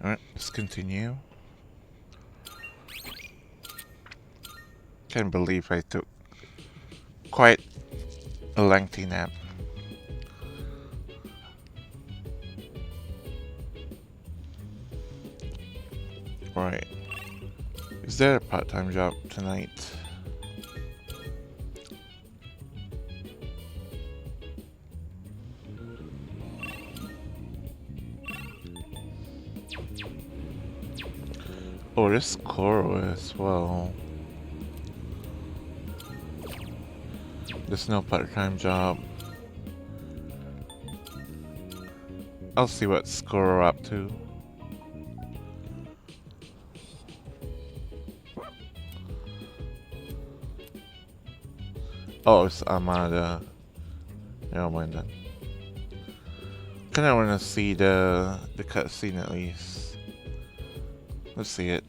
Alright, let's continue. Can't believe I took quite a lengthy nap. Right. Is there a part-time job tonight? Oh, there's Koro as well. There's no part-time job. I'll see what Koro up to. Oh, it's Amada. Never mind then. Kinda wanna see the cutscene at least. Let's see it.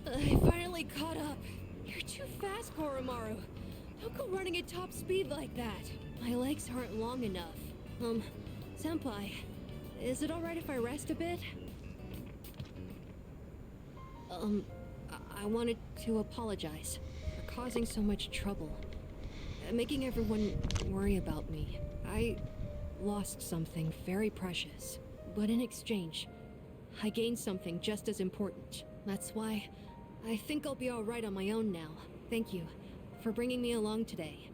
I finally caught up. You're too fast, Koromaru. Don't go running at top speed like that. My legs aren't long enough. Senpai, is it alright if I rest a bit? I wanted to apologize for causing so much trouble. Making everyone worry about me. I lost something very precious. But in exchange, I gained something just as important. That's why I think I'll be alright on my own now. Thank you for bringing me along today.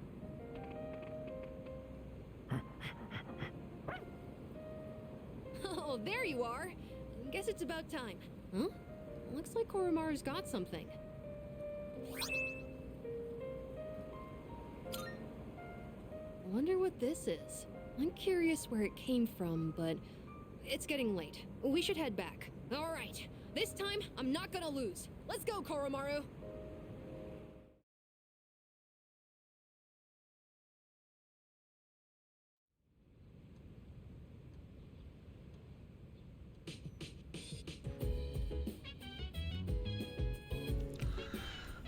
Oh, there you are! Guess it's about time. Huh? Looks like Koromaru's got something. Wonder what this is. I'm curious where it came from, but it's getting late. We should head back. Alright, this time I'm not gonna lose. Let's go, Koromaru!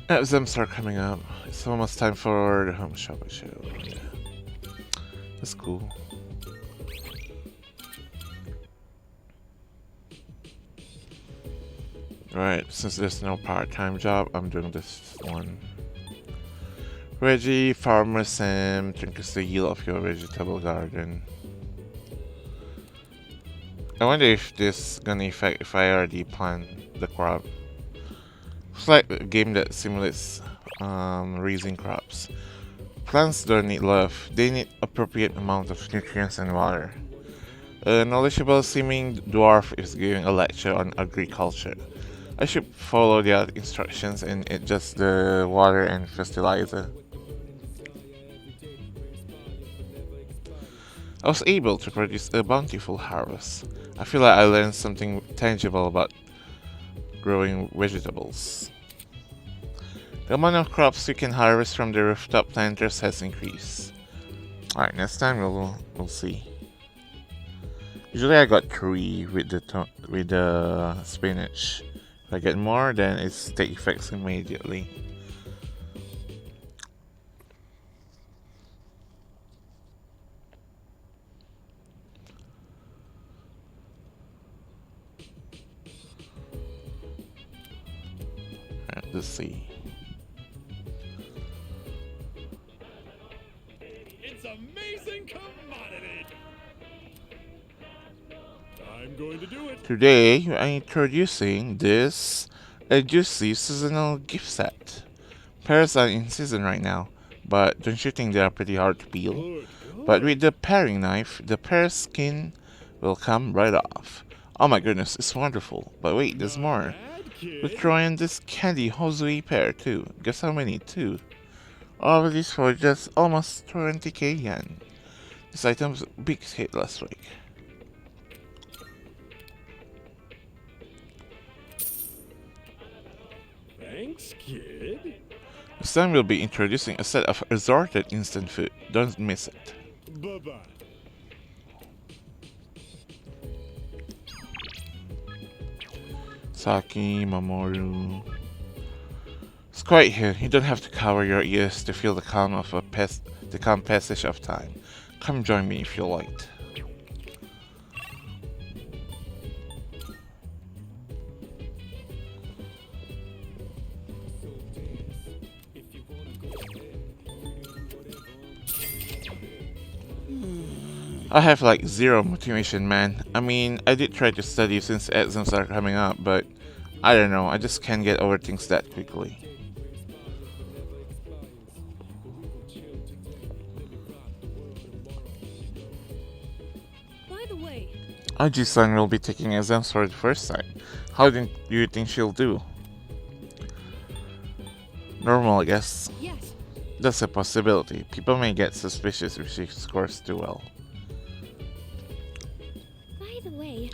Exams are coming up. It's almost time for the home shopping show. Yeah. That's cool. Alright, since there's no part-time job, I'm doing this one. Reggie, Farmer Sam, increase the yield of your vegetable garden. I wonder if this is gonna affect if I already plant the crop. It's like a game that simulates raising crops. Plants don't need love, they need appropriate amount of nutrients and water. A knowledgeable seeming dwarf is giving a lecture on agriculture. I should follow the instructions and adjust the water and fertilizer. I was able to produce a bountiful harvest. I feel like I learned something tangible about growing vegetables. The amount of crops you can harvest from the rooftop planters has increased. Alright, next time we'll see. Usually I got 3 with the spinach. If I get more, then it's take effects immediately. Alright, let's see. It's amazing commodity. I'm going to do it. Today I'm introducing this a juicy seasonal gift set. Pears are in season right now, but don't you think they are pretty hard to peel? Good. But with the paring knife, the pear skin will come right off. Oh my goodness, it's wonderful. But wait, there's more. We're throwing this candy Hozui pear too. Guess how many? 2. All of these for just almost 20k yen. This item's a big hit last week. Thanks, kid. This time we'll be introducing a set of assorted instant food. Don't miss it. Bye-bye. Saki, Mamoru. quiet here. You don't have to cover your ears to feel the calm of the calm passage of time. Come join me if you like. I have like zero motivation, man. I mean, I did try to study since exams are coming up, but I don't know, I just can't get over things that quickly. By the way, Aji-san will be taking exams for the first time. How do you think she'll do? Normal, I guess. yes. That's a possibility. People may get suspicious if she scores too well. By the way,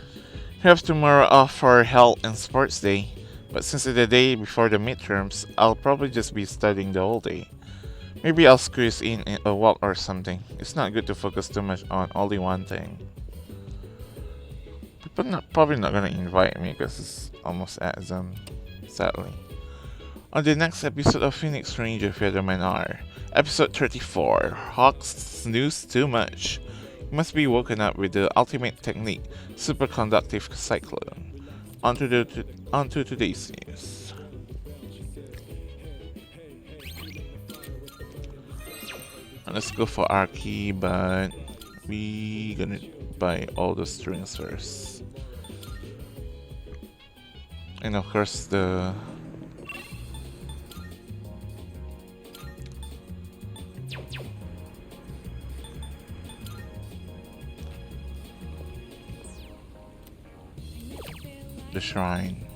We have tomorrow off for health and sports day, but since it's the day before the midterms, I'll probably just be studying the whole day. Maybe I'll squeeze in a walk or something. It's not good to focus too much on only one thing. People probably not gonna invite me because it's almost exam, sadly. On the next episode of Phoenix Ranger Featherman R, episode 34, Hawks snooze too much. You must be woken up with the ultimate technique, superconductive cyclone. Onto today's news. Let's go for Arky, but we gonna buy all the strings first. And of course the shrine.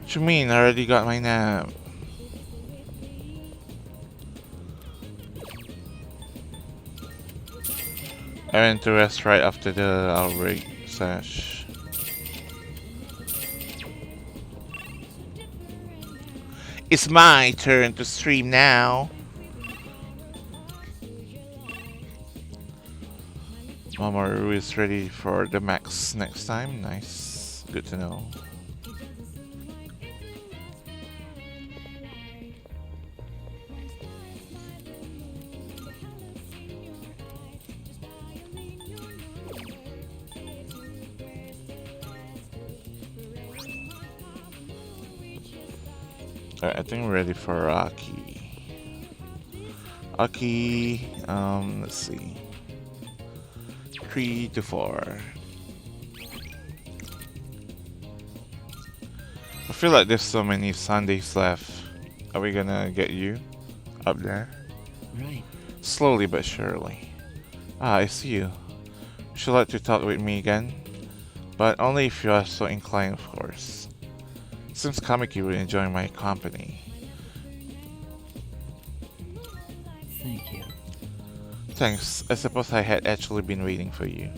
What you mean? I already got my nap. I went to rest right after the outbreak sash. It's my turn to stream now. Mamoru is ready for the max next time. Nice. Good to know. Alright, I think we're ready for Aki. Aki, let's see. 3 to 4. I feel like there's so many Sundays left. Are we gonna get you up there? Right. Slowly but surely. Ah, I see you. Would you like to talk with me again? But only if you are so inclined, of course. Seems Kamiki would enjoy my company. Thank you. Thanks. I suppose I had actually been waiting for you.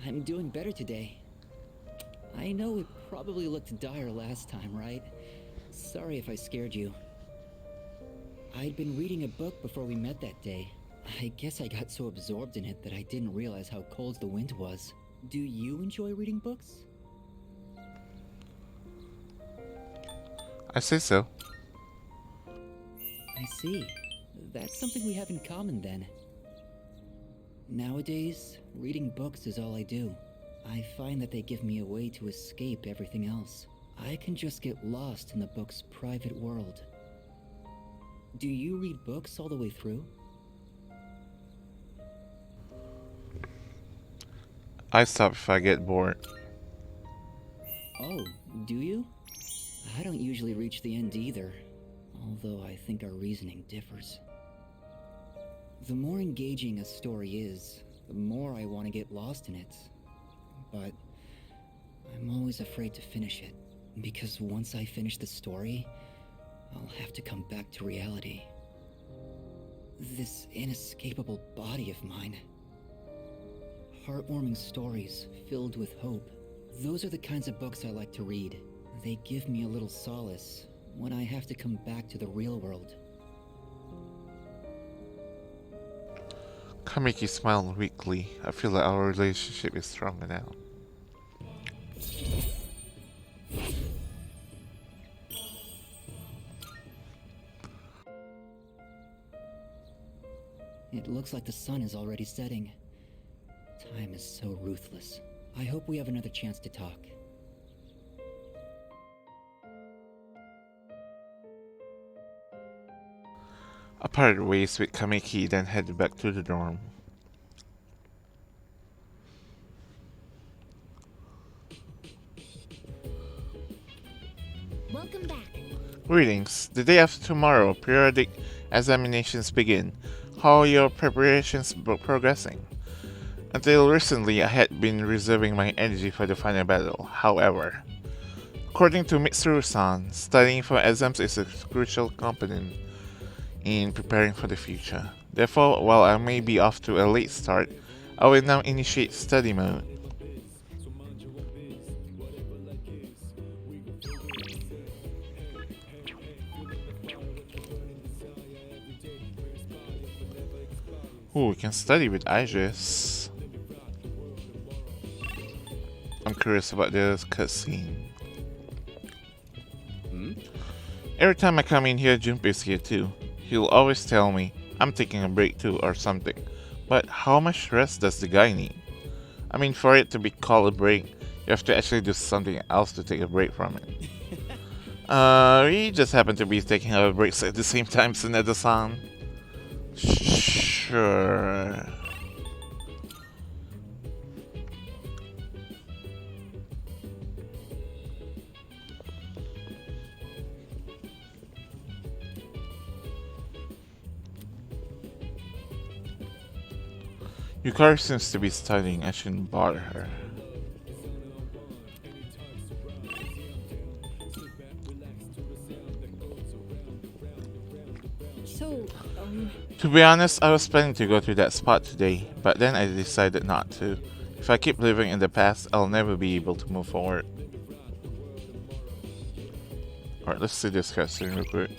I'm doing better today. I know it probably looked dire last time, right? Sorry if I scared you. I'd been reading a book before we met that day. I guess I got so absorbed in it that I didn't realize how cold the wind was. Do you enjoy reading books? I say so. I see. That's something we have in common then. Nowadays, reading books is all I do. I find that they give me a way to escape everything else. I can just get lost in the book's private world. Do you read books all the way through? I stop if I get bored. Oh, do you? I don't usually reach the end either, although I think our reasoning differs. The more engaging a story is, the more I want to get lost in it. But I'm always afraid to finish it, because once I finish the story, I'll have to come back to reality. This inescapable body of mine. Heartwarming stories filled with hope. Those are the kinds of books I like to read. They give me a little solace when I have to come back to the real world. Kamiki smiled weakly. I feel like our relationship is stronger now. It looks like the sun is already setting. Time is so ruthless. I hope we have another chance to talk. I parted ways with Kamiki, then headed back to the dorm. Welcome back. Greetings. The day after tomorrow, periodic examinations begin. How are your preparations progressing? Until recently, I had been reserving my energy for the final battle. However, according to Mitsuru-san, studying for exams is a crucial component in preparing for the future. Therefore, while I may be off to a late start, I will now initiate study mode. Ooh, we can study with Idris. I'm curious about this cutscene. Every time I come in here, Junpei's here too. He'll always tell me, I'm taking a break too or something. But how much rest does the guy need? I mean, for it to be called a break, you have to actually do something else to take a break from it. We just happen to be taking our breaks at the same time, Suneda-san. Sure. Yukari seems to be studying. I shouldn't bother her. So, To be honest, I was planning to go to that spot today, but then I decided not to. If I keep living in the past, I'll never be able to move forward. Alright, let's see this cutscene real quick.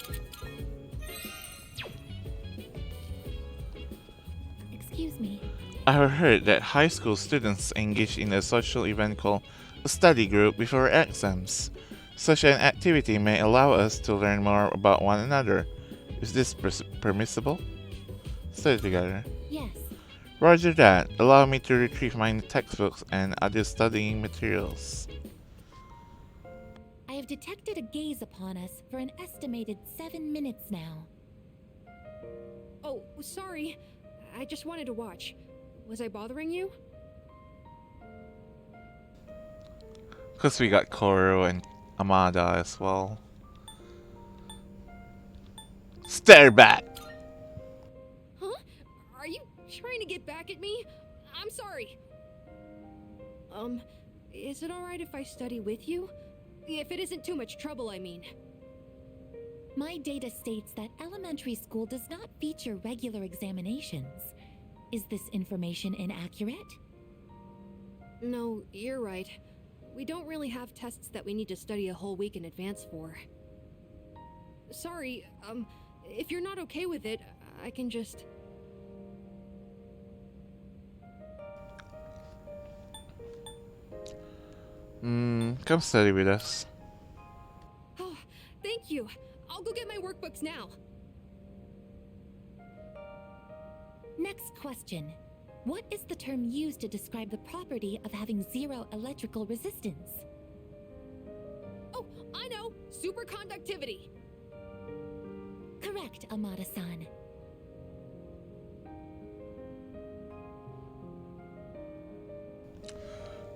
Excuse me. I have heard that high school students engage in a social event called a study group before exams. Such an activity may allow us to learn more about one another. Is this permissible? Study together. Yes. Roger that. Allow me to retrieve my textbooks and other studying materials. I have detected a gaze upon us for an estimated 7 minutes now. oh, sorry. I just wanted to watch. Was I bothering you? Because we got Koro and Amada as well. Stare back! Huh? Are you trying to get back at me? I'm sorry. Is it alright if I study with you? If it isn't too much trouble, I mean. My data states that elementary school does not feature regular examinations. Is this information inaccurate? No, you're right. We don't really have tests that we need to study a whole week in advance for. Sorry, if you're not okay with it, I can just... Come study with us. Oh, thank you. I'll go get my workbooks now. Next question. What is the term used to describe the property of having zero electrical resistance? Oh, I know! Superconductivity! Correct, Amada-san.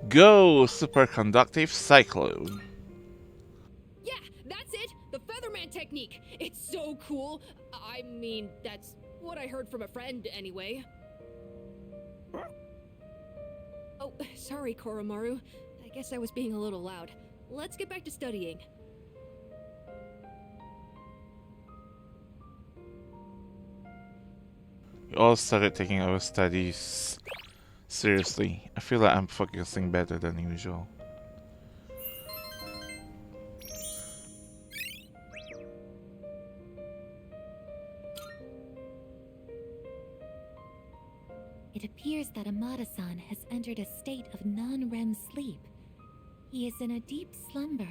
Go, superconductive cyclone. Yeah, that's it! The Featherman technique! It's so cool! I mean, that's what I heard from a friend, anyway. Oh, sorry, Koromaru. I guess I was being a little loud. Let's get back to studying. We all started taking our studies seriously. I feel like I'm focusing better than usual. It appears that Amada-san has entered a state of non-REM sleep. He is in a deep slumber.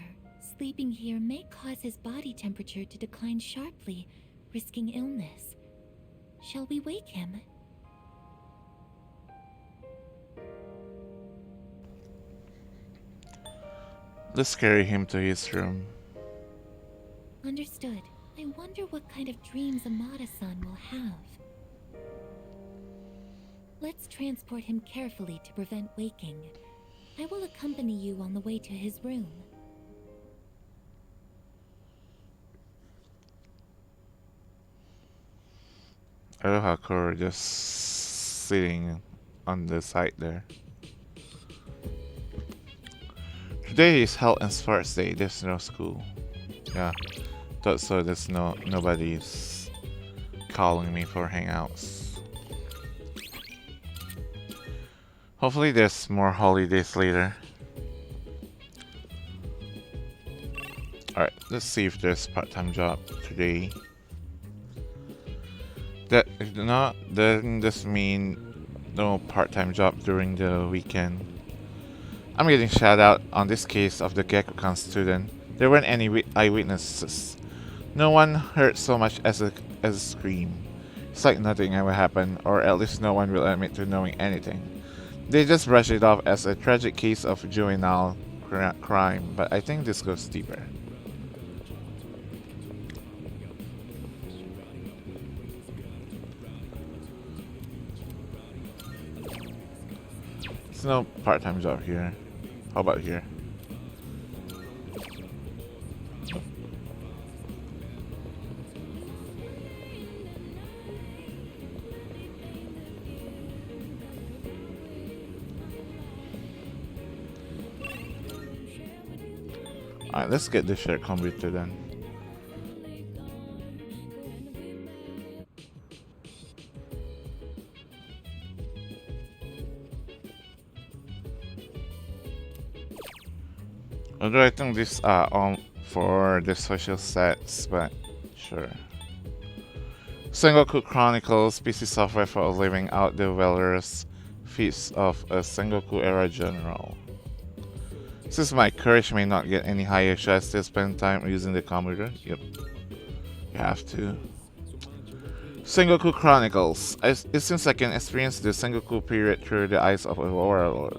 Sleeping here may cause his body temperature to decline sharply, risking illness. Shall we wake him? Let's carry him to his room. Understood. I wonder what kind of dreams Amada-san will have. Let's transport him carefully to prevent waking. I will accompany you on the way to his room. I love how Koro just sitting on the side there. Today is Health and Sports Day. There's no school. Yeah, thought so. There's nobody's calling me for hangouts. Hopefully, there's more holidays later. Alright, let's see if there's part-time job today. That if not, then this mean no part-time job during the weekend. I'm getting shout out on this case of the Gekkokan student. There weren't any eyewitnesses. No one heard so much as a scream. It's like nothing ever happened, or at least no one will admit to knowing anything. They just brush it off as a tragic case of juvenile crime, but I think this goes deeper. There's no part-time job here. How about here? Alright, let's get the shared computer then. Although I think these are all for the social sets, but sure. Sengoku Chronicles, PC software for living out the valorous feats of a Sengoku era general. Since my courage may not get any higher, should I still spend time using the computer? Yep. You have to. Sengoku Chronicles. It seems I can experience the Sengoku period through the eyes of a warlord.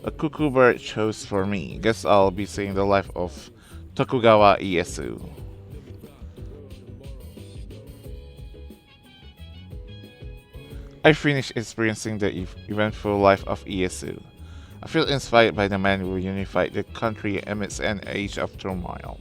A cuckoo bird chose for me. Guess I'll be seeing the life of Tokugawa Ieyasu. I finished experiencing the eventful life of Ieyasu. I feel inspired by the man who unified the country amidst an age of turmoil.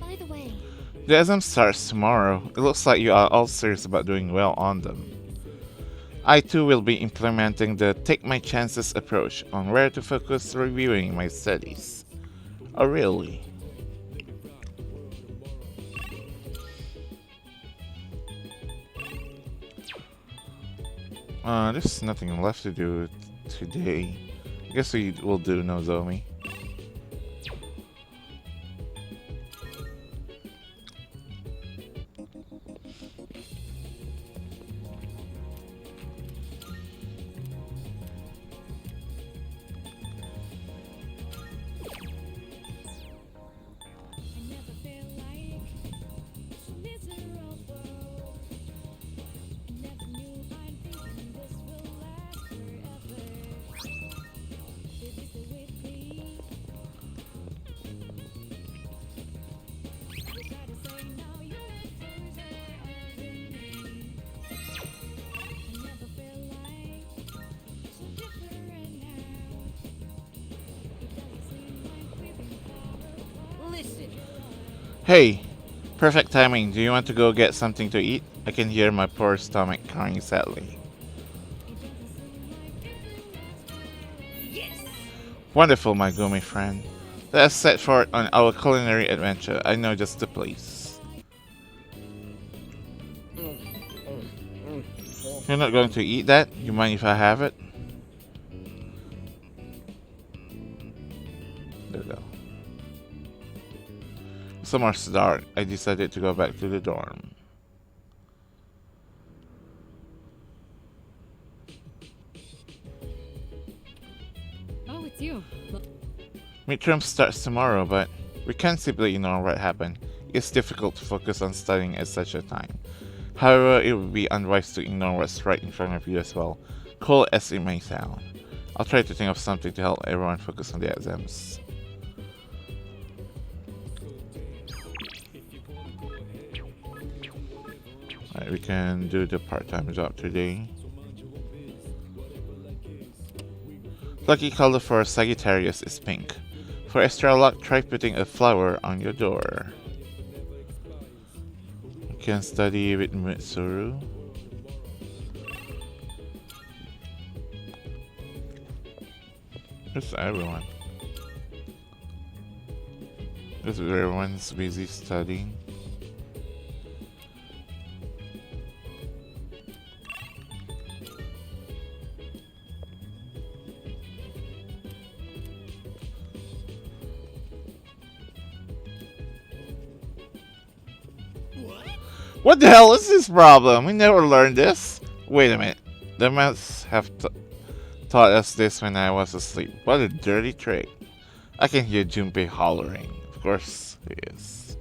By the way, The exam starts tomorrow. It looks like you are all serious about doing well on them. I too will be implementing the take my chances approach on where to focus reviewing my studies. Oh really? There's nothing left to do today. I guess we will do Nozomi. Hey, perfect timing. Do you want to go get something to eat? I can hear my poor stomach crying sadly. Yes! Wonderful, my gummy friend. Let us set forth on our culinary adventure. I know just the place. You're not going to eat that? You mind if I have it? There we go. Summer's dark. I decided to go back to the dorm. Oh, it's you. Midterm starts tomorrow, but we can't simply ignore what happened. It's difficult to focus on studying at such a time. However, it would be unwise to ignore what's right in front of you as well, cold as it may sound. I'll try to think of something to help everyone focus on their exams. Alright, we can do the part-time job today. Lucky color for Sagittarius is pink. For extra luck, try putting a flower on your door. You can study with Mitsuru. It's everyone. Because everyone's busy studying. What the hell is this problem? We never learned this. Wait a minute. They must have taught us this when I was asleep. What a dirty trick. I can hear Junpei hollering. Of course he is.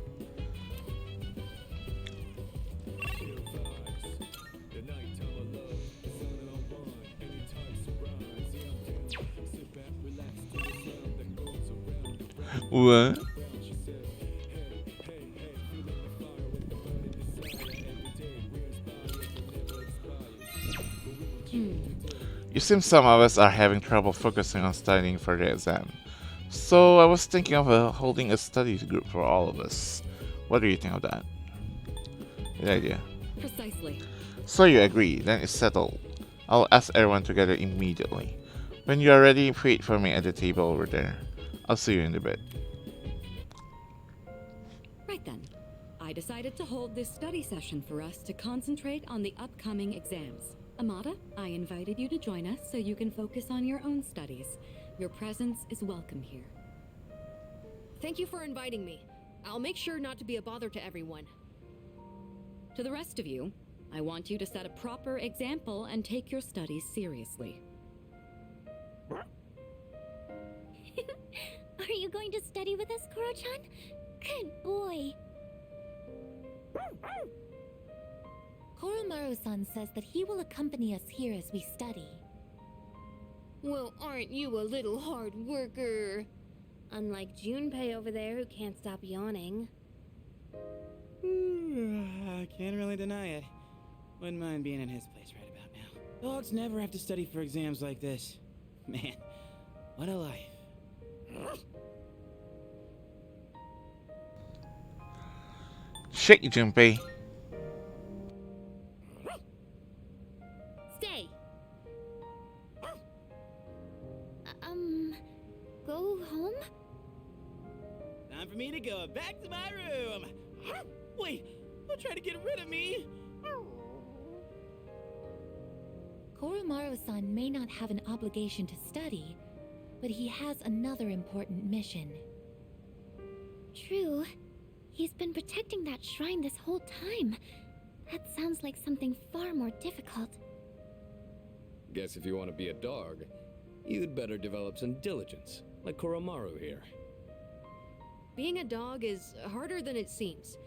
What? It seems some of us are having trouble focusing on studying for the exam. So I was thinking of holding a study group for all of us. What do you think of that? Good idea. Precisely. So you agree, then it's settled. I'll ask everyone together immediately. When you are ready, wait for me at the table over there. I'll see you in a bit. Right then. I decided to hold this study session for us to concentrate on the upcoming exams. Amada, I invited you to join us so you can focus on your own studies. Your presence is welcome here. Thank you for inviting me. I'll make sure not to be a bother to everyone. To the rest of you, I want you to set a proper example and take your studies seriously. Are you going to study with us, Koro-chan? Good boy. Koromaru-san says that he will accompany us here as we study. Well, aren't you a little hard worker? Unlike Junpei over there who can't stop yawning. I can't really deny it. Wouldn't mind being in his place right about now. Dogs never have to study for exams like this. Man, what a life. Shake Junpei. Stay! Go home? Time for me to go back to my room. Wait, don't try to get rid of me. Koromaru-san may not have an obligation to study, but he has another important mission. True. He's been protecting that shrine this whole time. That sounds like something far more difficult. Guess if you want to be a dog, you'd better develop some diligence, like Koromaru here. Being a dog is harder than it seems.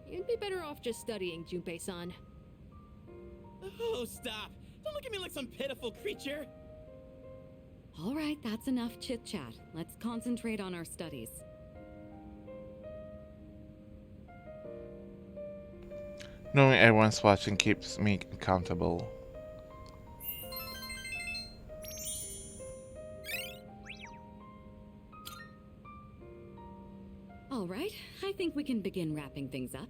You'd be better off just studying, Junpei-san. Oh, stop. Don't look at me like some pitiful creature. All right, that's enough chit-chat. Let's concentrate on our studies. Knowing everyone's watching keeps me accountable. All right, I think we can can begin wrapping things up.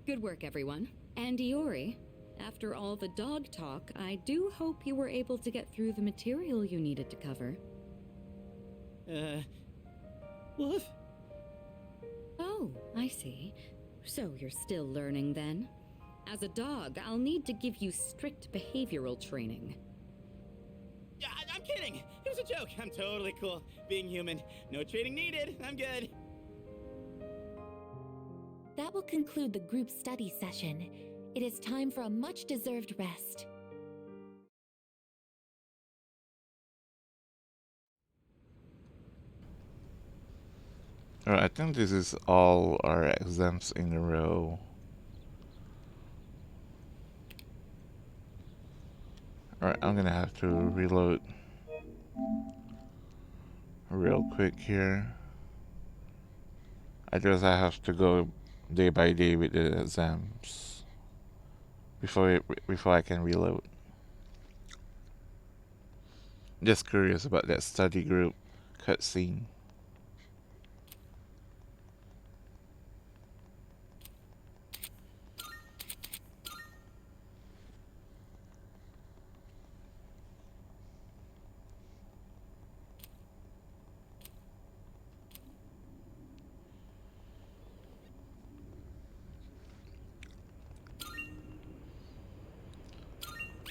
Good work, everyone. And Iori, after all the dog talk, I do hope you were able to get through the material you needed to cover. What? Oh, I see. So you're still learning then? As a dog, I'll need to give you strict behavioral training. Yeah, I'm kidding. It was a joke. I'm totally cool. Being human. No training needed. I'm good. That will conclude the group study session. It is time for a much-deserved rest. Alright, I think this is all our exams in a row. Alright, I'm gonna have to reload real quick here. I guess I have to go day by day with the exams before I can reload. Just curious about that study group cutscene.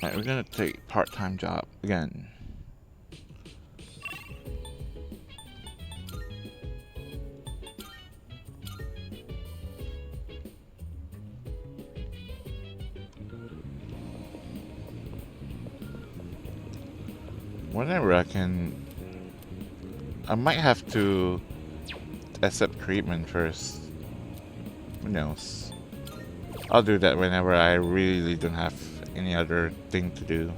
Alright, we're gonna take part-time job again. Whenever I might have to accept treatment first. Who knows? I'll do that whenever I really don't have any other thing to do.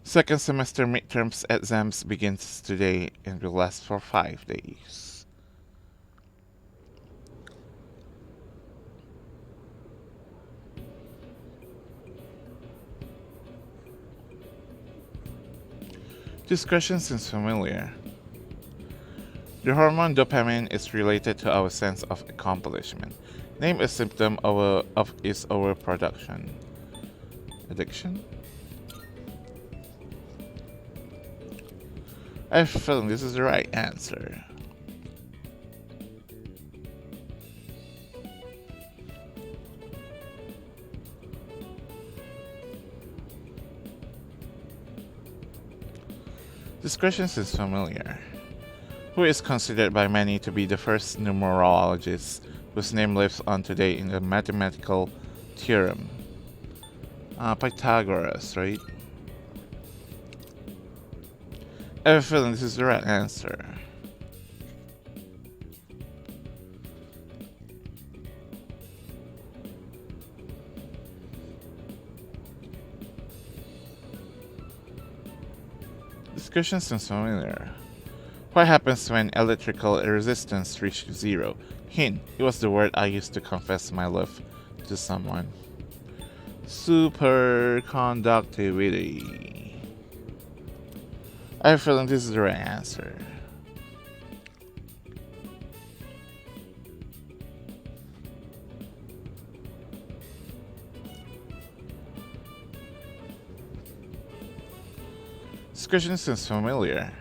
Second semester midterms exams begins today and will last for 5 days. This question seems familiar. The hormone dopamine is related to our sense of accomplishment. Name a symptom of its overproduction. Addiction? I have a feeling this is the right answer. This question seems familiar. Who is considered by many to be the first numerologist whose name lives on today in the mathematical theorem? Pythagoras, right? I have a feeling this is the right answer. This question seems familiar. What happens when electrical resistance reaches 0? Hint, it was the word I used to confess my love to someone. Superconductivity. I have a feeling this is the right answer. This question seems familiar.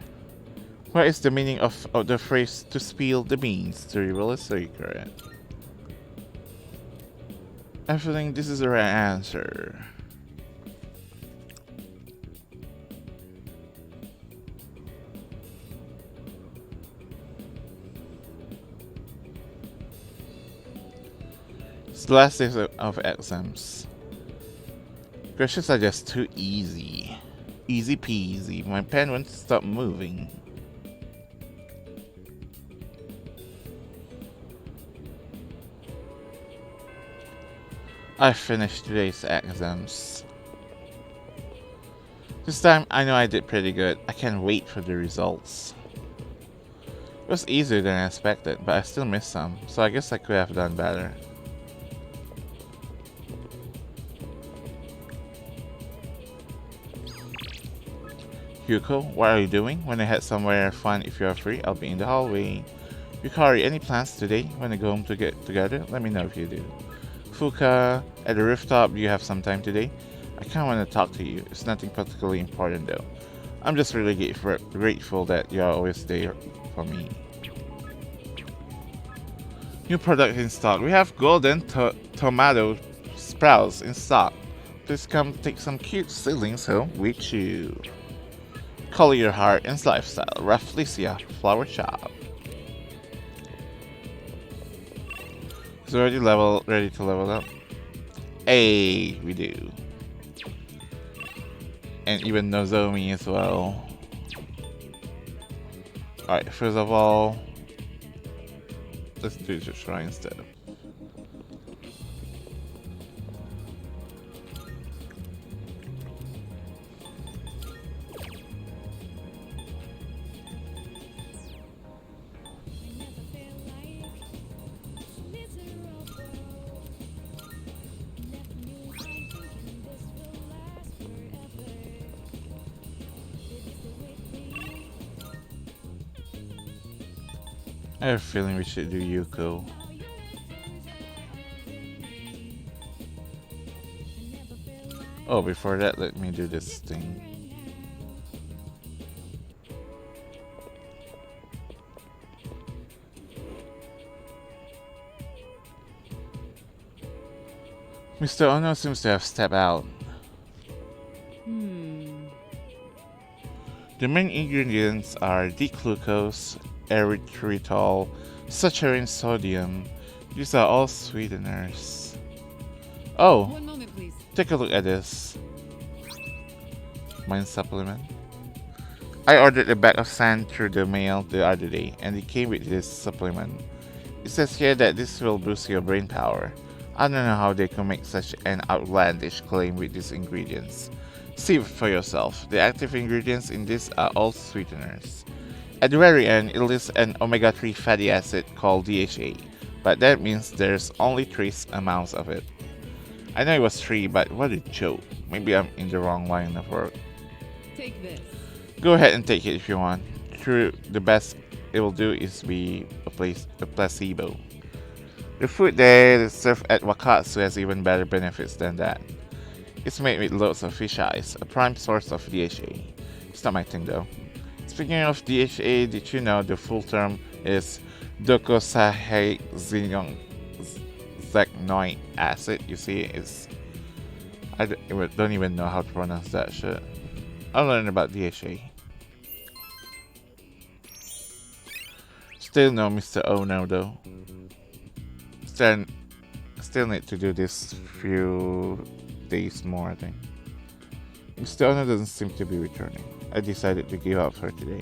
What is the meaning of the phrase to spill the beans to reveal a secret? I have a feeling this is the right answer. It's the last days of exams. Questions are just too easy. Easy peasy. My pen won't stop moving. I finished today's exams. This time I know I did pretty good. I can't wait for the results. It was easier than I expected, but I still missed some, so I guess I could have done better. Yuko, what are you doing? Wanna head somewhere fun if you're free? I'll be in the hallway. Yukari, any plans today? Wanna go home to get together? Let me know if you do. Fuka, at the rooftop, do you have some time today? I kinda wanna talk to you. It's nothing particularly important though. I'm just really grateful that you're always there for me. New product in stock. We have golden tomato sprouts in stock. Please come take some cute seedlings home with you. Color your heart and lifestyle. Rafflesia Flower Shop. Is already ready to level up? Hey, we do. And even Nozomi as well. Alright, first of all, let's do the shrine instead. I have a feeling we should do Yuko. Oh, before that, let me do this thing. Mr. Ono seems to have stepped out. The main ingredients are D-glucose, erythritol, saturated sodium. These are all sweeteners. Oh, 1 moment, please. take a look at this. Mind supplement. I ordered a bag of sand through the mail the other day, and it came with this supplement. It says here that this will boost your brain power. I don't know how they can make such an outlandish claim with these ingredients. See for yourself. The active ingredients in this are all sweeteners. At the very end, it lists an omega-3 fatty acid called DHA, but that means there's only trace amounts of it. I know it was 3, but what a joke. Maybe I'm in the wrong line of work. Take this. Go ahead and take it if you want. True, the best it will do is be a placebo. The food they serve at Wakatsu has even better benefits than that. It's made with loads of fish eyes, a prime source of DHA. It's not my thing though. Speaking of DHA, did you know the full term is docosahexaenoic acid? You see, I don't even know how to pronounce that shit. I'll learn about DHA. Still no Mr. Ono though. Still need to do this few days more, I think. Mr. Ono doesn't seem to be returning. I decided to give up for today.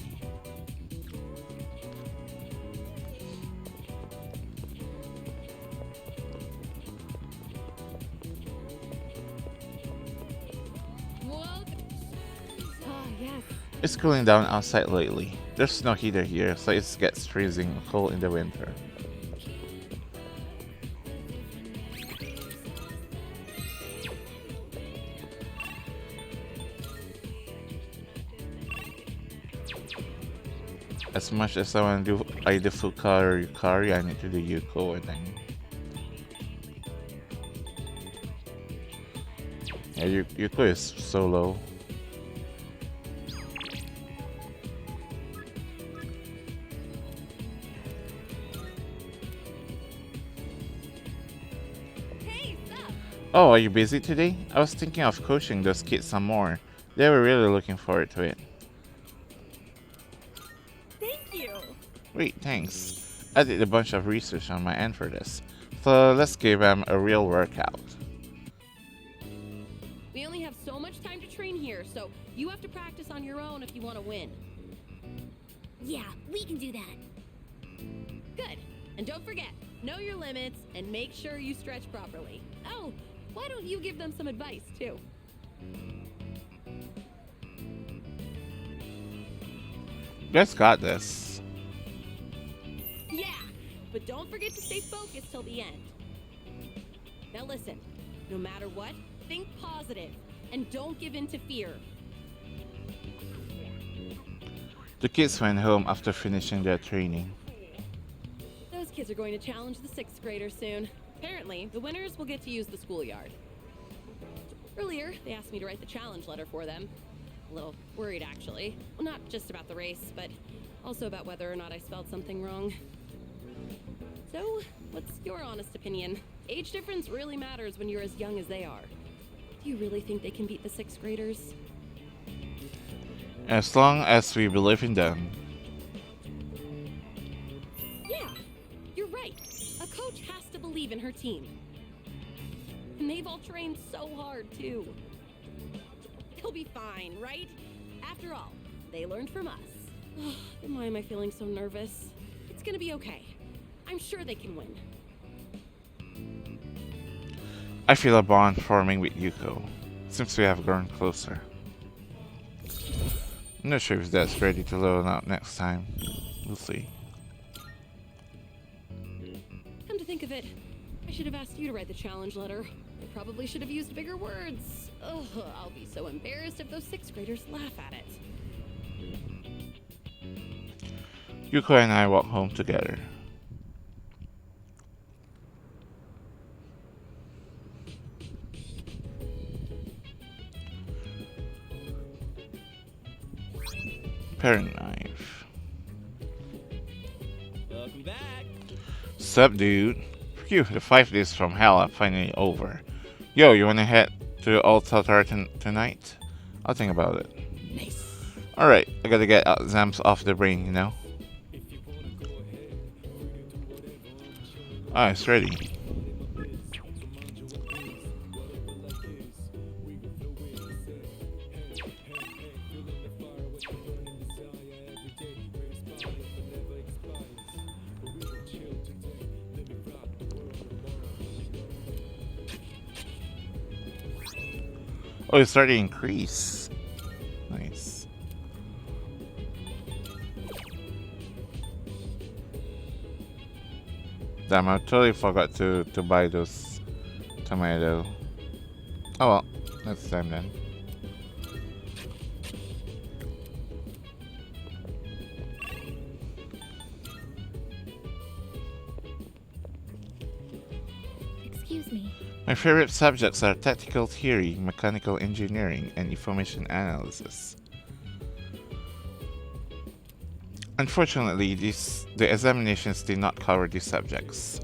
Yes. It's cooling down outside lately. There's no heater here, so it gets freezing cold in the winter. As much as I want to do either Fuka or Yukari, I need to do Yuko, I think. Yeah, Yuko is so low. Oh, are you busy today? I was thinking of coaching those kids some more. They were really looking forward to it. Thank you. Wait, thanks. I did a bunch of research on my end for this. So let's give them a real workout. We only have so much time to train here, so you have to practice on your own if you want to win. Yeah, we can do that. Good. And don't forget, know your limits and make sure you stretch properly. Oh, why don't you give them some advice, too? You guys got this. Yeah, but don't forget to stay focused till the end. Now listen, no matter what, think positive and don't give in to fear. The kids went home after finishing their training. Those kids are going to challenge the 6th graders soon. Apparently, the winners will get to use the schoolyard. Earlier, they asked me to write the challenge letter for them. A little worried, actually. Well, not just about the race, but also about whether or not I spelled something wrong. So, what's your honest opinion? Age difference really matters when you're as young as they are. Do you really think they can beat the 6th graders? As long as we believe in them. Yeah, you're right. A coach has to believe in her team. And they've all trained so hard, too. They'll be fine, right? After all, they learned from us. Then why am I feeling so nervous? It's gonna be okay. I'm sure they can win. I feel a bond forming with Yuko. Seems we have grown closer. I'm not sure if that's ready to load out next time. We'll see. Come to think of it, I should have asked you to write the challenge letter. I probably should have used bigger words. Ugh, I'll be so embarrassed if those 6th graders laugh at it. Yuko and I walk home together. Parent knife. Welcome back. Sup, dude? Phew, the 5 days from hell are finally over. Yo, you wanna head to Old Southampton tonight? I'll think about it. Nice. Alright, I gotta get exams off the brain, you know? Ah, it's ready. Oh, it's starting to increase. Nice. Damn, I totally forgot to buy those tomato. Oh well, next time then. Excuse me. My favorite subjects are tactical theory, mechanical engineering, and information analysis. Unfortunately, the examinations did not cover these subjects.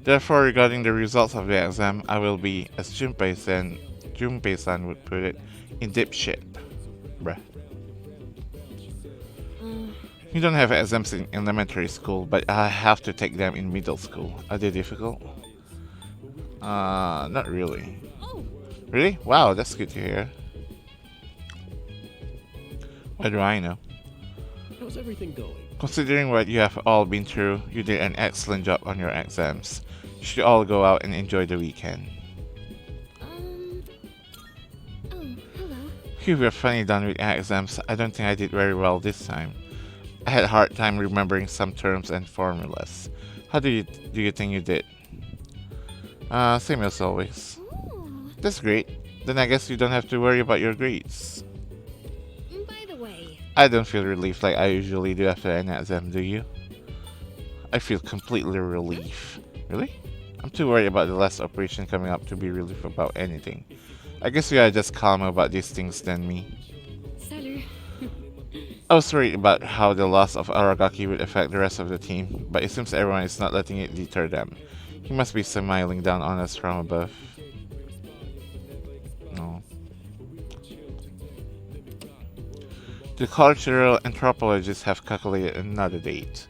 Therefore, regarding the results of the exam, I will be, as Junpei-san would put it, in deep shit. Bruh. You don't have exams in elementary school, but I have to take them in middle school. Are they difficult? Not really. Oh, Really? Wow, that's good to hear. What do I know? How's everything going? Considering what you have all been through, you did an excellent job on your exams. You should all go out and enjoy the weekend. Oh, hello. Phew, we're finally done with exams. I don't think I did very well this time. I had a hard time remembering some terms and formulas. How do you think you did? Same as always. Ooh. That's great. Then I guess you don't have to worry about your grades. By the way, I don't feel relieved like I usually do after an exam, do you? I feel completely relief. Really? I'm too worried about the last operation coming up to be relieved about anything. I guess you are just calmer about these things than me. Salut. I was worried about how the loss of Aragaki would affect the rest of the team, but it seems everyone is not letting it deter them. He must be smiling down on us from above. No. The cultural anthropologists have calculated another date.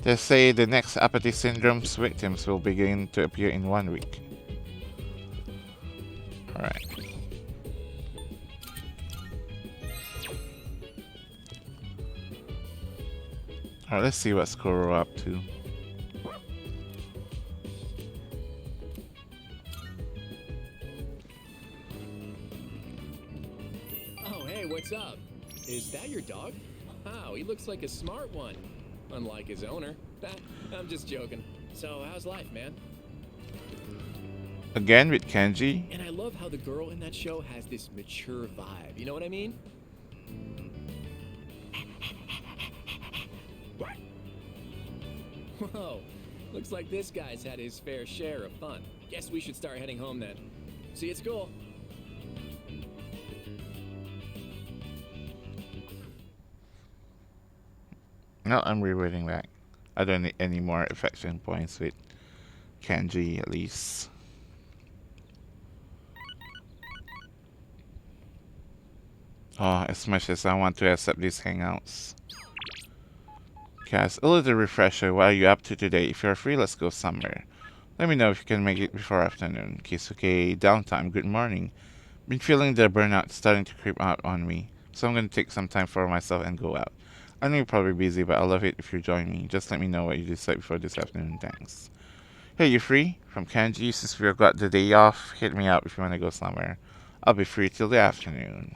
They say the next apathy syndrome's victims will begin to appear in 1 week. Alright. Alright, let's see what Skoro up to. Oh, hey, what's up? Is that your dog? Wow, he looks like a smart one. Unlike his owner. I'm just joking. So, how's life, man? Again with Kenji? And I love how the girl in that show has this mature vibe. You know what I mean? What? Whoa. Looks like this guy's had his fair share of fun. Guess we should start heading home then. See you at school. No, I'm rereading back. I don't need any more affection points with Kenji, at least. Oh, as much as I want to accept these hangouts. Cass, a little refresher. What are you up to today? If you're free, let's go somewhere. Let me know if you can make it before afternoon. Kisuke, downtime. Good morning. Been feeling the burnout starting to creep out on me, so I'm gonna take some time for myself and go out. I know you're probably busy, but I'll love it if you join me. Just let me know what you decide before this afternoon. Thanks. Hey, you free? From Kenji, since we've got the day off, hit me up if you want to go somewhere. I'll be free till the afternoon.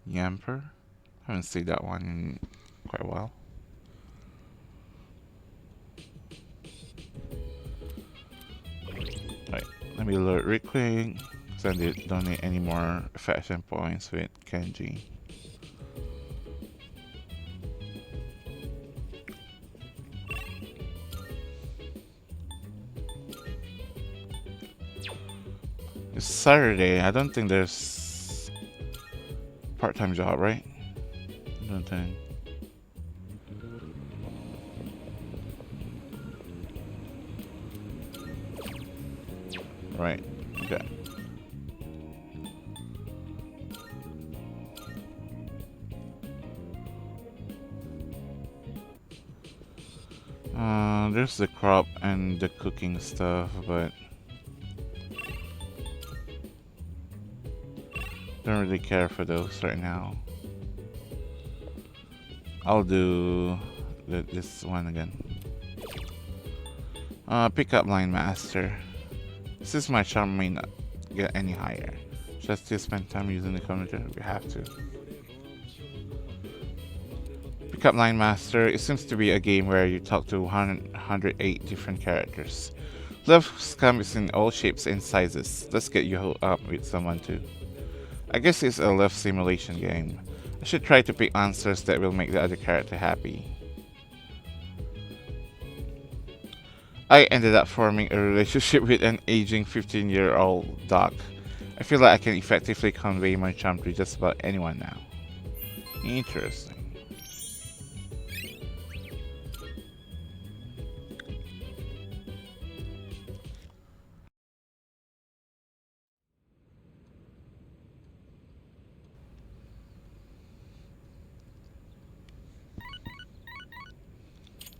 Yamper? Haven't seen that one in quite a while. Right, let me load real quick. Because I don't need any more affection points with Kenji. It's Saturday. I don't think there's part-time job, right? I don't think. Right. Okay. There's the crop and the cooking stuff, but don't really care for those right now. I'll do this one again. Pickup line master. This is my charm may not get any higher. Just to spend time using the computer, we have to. Pickup line master. It seems to be a game where you talk to 108 different characters. Love comes in all shapes and sizes. Let's get you hooked up with someone too. I guess it's a love simulation game. I should try to pick answers that will make the other character happy. I ended up forming a relationship with an aging 15-year-old dog. I feel like I can effectively convey my charm to just about anyone now. Interesting.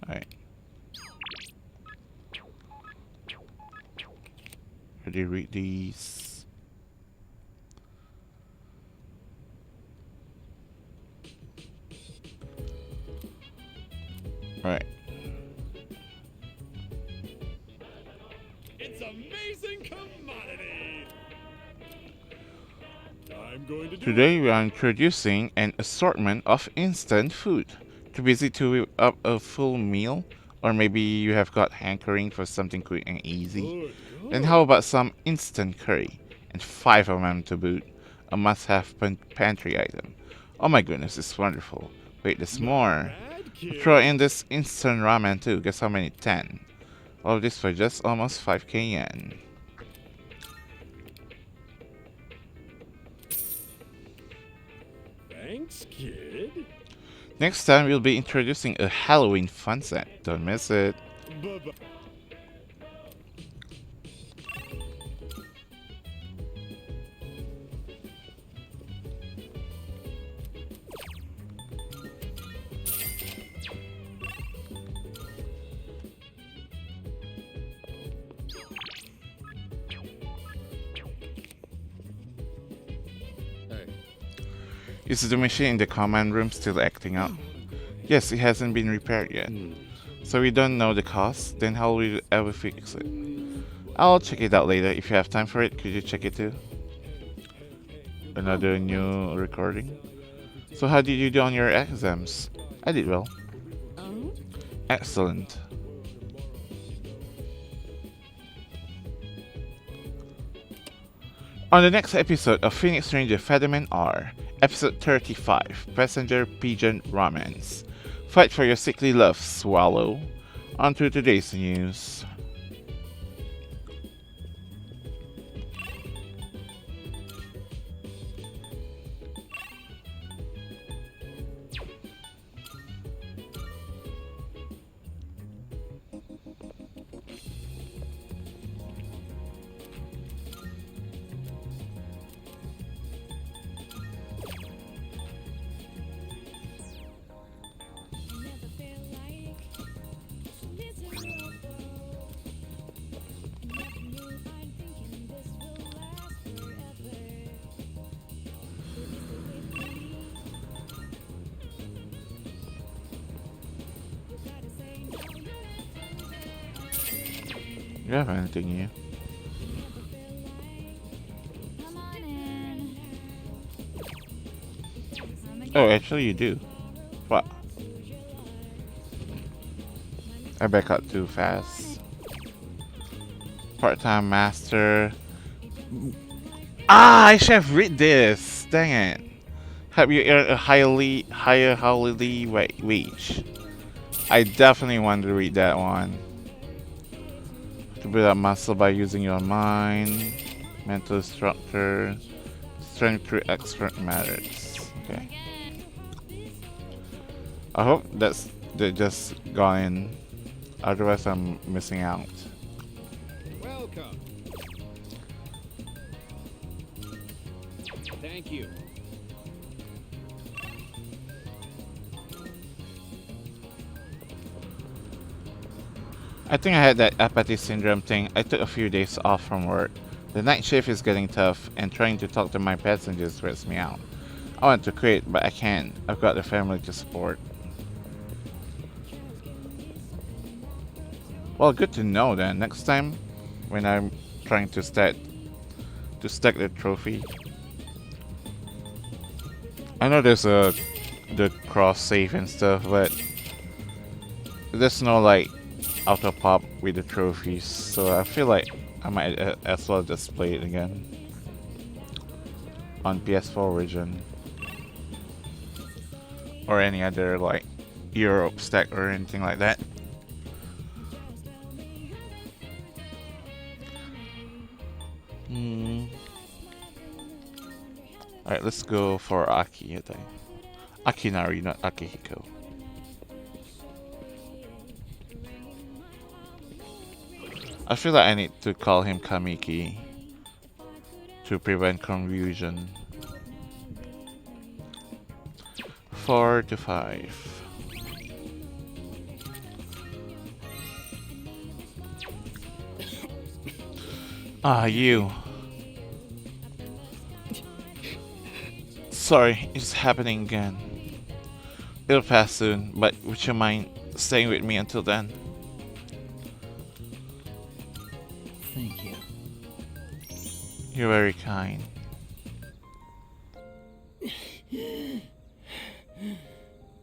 Alright. How do you read these? Alright. It's amazing commodity. I'm going to do Today we are introducing an assortment of instant food. Too busy to whip up a full meal? Or maybe you have got hankering for something quick and easy? Then how about some instant curry? And 5 of them to boot. A must-have pantry item. Oh my goodness, it's wonderful. Wait, there's more. Throw in this instant ramen too. Guess how many? 10. All of this for just almost 5k yen. Thanks, kid. Next time we'll be introducing a Halloween fun set. Don't miss it. Bye-bye. Is the machine in the command room still acting up? Yes, it hasn't been repaired yet. So we don't know the cost, then how will we ever fix it? I'll check it out later. If you have time for it, could you check it too? Another new recording. So how did you do on your exams? I did well. Oh? Excellent. On the next episode of Phoenix Ranger Featherman R, episode 35, Passenger Pigeon Romance. Fight for your sickly love, Swallow. On to today's news. You have anything new? Come on in. Oh, actually you do. What? I back up too fast. Part-time master. Ah, I should have read this. Dang it. Have you earned a higher hourly wage? I definitely want to read that one. To build up muscle by using your mind, mental structure, strength through expert methods. Okay. I hope that just got in. Otherwise, I'm missing out. Welcome. Thank you. I think I had that apathy syndrome thing. I took a few days off from work. The night shift is getting tough, and trying to talk to my passengers wears me out. I want to quit, but I can't. I've got a family to support. Well, good to know then. Next time, when I'm trying to stack the trophy. I know there's the cross save and stuff, but there's no like auto pop with the trophies, so I feel like I might as well just play it again on PS4 version or any other like Europe stack or anything like that. Alright, let's go for Aki. Akinari, not Akihiko. I feel like I need to call him Kamiki to prevent confusion. 4 to 5. Ah, you. Sorry, it's happening again. It'll pass soon, but would you mind staying with me until then? Thank you. You're very kind.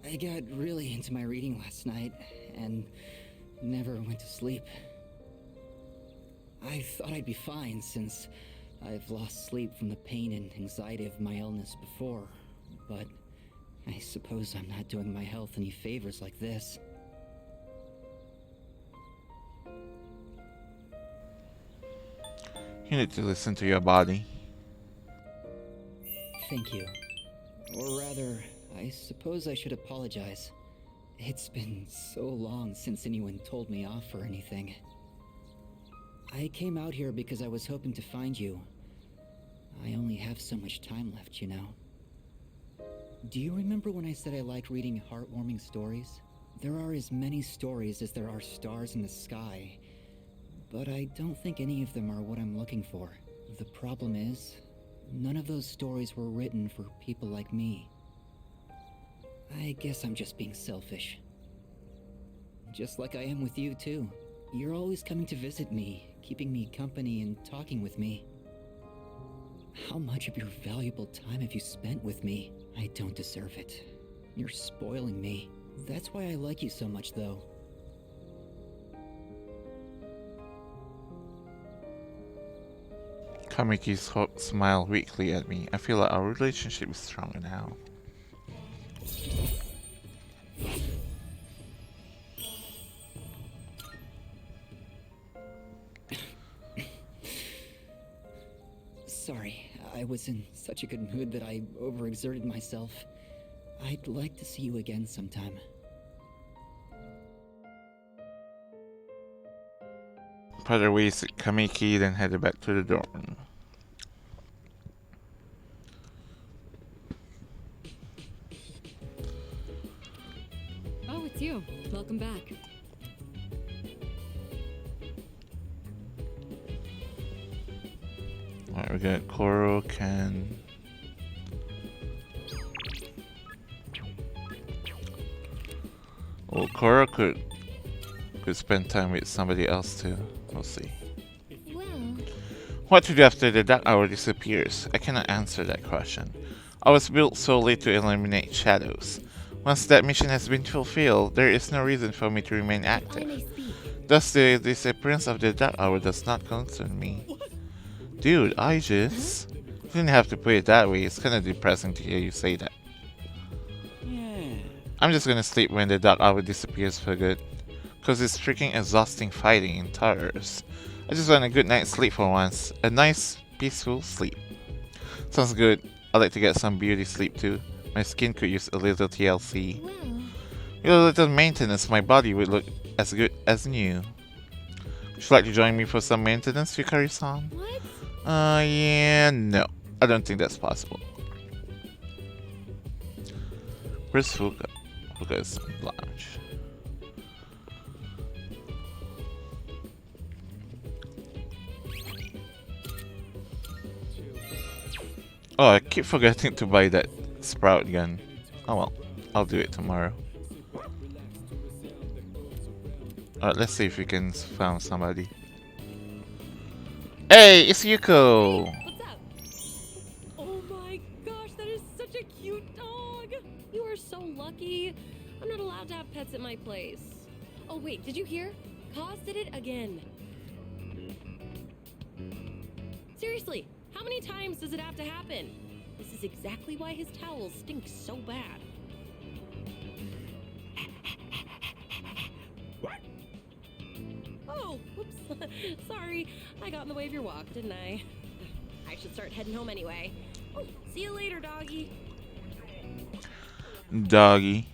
I got really into my reading last night and never went to sleep. I thought I'd be fine since I've lost sleep from the pain and anxiety of my illness before, but I suppose I'm not doing my health any favors like this. You need to listen to your body. Thank you. Or rather, I suppose I should apologize. It's been so long since anyone told me off or anything. I came out here because I was hoping to find you. I only have so much time left, you know. Do you remember when I said I like reading heartwarming stories? There are as many stories as there are stars in the sky, but I don't think any of them are what I'm looking for. The problem is, none of those stories were written for people like me. I guess I'm just being selfish. Just like I am with you, too. You're always coming to visit me, keeping me company and talking with me. How much of your valuable time have you spent with me? I don't deserve it. You're spoiling me. That's why I like you so much, though. Kamiki smiled weakly at me. I feel like our relationship is stronger now. Sorry, I was in such a good mood that I overexerted myself. I'd like to see you again sometime. Parted ways with Kamiki, then headed back to the dorm. Oh, it's you. Welcome back. Alright, we got Koro, Ken. Well, Koro could spend time with somebody else too. We'll see. Well, What to do after the dark hour disappears? I cannot answer that question. I was built solely to eliminate shadows. Once that mission has been fulfilled, there is no reason for me to remain if I Oh, may active. speak. Thus, the disappearance of the dark hour does not concern me. Dude, I just... You didn't have to put it that way. It's kind of depressing to hear you say that. Yeah. I'm just gonna sleep when the dark hour disappears for good. Cause it's freaking exhausting fighting in towers. I just want a good night's sleep for once. A nice, peaceful sleep. Sounds good. I'd like to get some beauty sleep too. My skin could use a little TLC. Well, With a little maintenance, my body would look as good as new. Would you like to join me for some maintenance, Yukari-san? what? Yeah, no. I don't think that's possible. Where's Fuka? Fuka is in the lounge. Oh, I keep forgetting to buy that sprout gun. Oh well, I'll do it tomorrow. Alright, let's see if we can find somebody. Hey, it's Yuko! What's up? Oh my gosh, that is such a cute dog. You are so lucky. I'm not allowed to have pets at my place. Oh wait, did you hear? Kaz did it again. Seriously, how many times does it have to happen? This is exactly why his towels stink so bad. Oh, whoops. Sorry, I got in the way of your walk, didn't I? I should start heading home anyway. Oh, see you later, doggy. Doggy.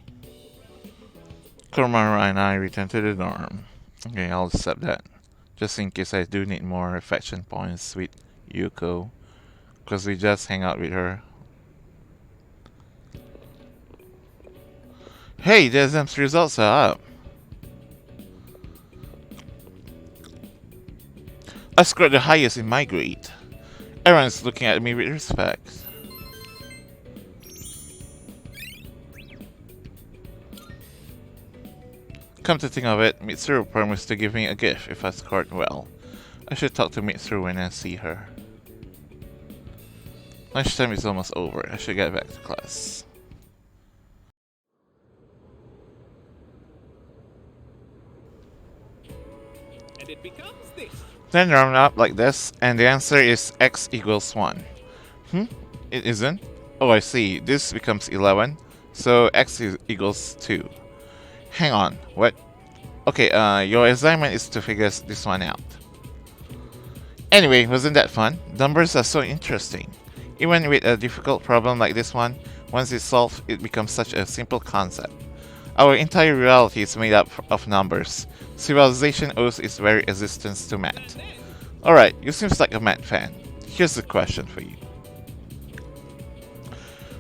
Kuramaru and I return to the dorm. Okay, I'll accept that. Just in case I do need more affection points with Yuko. Because we just hang out with her. Hey, the exam's results are up. I scored the highest in my grade. Everyone's looking at me with respect. Come to think of it, Mitsuru promised to give me a gift if I scored well. I should talk to Mitsuru when I see her. Lunchtime is almost over. I should get back to class. And it becomes this. Then round up like this, and the answer is x equals 1. It isn't? Oh, I see. This becomes 11, so x equals 2. Hang on, what? Okay, your assignment is to figure this one out. Anyway, wasn't that fun? Numbers are so interesting. Even with a difficult problem like this one, once it's solved, it becomes such a simple concept. Our entire reality is made up of numbers. Civilization owes its very existence to math. Alright, you seems like a math fan. Here's the question for you.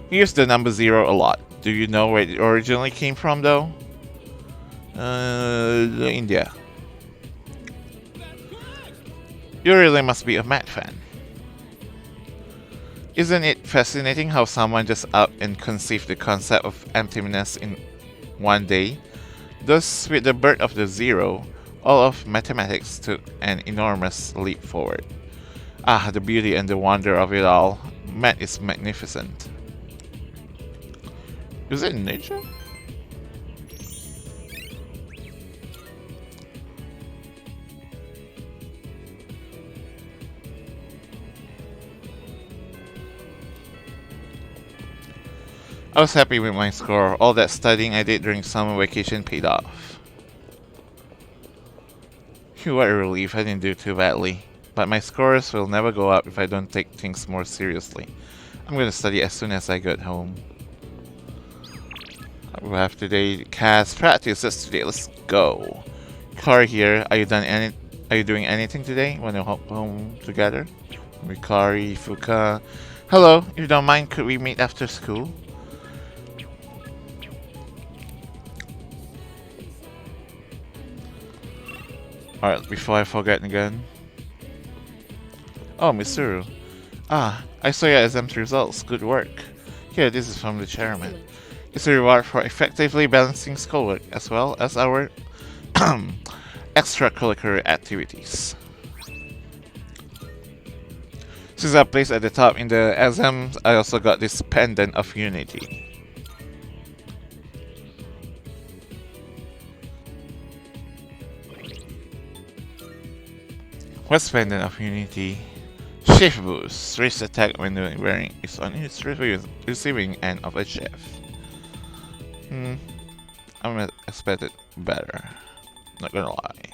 We use the number 0 a lot. Do you know where it originally came from though? India. You really must be a math fan. Isn't it fascinating how someone just up and conceived the concept of emptiness in one day? Thus, with the birth of the zero, all of mathematics took an enormous leap forward. Ah, the beauty and the wonder of it all. Math is magnificent. Is it in nature? I was happy with my score. All that studying I did during summer vacation paid off. Phew, what a relief. I didn't do too badly. But my scores will never go up if I don't take things more seriously. I'm gonna study as soon as I get home. We have today cast practices today. Let's go. Car here. Are you doing anything today? Wanna hop home together? Mikari, Fuka. Hello. If you don't mind, could we meet after school? Alright, before I forget again. Oh, Mitsuru. Ah, I saw your exam results. Good work. Here, this is from the chairman. It's a reward for effectively balancing schoolwork as well as our extracurricular activities. Since I placed at the top in the exams, I also got this pendant of unity. What's pendant of unity? Shift boost. Raise attack when wearing is on its receiving end of a shift. I'm expected better. Not gonna lie.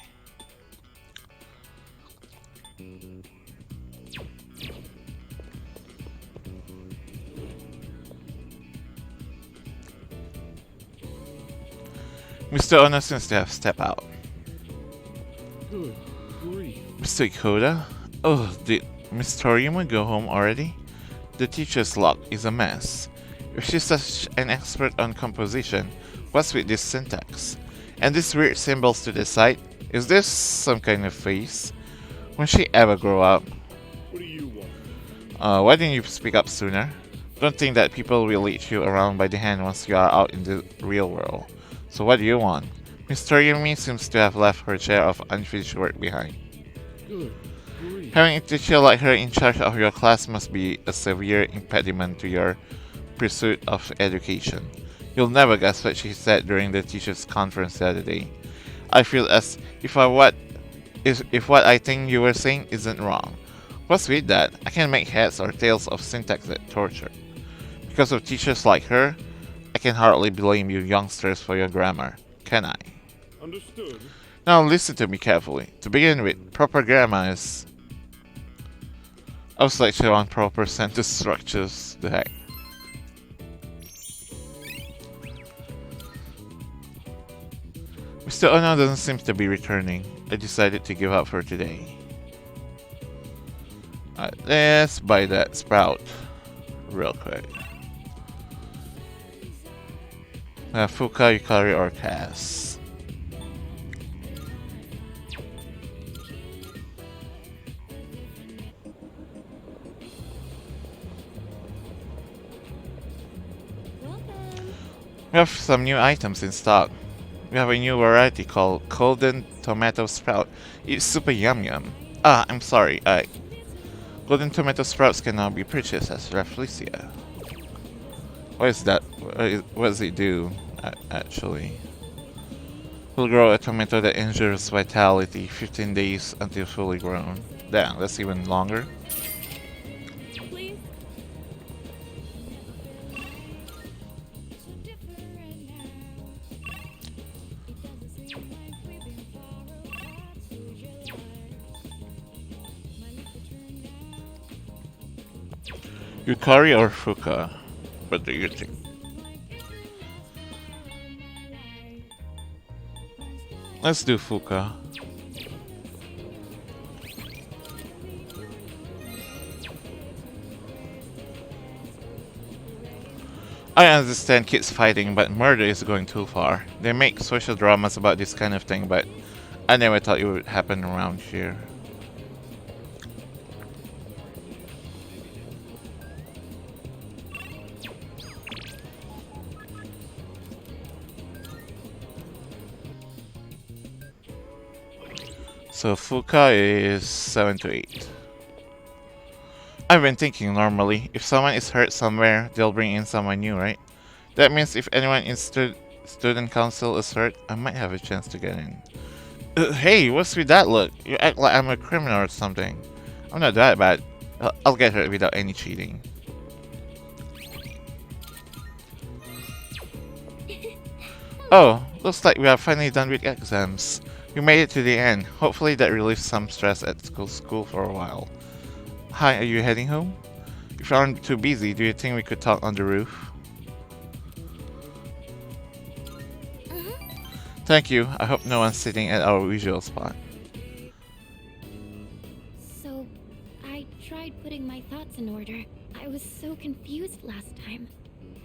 Mr. Ono seems to have stepped out. Good grief. Mr. Ikoda? Oh, did Miss Toriyama go home already? The teacher's log is a mess. If she's such an expert on composition, what's with this syntax? And these weird symbols to the side? Is this some kind of face? Won't she ever grow up? What do you want? Why didn't you speak up sooner? Don't think that people will lead you around by the hand once you are out in the real world. So what do you want? Miss Toriyama seems to have left her share of unfinished work behind. Good grief. Having a teacher like her in charge of your class must be a severe impediment to your pursuit of education. You'll never guess what she said during the teachers' conference the other day. I feel as if what I think you were saying isn't wrong. What's with that? I can make heads or tails of syntax that torture. Because of teachers like her, I can hardly blame you youngsters for your grammar, can I? Understood. Now listen to me carefully. To begin with, proper grammar is... I was lectured on proper sentence structures, the heck. Mr. Ono doesn't seem to be returning. I decided to give up for today. Alright, let's buy that sprout real quick. Fuka, Yukari, or Cass. We have some new items in stock. We have a new variety called Golden Tomato Sprout. It's super yum yum. Ah, I'm sorry, Golden Tomato Sprouts can now be purchased as Rafflesia. What is that? What does it do, actually? Will grow a tomato that endures vitality 15 days until fully grown. Damn, that's even longer. Please. Yukari or Fuka? What do you think? Let's do Fuka. I understand kids fighting, but murder is going too far. They make social dramas about this kind of thing, but I never thought it would happen around here. So Fuka is 7 to 8. I've been thinking normally, if someone is hurt somewhere, they'll bring in someone new, right? That means if anyone in student council is hurt, I might have a chance to get in. Hey, what's with that look? You act like I'm a criminal or something. I'm not that bad. I'll get hurt without any cheating. Oh, looks like we are finally done with exams. We made it to the end. Hopefully that relieves some stress at school for a while. Hi, are you heading home? If you aren't too busy, do you think we could talk on the roof? Thank you. I hope no one's sitting at our usual spot. So, I tried putting my thoughts in order. I was so confused last time.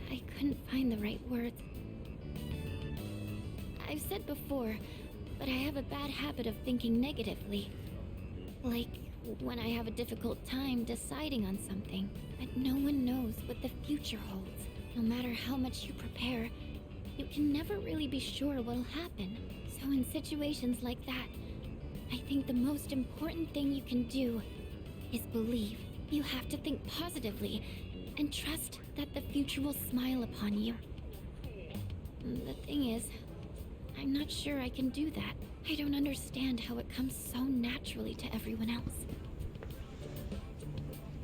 I couldn't find the right words. I've said before, but I have a bad habit of thinking negatively. Like when I have a difficult time deciding on something, but no one knows what the future holds. No matter how much you prepare, you can never really be sure what'll happen. So in situations like that, I think the most important thing you can do is believe. You have to think positively and trust that the future will smile upon you. The thing is, I'm not sure I can do that. I don't understand how it comes so naturally to everyone else.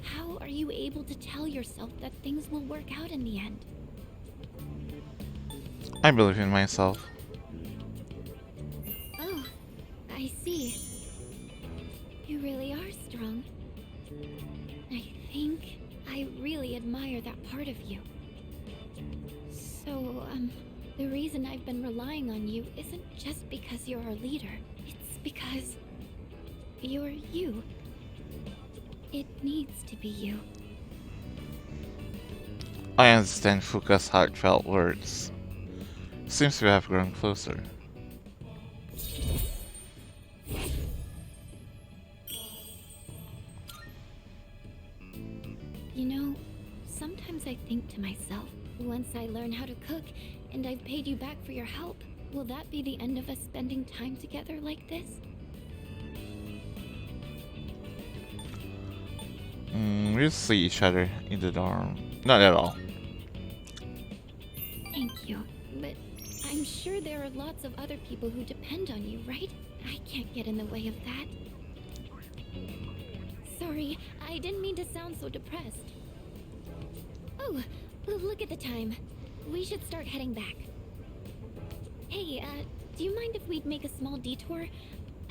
How are you able to tell yourself that things will work out in the end? I believe in myself. Oh, I see. You really are strong. I think I really admire that part of you. So, the reason I've been relying on you isn't just because you're our leader. It's because you're you. It needs to be you. I understand Fuka's heartfelt words. Seems we have grown closer. You know, sometimes I think to myself, once I learn how to cook and I've paid you back for your help, will that be the end of us spending time together like this? We'll see each other in the dorm. Not at all. Thank you, but I'm sure there are lots of other people who depend on you, right? I can't get in the way of that. Sorry, I didn't mean to sound so depressed. Oh, look at the time. We should start heading back. Hey, do you mind if we'd make a small detour?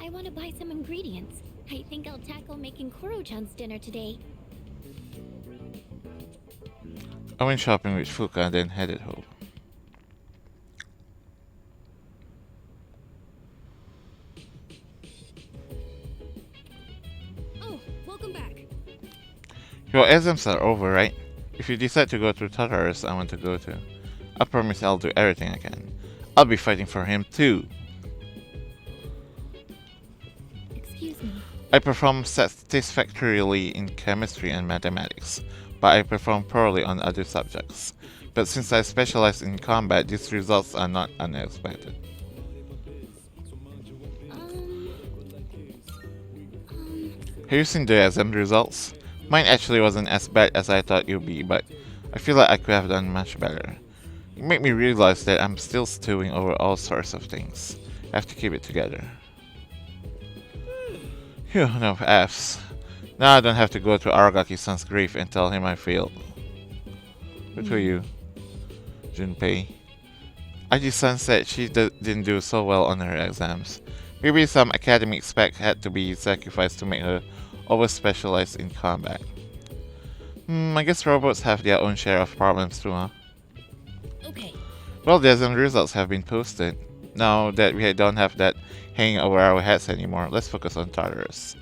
I want to buy some ingredients. I think I'll tackle making Koro-chan's dinner today. I went shopping with Fuka and then headed home. Oh, welcome back. Your exams are over, right? If you decide to go to Tartarus, I want to go to. I promise I'll do everything I can. I'll be fighting for him too. Excuse me. I perform satisfactorily in chemistry and mathematics, but I perform poorly on other subjects. But since I specialize in combat, these results are not unexpected. Have you seen the exam results? Mine actually wasn't as bad as I thought it would be, but I feel like I could have done much better. It made me realize that I'm still stewing over all sorts of things. I have to keep it together. Phew, no F's. Now I don't have to go to Aragaki-san's grave and tell him I failed. Good for you, Junpei. Aji-san said she didn't do so well on her exams. Maybe some academic spec had to be sacrificed to make her over-specialized in combat. I guess robots have their own share of problems too, huh? Okay. Well, the exam results have been posted. Now that we don't have that hanging over our heads anymore, let's focus on Tartarus.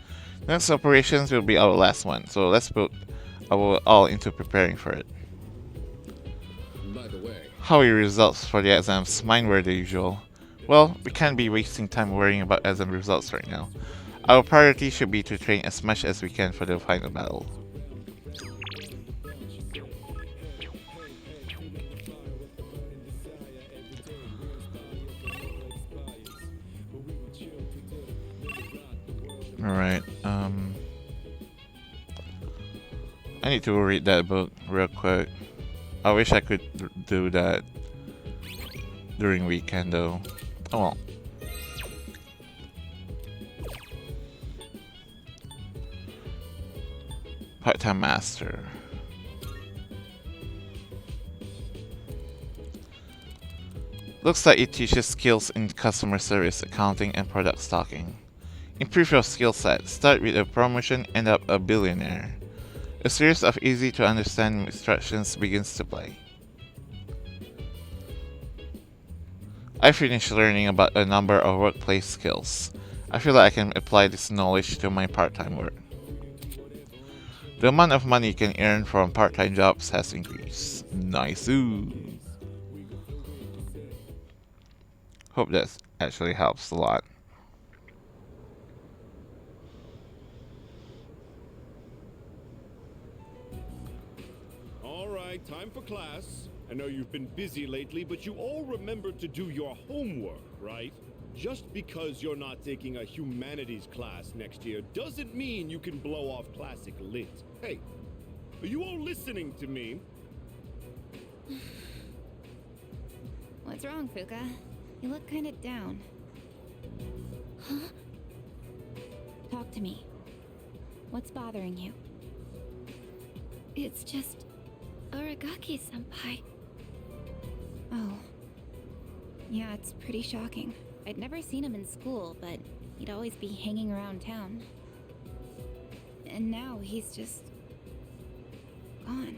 Next operations will be our last one, so let's put our all into preparing for it. By the way, How are your results for the exams? Mine were the usual. Well, we can't be wasting time worrying about exam results right now. Our priority should be to train as much as we can for the final battle. Alright, I need to read that book real quick. I wish I could do that during weekend though. Oh well. Part-time master. Looks like it teaches skills in customer service, accounting, and product stocking. Improve your skill set. Start with a promotion, end up a billionaire. A series of easy-to-understand instructions begins to play. I finished learning about a number of workplace skills. I feel like I can apply this knowledge to my part-time work. The amount of money you can earn from part-time jobs has increased. Nice. Hope that actually helps a lot. All right, time for class. I know you've been busy lately, but you all remembered to do your homework, right? Just because you're not taking a humanities class next year doesn't mean you can blow off classic lit. Hey, are you all listening to me? What's wrong, Fuka? You look kind of down. Huh? Talk to me. What's bothering you? It's just Aragaki-senpai. Oh. Yeah, it's pretty shocking. I'd never seen him in school, but he'd always be hanging around town. And now he's just gone.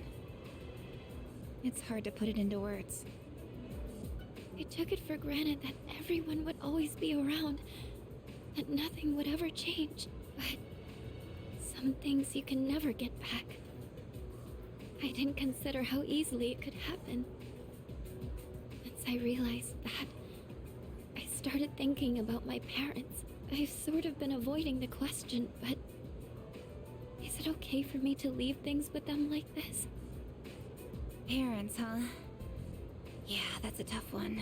It's hard to put it into words. I took it for granted that everyone would always be around, that nothing would ever change. But some things you can never get back. I didn't consider how easily it could happen. Once I realized that, I started thinking about my parents. I've sort of been avoiding the question, but is it okay for me to leave things with them like this? Parents, huh? Yeah, that's a tough one.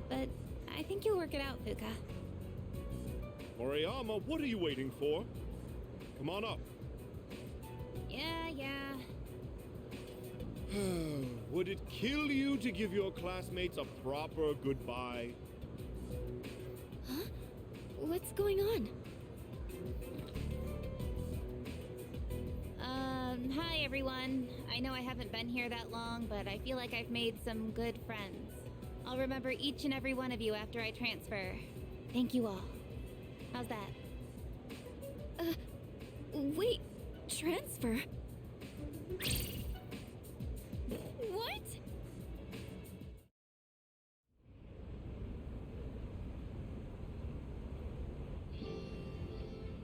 But I think you'll work it out, Fuka. Moriyama, what are you waiting for? Come on up. Yeah. Would it kill you to give your classmates a proper goodbye? Huh? What's going on? Hi everyone. I know I haven't been here that long, but I feel like I've made some good friends. I'll remember each and every one of you after I transfer. Thank you all. How's that? Wait, transfer? What?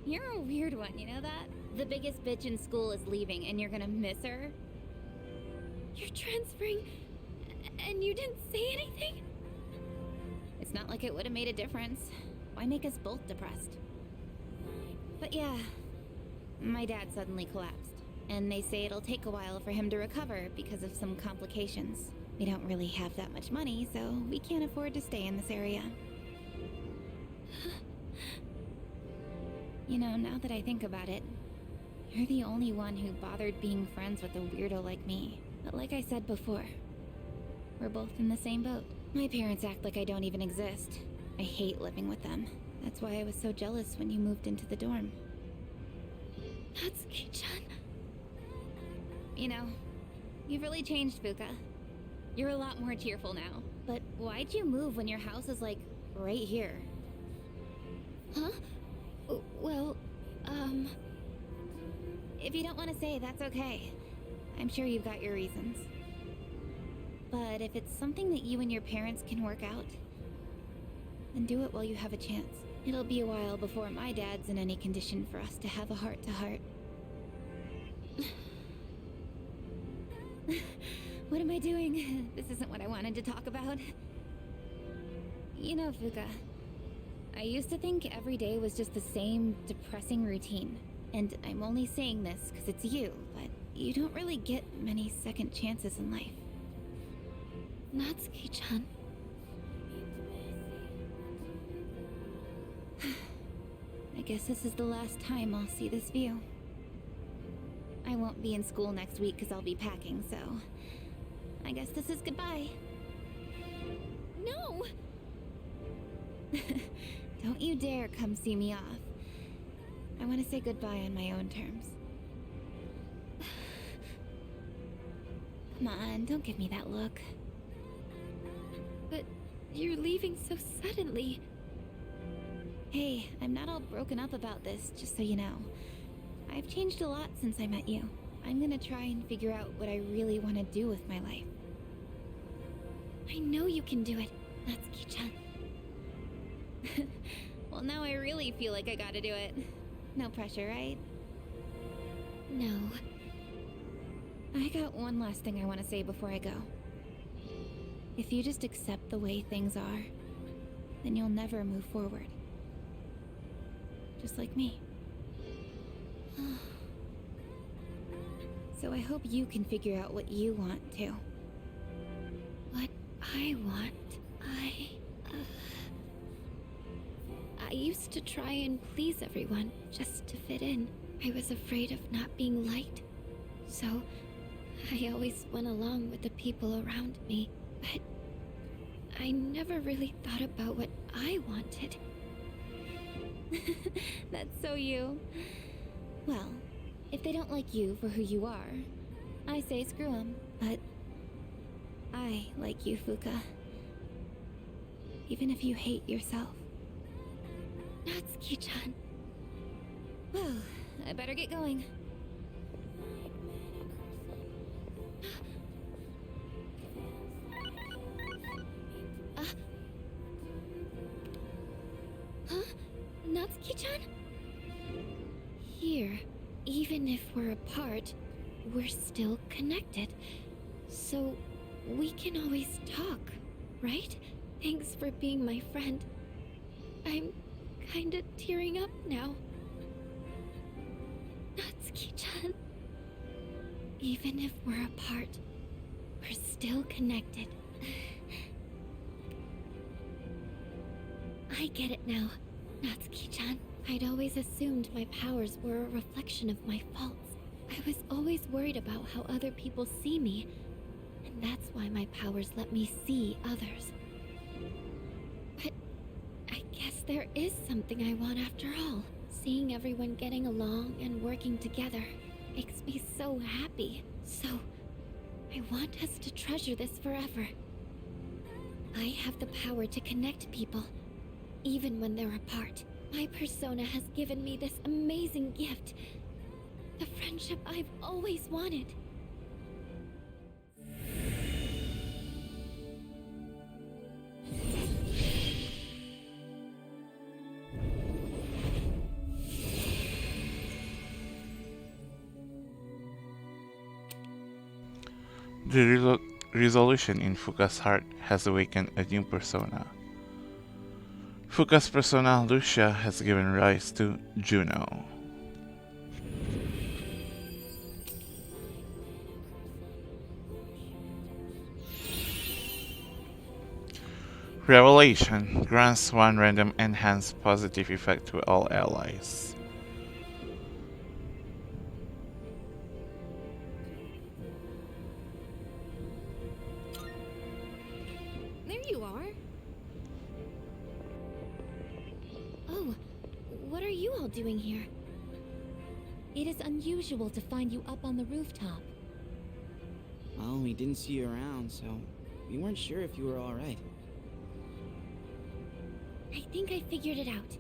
You're a weird one, you know that? The biggest bitch in school is leaving and you're gonna miss her? You're transferring, and you didn't say anything? It's not like it would have made a difference. Why make us both depressed? But yeah, my dad suddenly collapsed, and they say it'll take a while for him to recover because of some complications. We don't really have that much money, so we can't afford to stay in this area. You know, now that I think about it, you're the only one who bothered being friends with a weirdo like me. But like I said before, we're both in the same boat. My parents act like I don't even exist. I hate living with them. That's why I was so jealous when you moved into the dorm. Natsuki-chan. You know, you've really changed, Fuka. You're a lot more cheerful now. But why'd you move when your house is, like, right here? Huh? Well, If you don't want to say, that's okay. I'm sure you've got your reasons. But if it's something that you and your parents can work out, then do it while you have a chance. It'll be a while before my dad's in any condition for us to have a heart-to-heart. What am I doing? This isn't what I wanted to talk about. You know, Fuka, I used to think every day was just the same depressing routine. And I'm only saying this because it's you, but you don't really get many second chances in life. guess this is the last time I'll see this view. I won't be in school next week because I'll be packing, so I guess this is goodbye. No! Don't you dare come see me off. I want to say goodbye on my own terms. Come on, don't give me that look. But you're leaving so suddenly. Hey, I'm not all broken up about this, just so you know. I've changed a lot since I met you. I'm gonna try and figure out what I really want to do with my life. I know you can do it, Natsuki-chan. Well, now I really feel like I gotta do it. No pressure, right? No. I got one last thing I want to say before I go. If you just accept the way things are, then you'll never move forward. Just like me. So I hope you can figure out what you want too. What I want, I used to try and please everyone just to fit in. I was afraid of not being liked. So I always went along with the people around me. But I never really thought about what I wanted. That's so you. Well, if they don't like you for who you are, I say screw 'em. But I like you, Fuka. Even if you hate yourself. Natsuki-chan. Well, I better get going. Huh? Natsuki-chan? Here, even if we're apart, we're still connected. So, we can always talk, right? Thanks for being my friend. I'm kinda tearing up now. Natsuki-chan. Even if we're apart, we're still connected. I get it now, Natsuki-chan. I'd always assumed my powers were a reflection of my faults. I was always worried about how other people see me, and that's why my powers let me see others. But I guess there is something I want after all. Seeing everyone getting along and working together makes me so happy. So, I want us to treasure this forever. I have the power to connect people, even when they're apart. My persona has given me this amazing gift. The friendship I've always wanted. The resolution in Fuka's heart has awakened a new persona. Fuka's persona, Lucia, has given rise to Juno. Revelation grants one random enhanced positive effect to all allies. There you are. Oh, what are you all doing here? It is unusual to find you up on the rooftop. Well, we didn't see you around, so we weren't sure if you were alright. I think I figured it out.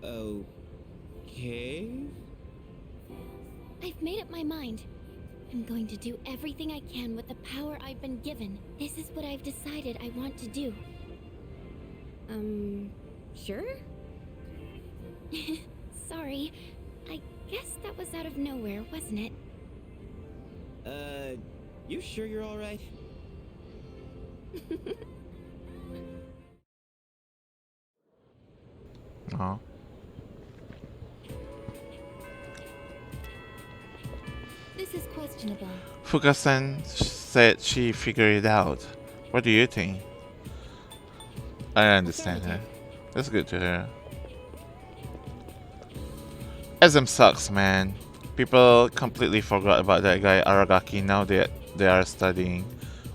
Okay? I've made up my mind. I'm going to do everything I can with the power I've been given. This is what I've decided I want to do. Sure? Sorry. I guess that was out of nowhere, wasn't it? You sure you're alright? Aw. This is questionable. Fuka-san said she figured it out. What do you think? I understand her. That's good to hear. SM sucks, man. People completely forgot about that guy Aragaki now that they are studying.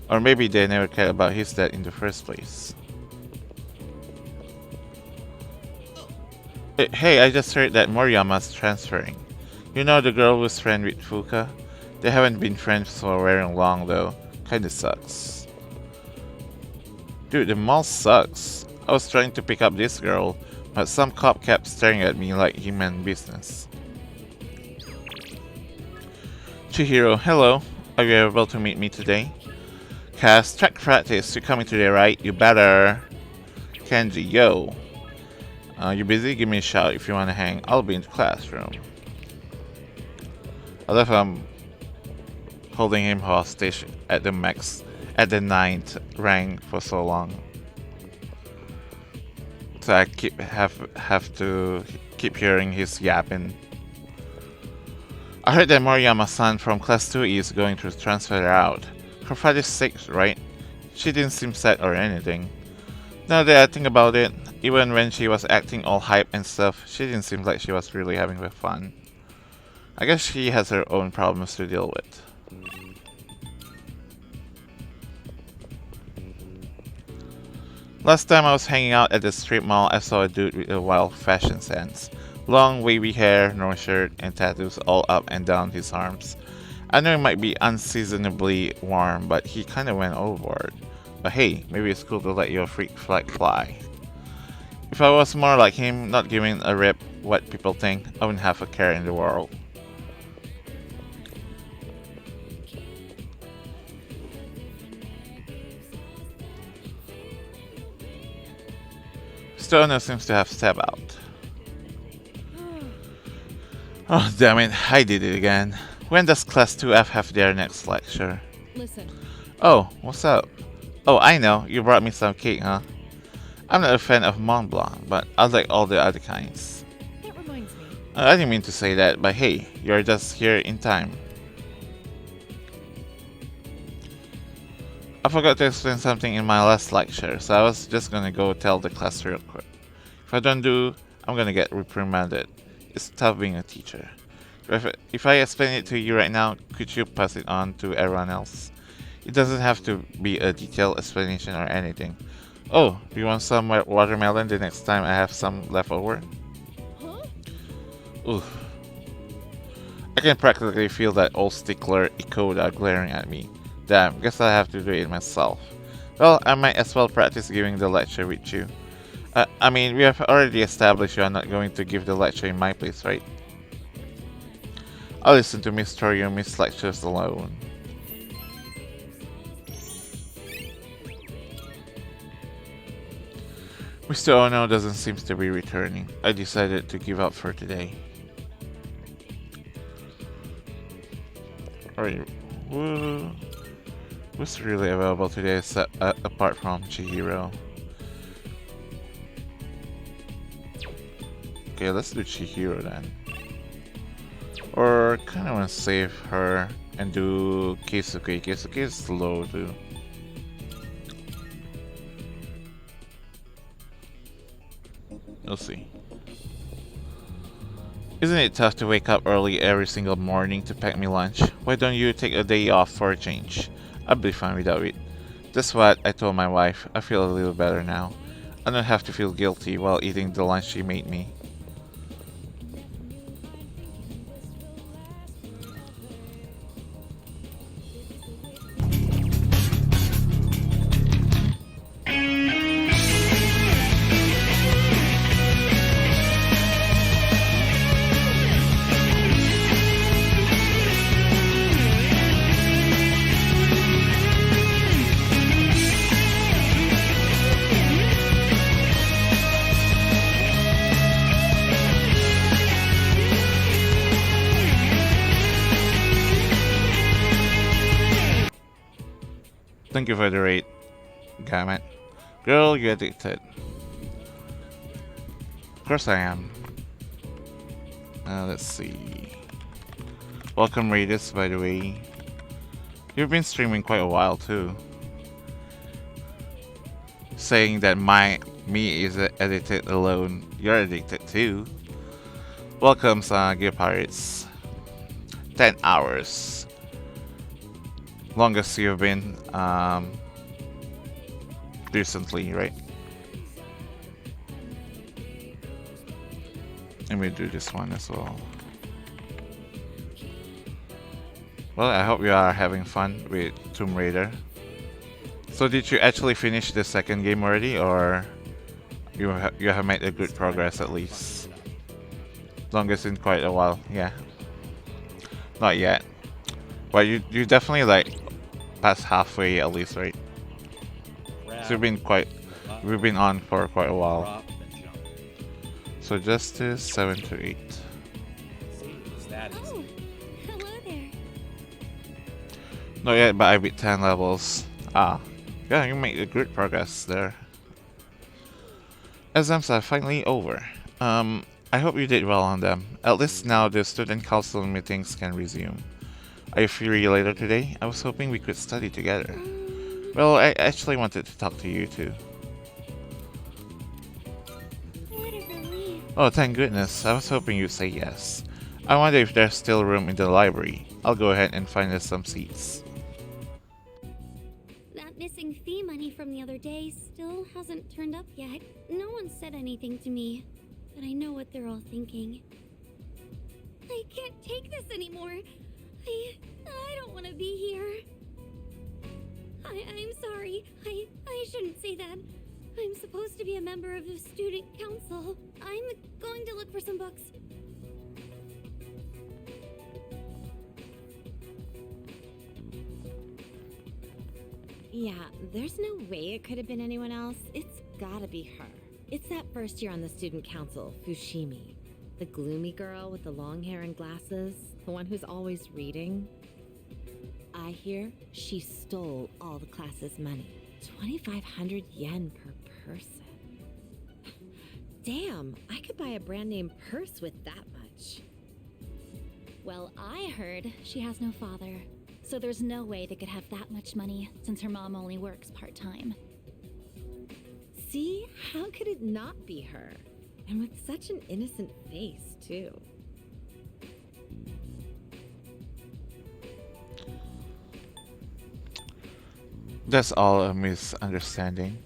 Or maybe they never cared about his dad in the first place. Hey, I just heard that Moriyama's transferring. You know the girl who's friend with Fuka? They haven't been friends for very long though. Kinda sucks. Dude, the mall sucks. I was trying to pick up this girl, but some cop kept staring at me like he meant business. Chihiro, hello. Are you able to meet me today? Cass, track practice. You're coming today, right? You better. Kenji, yo. You busy? Give me a shout if you want to hang. I'll be in the classroom. I love holding him hostage at the max, at the 9th rank for so long. So I have to keep hearing his yapping. I heard that Moriyama-san from class 2 is going to transfer out. Her father's sick, right? She didn't seem sad or anything. Now that I think about it, even when she was acting all hype and stuff, she didn't seem like she was really having fun. I guess she has her own problems to deal with. Last time I was hanging out at the strip mall, I saw a dude with a wild fashion sense. Long wavy hair, no shirt, and tattoos all up and down his arms. I know it might be unseasonably warm, but he kinda went overboard. But hey, maybe it's cool to let your freak flag fly. If I was more like him, not giving a rip what people think, I wouldn't have a care in the world. Stoner seems to have stepped out. Oh damn it, I did it again. When does Class 2F have their next lecture? Listen. Oh, what's up? Oh, I know, you brought me some cake, huh? I'm not a fan of Mont Blanc, but I like all the other kinds. That reminds me. I didn't mean to say that, but hey, you're just here in time. I forgot to explain something in my last lecture, so I was just gonna go tell the class real quick. If I don't do, I'm gonna get reprimanded. It's tough being a teacher. If I explain it to you right now, could you pass it on to everyone else? It doesn't have to be a detailed explanation or anything. Oh, do you want some watermelon the next time I have some left over? Huh? Oof. I can practically feel that old stickler Ikoda glaring at me. Damn, guess I have to do it myself. Well, I might as well practice giving the lecture with you. I mean, we have already established you are not going to give the lecture in my place, right? I'll listen to Miss Toriumi's lectures alone. Mr. Ono doesn't seem to be returning. I decided to give up for today. Alright, who's really available today apart from Chihiro? Okay, let's do Chihiro then. Or kind of want to save her and do Keisuke. Keisuke is slow too. We'll see. Isn't it tough to wake up early every single morning to pack me lunch? Why don't you take a day off for a change? I'd be fine without it. That's what I told my wife. I feel a little better now. I don't have to feel guilty while eating the lunch she made me. Thank you for the rate, Gamet. Girl, you're addicted. Of course I am. Let's see. Welcome Raiders, by the way. You've been streaming quite a while too. Saying that me is addicted alone. You're addicted too. Welcome, Gear Pirates. 10 hours. Longest you've been recently, right? Let me do this one as well. Well, I hope you are having fun with Tomb Raider. So did you actually finish the second game already, or you have made a good progress at least? Longest in quite a while, yeah. Not yet. But you definitely like past halfway at least, right? So we've been on for quite a while. So Justice 7 to 8. Oh, hello there. Not yet, but I beat 10 levels. Ah, yeah, you made a good progress there. Exams are finally over. I hope you did well on them. At least now the student council meetings can resume. Are you free later today? I was hoping we could study together. Well, I actually wanted to talk to you too. What a relief. Oh, thank goodness. I was hoping you'd say yes. I wonder if there's still room in the library. I'll go ahead and find us some seats. That missing fee money from the other day still hasn't turned up yet. No one said anything to me, but I know what they're all thinking. I can't take this anymore. I don't want to be here. I'm sorry. I shouldn't say that. I'm supposed to be a member of the student council. I'm going to look for some books. Yeah, there's no way it could have been anyone else. It's gotta be her. It's that first year on the student council, Fushimi. The gloomy girl with the long hair and glasses, the one who's always reading. I hear she stole all the class's money. 2,500 yen per person. Damn, I could buy a brand name purse with that much. Well, I heard she has no father, so there's no way they could have that much money since her mom only works part-time. See? How could it not be her? And with such an innocent face, too. That's all a misunderstanding.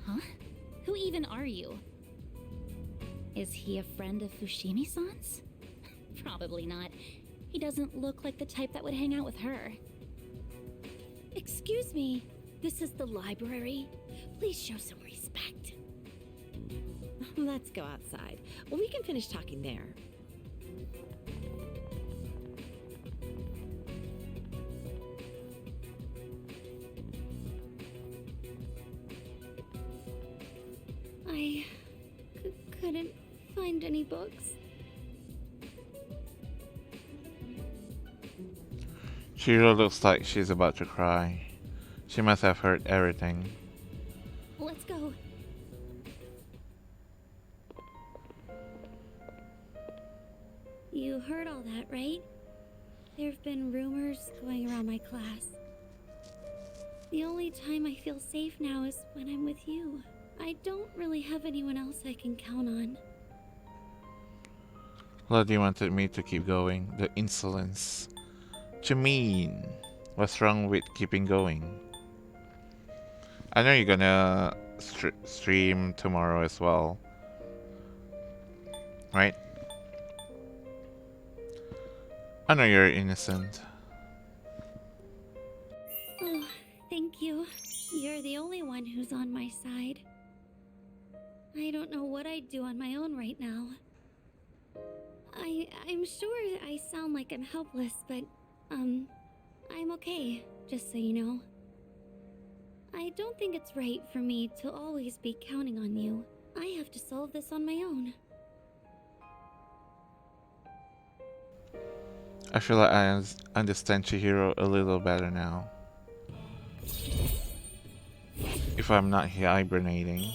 Huh? Who even are you? Is he a friend of Fushimi-san's? Probably not. He doesn't look like the type that would hang out with her. Excuse me, this is the library. Please show some respect. Let's go outside. Well, we can finish talking there. I couldn't find any books. Shiro looks like she's about to cry. She must have heard everything. Let's go. You heard all that, right? There've been rumors going around my class. The only time I feel safe now is when I'm with you. I don't really have anyone else I can count on. Lodi wanted me to keep going. The insolence. Jameen, what's wrong with keeping going? I know you're gonna stream tomorrow as well, right? I know you're innocent. Oh, thank you. You're the only one who's on my side. I don't know what I'd do on my own right now. I'm sure I sound like I'm helpless, but, I'm okay, just so you know. I don't think it's right for me to always be counting on you. I have to solve this on my own. I feel like I understand Chihiro a little better now. If I'm not hibernating.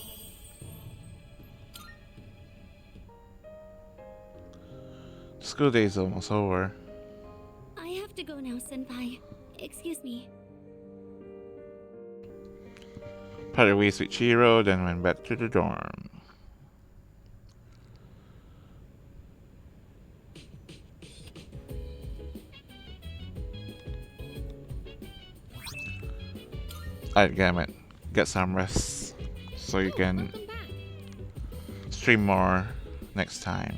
School day is almost over. I have to go now, Senpai. Excuse me. Parted ways with Chihiro, then went back to the dorm. Damn it. Get some rest so you can Welcome back. stream more next time.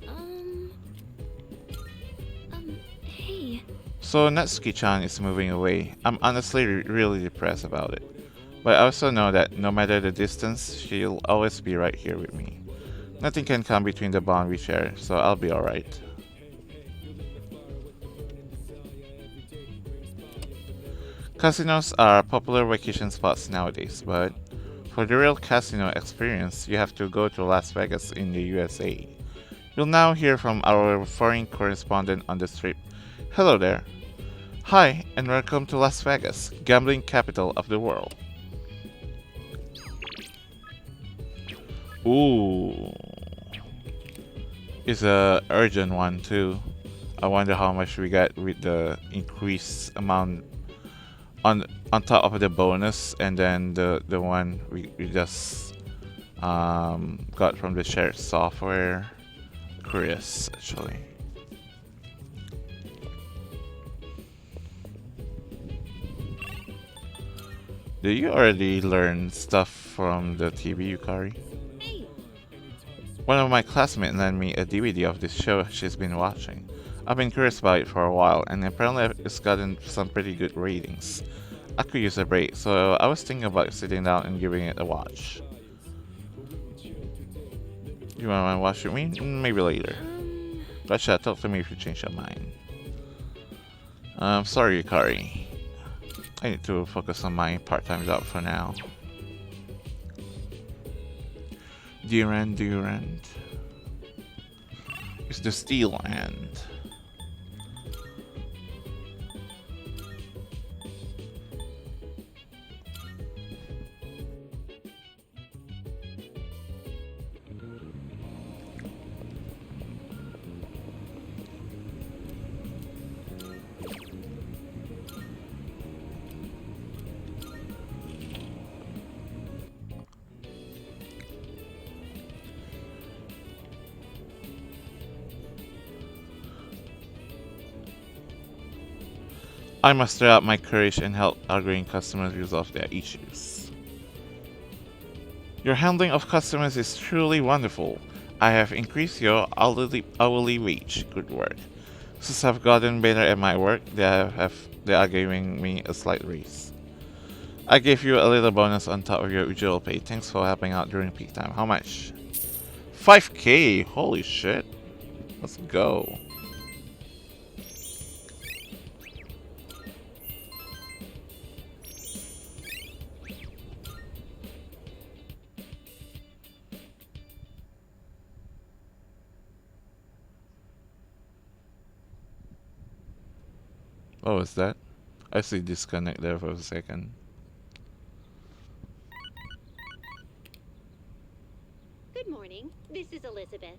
Um, hey. So Natsuki-chan is moving away. I'm honestly really depressed about it. But I also know that no matter the distance, she'll always be right here with me. Nothing can come between the bond we share, so I'll be alright. Casinos are popular vacation spots nowadays, but for the real casino experience, you have to go to Las Vegas in the USA. You'll now hear from our foreign correspondent on the strip. Hello there. Hi, and welcome to Las Vegas, gambling capital of the world. Ooh. It's a urgent one too. I wonder how much we got with the increased amount on top of the bonus, and then the one we just got from the shared software. Curious actually. Did you already learn stuff from the TV, Yukari? Hey, One of my classmates lent me a DVD of this show she's been watching. I've been curious about it for a while, and apparently it's gotten some pretty good ratings. I could use a break, so I was thinking about sitting down and giving it a watch. You wanna watch with me? Maybe later. Gotcha, talk to me if you change your mind. Sorry, Yukari. I need to focus on my part-time job for now. Durand. It's the steel end. I muster up my courage and help arguing customers resolve their issues. Your handling of customers is truly wonderful. I have increased your hourly wage. Good work. Since I've gotten better at my work, they are giving me a slight raise. I gave you a little bonus on top of your usual pay. Thanks for helping out during peak time. How much? 5K! Holy shit. Let's go. What was that? I see disconnect there for a second. Good morning. This is Elizabeth.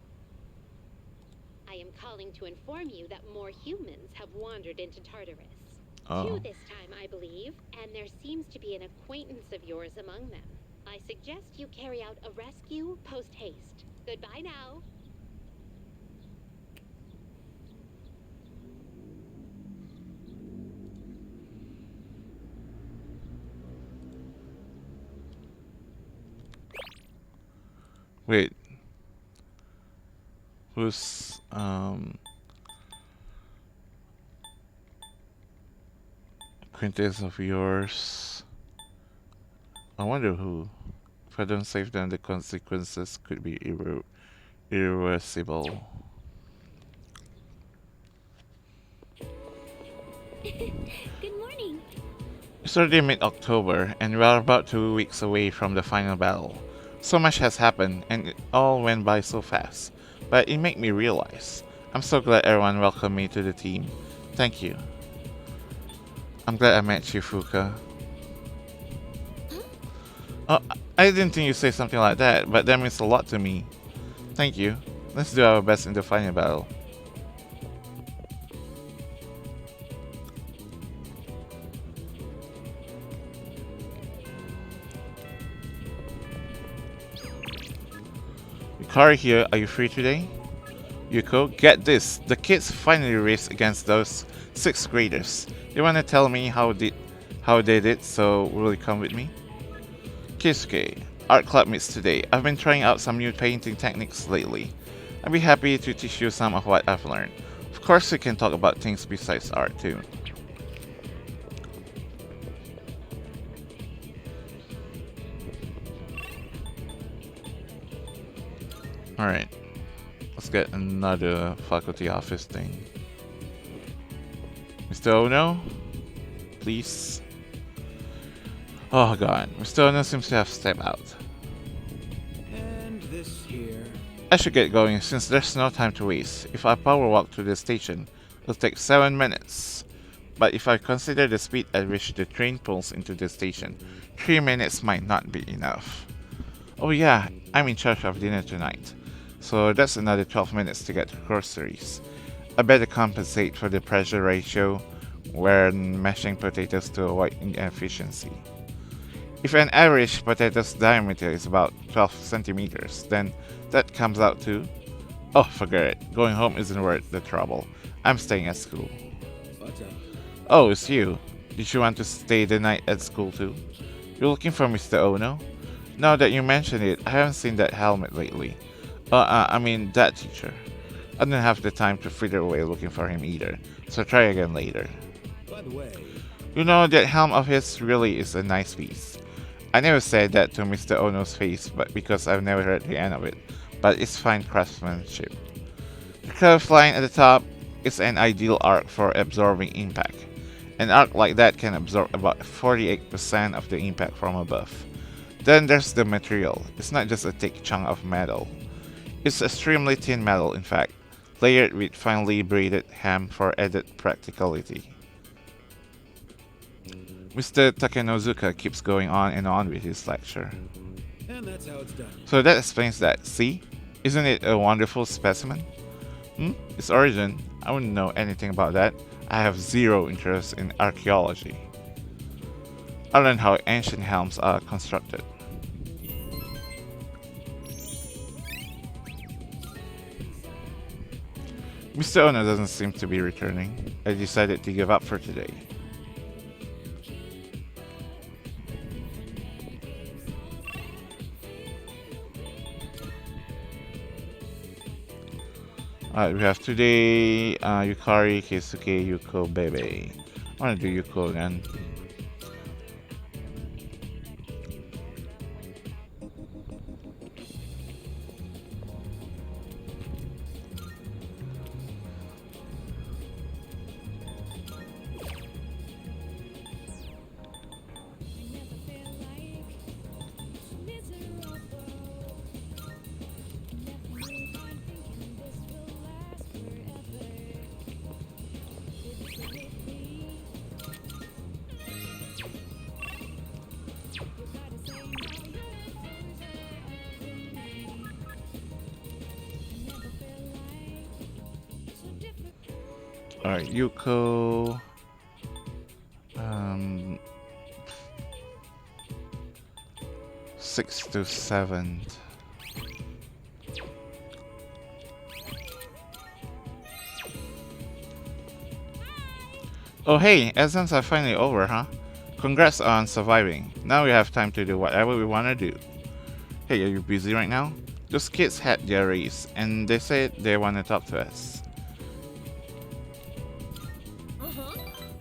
I am calling to inform you that more humans have wandered into Tartarus. Oh. 2 this time, I believe, and there seems to be an acquaintance of yours among them. I suggest you carry out a rescue post-haste. Goodbye now. Wait. Who's acquaintance of yours? I wonder who. If I don't save them, the consequences could be irreversible. Good morning. It's already mid-October, and we are about 2 weeks away from the final battle. So much has happened, and it all went by so fast. But it made me realize. I'm so glad everyone welcomed me to the team. Thank you. I'm glad I met you, Fuka. Oh, I didn't think you'd say something like that, but that means a lot to me. Thank you. Let's do our best in the final battle. Yukari here, are you free today? Yuko, get this. The kids finally raced against those 6th graders. They wanna tell me how they did, so will you come with me? Keisuke, art club meets today. I've been trying out some new painting techniques lately. I'd be happy to teach you some of what I've learned. Of course we can talk about things besides art too. Alright. Let's get another faculty office thing. Mr. Ono? Please? Oh god, Mr. Ono seems to have stepped out. And this here. I should get going since there's no time to waste. If I power walk to the station, it'll take 7 minutes. But if I consider the speed at which the train pulls into the station, 3 minutes might not be enough. Oh yeah, I'm in charge of dinner tonight. So that's another 12 minutes to get to groceries. I better compensate for the pressure ratio when mashing potatoes to avoid inefficiency. If an average potato's diameter is about 12 centimeters, then that comes out to... Oh, forget it. Going home isn't worth the trouble. I'm staying at school. Oh, it's you. Did you want to stay the night at school too? You're looking for Mr. Ono? Now that you mention it, I haven't seen that helmet lately. I mean that teacher. I don't have the time to fritter away looking for him either, so try again later. By the way, You know, that helm of his really is a nice piece. I never said that to Mr. Ono's face, but because I've never heard the end of it, but it's fine craftsmanship. The curved line at the top is an ideal arc for absorbing impact. An arc like that can absorb about 48% of the impact from above. Then there's the material. It's not just a thick chunk of metal. It's extremely thin metal, in fact, layered with finely braided hem for added practicality. Mr. Takenozuka keeps going on and on with his lecture. and that's how it's done. So that explains that, see? Isn't it a wonderful specimen? Its origin? I wouldn't know anything about that. I have zero interest in archaeology. I learned how ancient helms are constructed. Mr. Ono doesn't seem to be returning. I decided to give up for today. Alright, we have today Yukari, Keisuke, Yuko, Bebe. I wanna do Yuko again. Alright, Yuko. 6 to 7. Oh hey, exams are finally over, huh? Congrats on surviving. Now we have time to do whatever we wanna do. Hey, are you busy right now? Those kids had their race, and they said they wanna talk to us.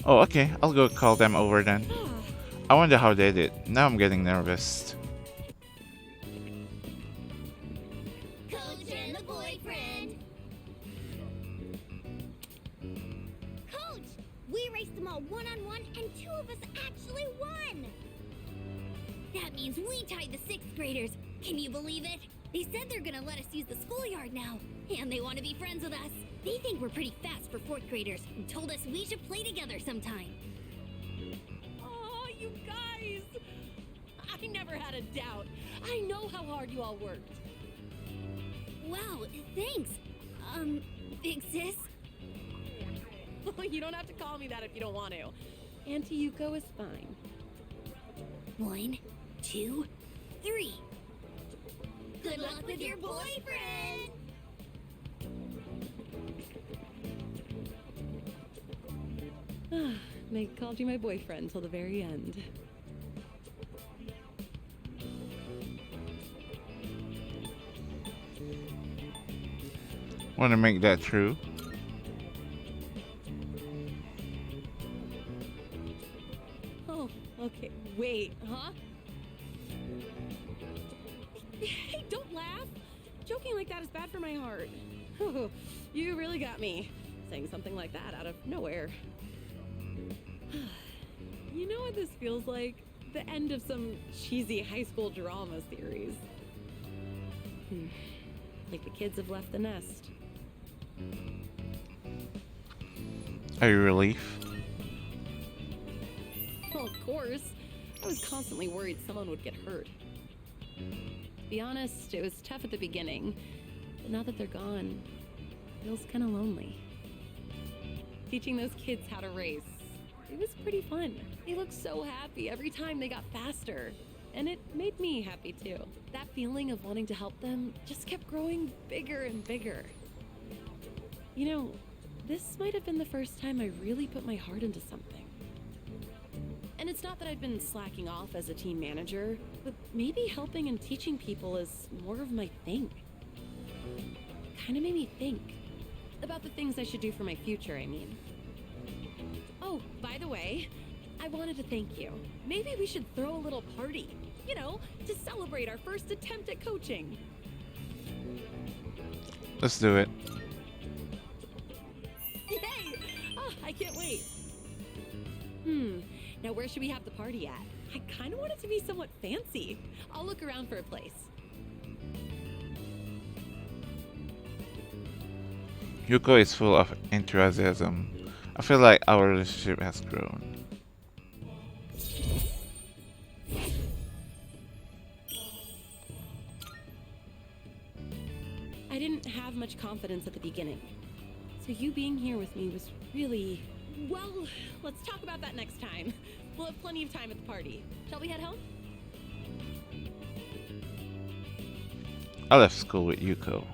Oh, okay, I'll go call them over then. I wonder how they did. Now I'm getting nervous. Coach and the boyfriend. Coach, we raced them all one-on-one, and 2 of us actually won. That means we tied the 6th graders. Can you believe it? They said they're gonna let us use the schoolyard now, and they want to be friends with us. They think we're pretty fast for 4th graders and told us we should play together sometime. Oh, you guys! I never had a doubt. I know how hard you all worked. Wow, thanks. Big sis. You don't have to call me that if you don't want to. Auntie Yuko is fine. 1, 2, 3. Good luck with your boyfriend! They called you my boyfriend till the very end. Want to make that true? Oh, okay. Wait, huh? Hey, don't laugh! Joking like that is bad for my heart. You really got me. Saying something like that out of nowhere. You know what this feels like? The end of some cheesy high school drama series. Like the kids have left the nest. Are you relieved? Well, of course. I was constantly worried someone would get hurt. To be honest, it was tough at the beginning. But now that they're gone, it feels kind of lonely. Teaching those kids how to race, it was pretty fun. They looked so happy every time they got faster. And it made me happy too. That feeling of wanting to help them just kept growing bigger and bigger. You know, this might have been the first time I really put my heart into something. And it's not that I've been slacking off as a team manager, but maybe helping and teaching people is more of my thing. Kinda made me think about the things I should do for my future, I mean. Oh, by the way, I wanted to thank you. Maybe we should throw a little party, you know, to celebrate our first attempt at coaching. Let's do it. Yay! Oh, I can't wait. Now where should we have the party at? I kind of want it to be somewhat fancy. I'll look around for a place. Yuko is full of enthusiasm. I feel like our relationship has grown. I didn't have much confidence at the beginning. So you being here with me was really... Well, let's talk about that next time. We'll have plenty of time at the party. Shall we head home? I left school with Yuko.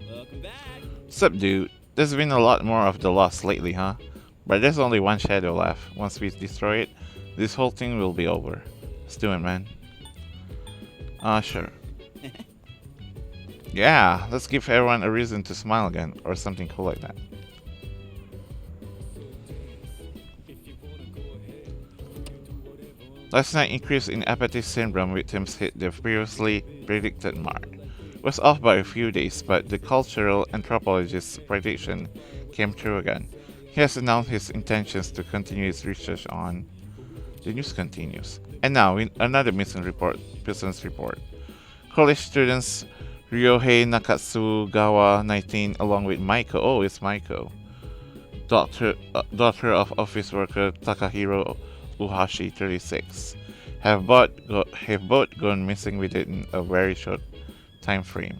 Welcome back. Sup, dude? There's been a lot more of the lost lately, huh? But there's only one shadow left. Once we destroy it, this whole thing will be over. Let's do it, man. Sure. Yeah, let's give everyone a reason to smile again, or something cool like that. Last night, increase in apathy syndrome victims hit the previously predicted mark. It was off by a few days, but the cultural anthropologist's prediction came true again. He has announced his intentions to continue his research on... The news continues. And now, in another business report. College students Ryohei Nakatsugawa, 19, along with Maiko, oh, it's Maiko, daughter of office worker Takahiro Uhashi, 36, have both gone missing within a very short time frame.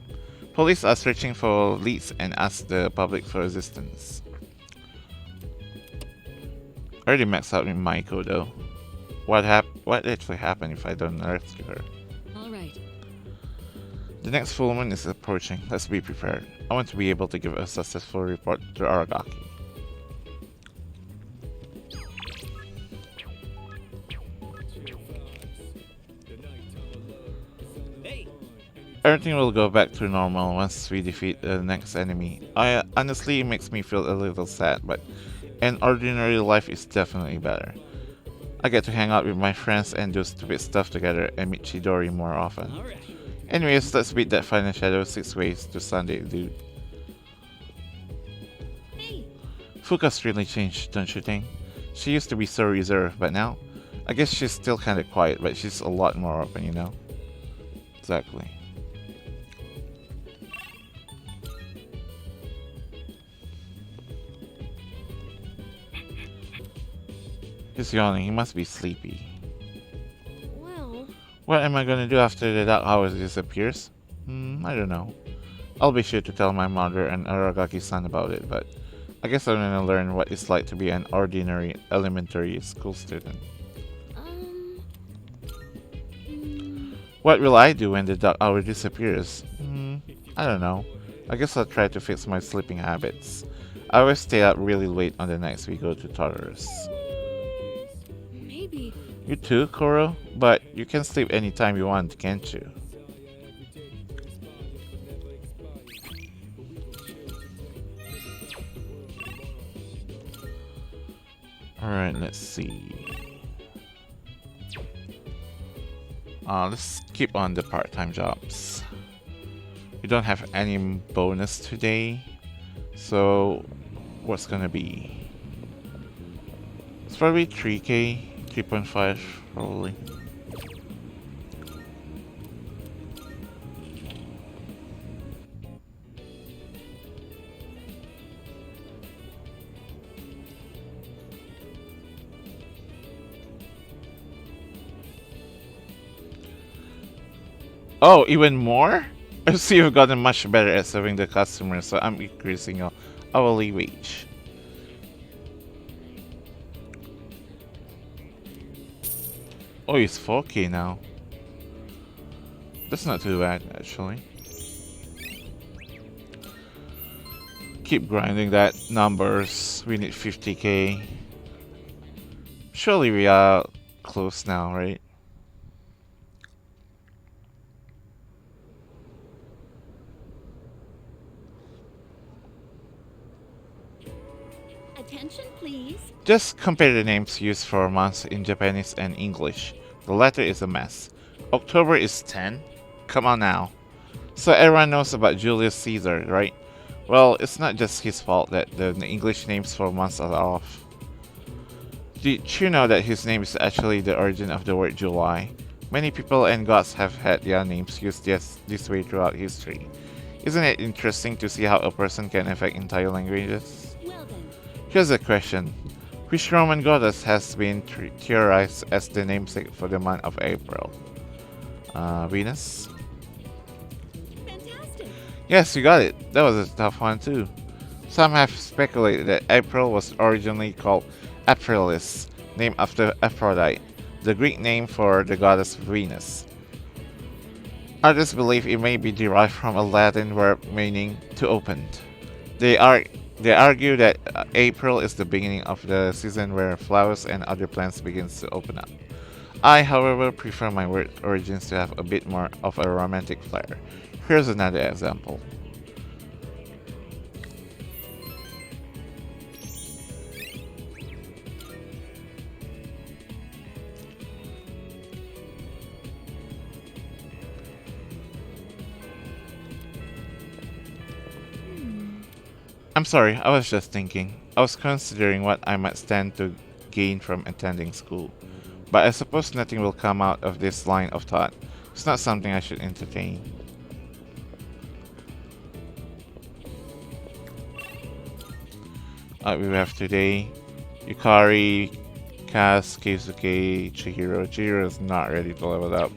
Police are searching for leads and ask the public for assistance. I already maxed out with Maiko though. What actually happened if I don't rescue her? All right. The next full moon is approaching. Let's be prepared. I want to be able to give a successful report to Aragaki. Hey! Everything will go back to normal once we defeat the next enemy. Honestly, it makes me feel a little sad, but an ordinary life is definitely better. I get to hang out with my friends and do stupid stuff together and meet Chidori more often. All right. Anyways, let's beat that final shadow 6 ways to Sunday, dude. Hey! Fuka's really changed, don't you think? She used to be so reserved, but now, I guess she's still kinda quiet, but she's a lot more open, you know? Exactly. He's yawning, he must be sleepy. Well... What am I gonna do after the dark hour disappears? I don't know. I'll be sure to tell my mother and Aragaki-san about it, but I guess I'm gonna learn what it's like to be an ordinary elementary school student. What will I do when the dark hour disappears? I don't know. I guess I'll try to fix my sleeping habits. I always stay up really late on the nights we go to Tartarus. Maybe. You too, Koro? But you can sleep anytime you want, can't you? Alright, let's see. Let's keep on the part-time jobs. We don't have any bonus today, so what's gonna be? It's probably 3k, 3.5 probably. Oh, even more? I see you've gotten much better at serving the customers, so I'm increasing your hourly wage. Oh, it's 4k now. That's not too bad, actually. Keep grinding that numbers. We need 50k. Surely we are close now, right? Attention, please. Just compare the names used for months in Japanese and English. The latter is a mess. October is 10? Come on now. So everyone knows about Julius Caesar, right? Well, it's not just his fault that the English names for months are off. Did you know that his name is actually the origin of the word July? Many people and gods have had their names used this way throughout history. Isn't it interesting to see how a person can affect entire languages? Well then. Here's a question. Which Roman goddess has been theorized as the namesake for the month of April? Venus? Fantastic. Yes, you got it. That was a tough one too. Some have speculated that April was originally called Aprilis, named after Aphrodite, the Greek name for the goddess Venus. Others believe it may be derived from a Latin verb meaning to open. They argue that April is the beginning of the season where flowers and other plants begin to open up. I, however, prefer my word origins to have a bit more of a romantic flair. Here's another example. I'm sorry, I was just thinking. I was considering what I might stand to gain from attending school. But I suppose nothing will come out of this line of thought. It's not something I should entertain. We have today Yukari, Kaz, Keisuke, Chihiro. Chihiro is not ready to level up.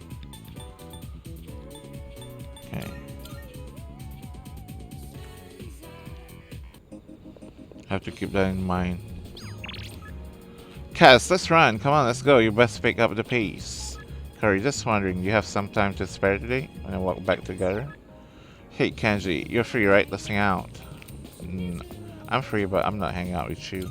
Okay. Have to keep that in mind. Kaz, let's run. Come on, let's go. You best pick up the pace. Curry, just wondering, do you have some time to spare today when I walk back together? Hey, Kenji, you're free, right? Let's hang out. I'm free, but I'm not hanging out with you.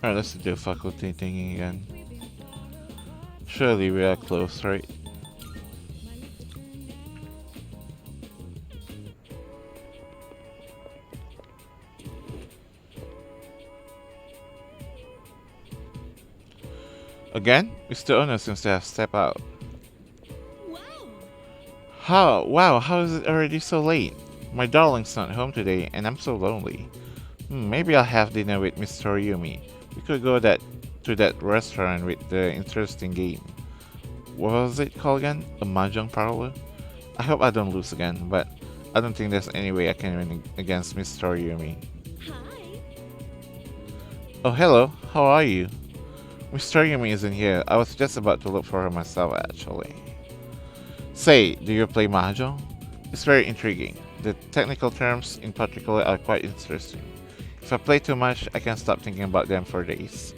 Alright, let's do the faculty thingy again. Surely we are close, right? Again? Mr. Ono seems to have stepped out. Wow. Wow, how is it already so late? My darling's not home today and I'm so lonely. Maybe I'll have dinner with Miss Toriumi. We could go to that restaurant with the interesting game. What was it called again? A mahjong parlor? I hope I don't lose again, but I don't think there's any way I can win against Miss Toriumi. Hi. Oh, hello. How are you? Mr. Yumi isn't here. I was just about to look for her myself, actually. Say, do you play Mahjong? It's very intriguing. The technical terms in particular are quite interesting. If I play too much, I can't stop thinking about them for days.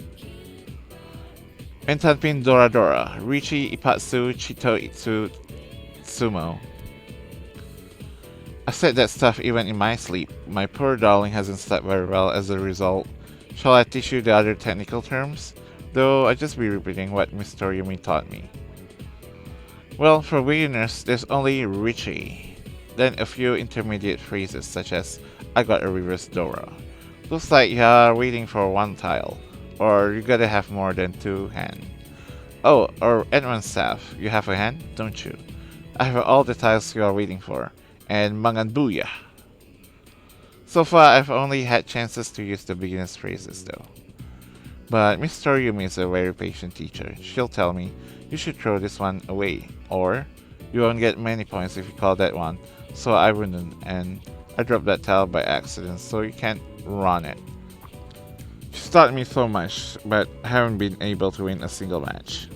Entanpin Dora Dora, Richi Ipatsu Chito Itsu Sumo. I said that stuff even in my sleep. My poor darling hasn't slept very well as a result. Shall I teach you the other technical terms? Though I just be repeating what Miss Toriumi taught me. Well, for beginners, there's only Richi. Then a few intermediate phrases such as I got a reverse Dora. Looks like you are waiting for one tile, or you gotta have more than two hands. Oh, or Edmund staff, you have a hand, don't you? I have all the tiles you are waiting for, and Mangan Booyah. So far, I've only had chances to use the beginner's phrases though. But Miss Toriumi is a very patient teacher. She'll tell me, you should throw this one away, or you won't get many points if you call that one, so I wouldn't, and I dropped that tile by accident, so you can't run it. She's taught me so much, but I haven't been able to win a single match.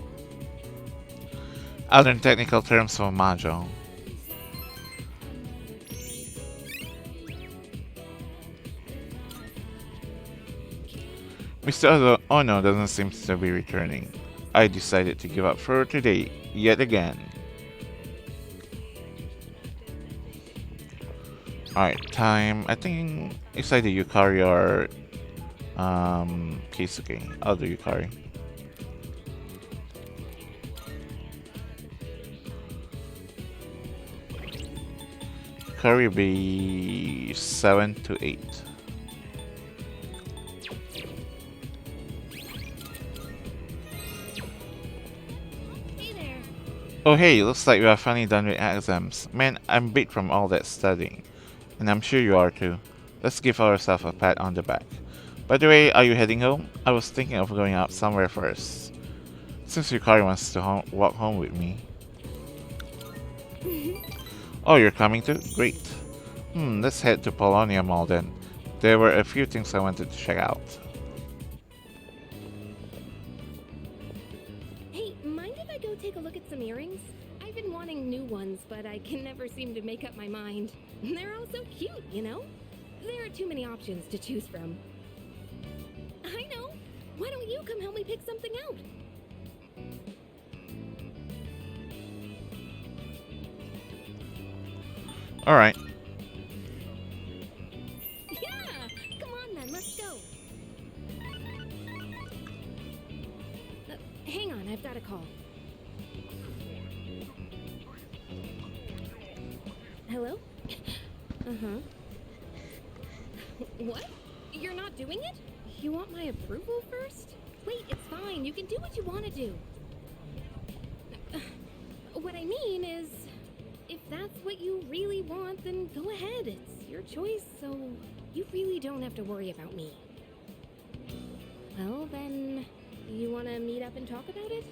I'll learn technical terms for Mahjong. Mr. Ono doesn't seem to be returning. I decided to give up for today, yet again. Alright, time. I think it's either Yukari or Keisuke. I'll do Yukari. Yukari will be 7 to 8. Oh hey, looks like we are finally done with exams. Man, I'm beat from all that studying. And I'm sure you are too. Let's give ourselves a pat on the back. By the way, are you heading home? I was thinking of going out somewhere first. Since Yukari wants to walk home with me. Oh, you're coming too? Great. Let's head to Polonia Mall then. There were a few things I wanted to check out. Take a look at some earrings? I've been wanting new ones, but I can never seem to make up my mind. They're all so cute, you know? There are too many options to choose from. I know! Why don't you come help me pick something out? Alright. Yeah! Come on then, let's go! Hang on, I've got a call. Hello? Uh-huh. What? You're not doing it? You want my approval first? Wait, it's fine. You can do what you want to do. What I mean is, if that's what you really want, then go ahead. It's your choice, so you really don't have to worry about me. Well, then, you want to meet up and talk about it?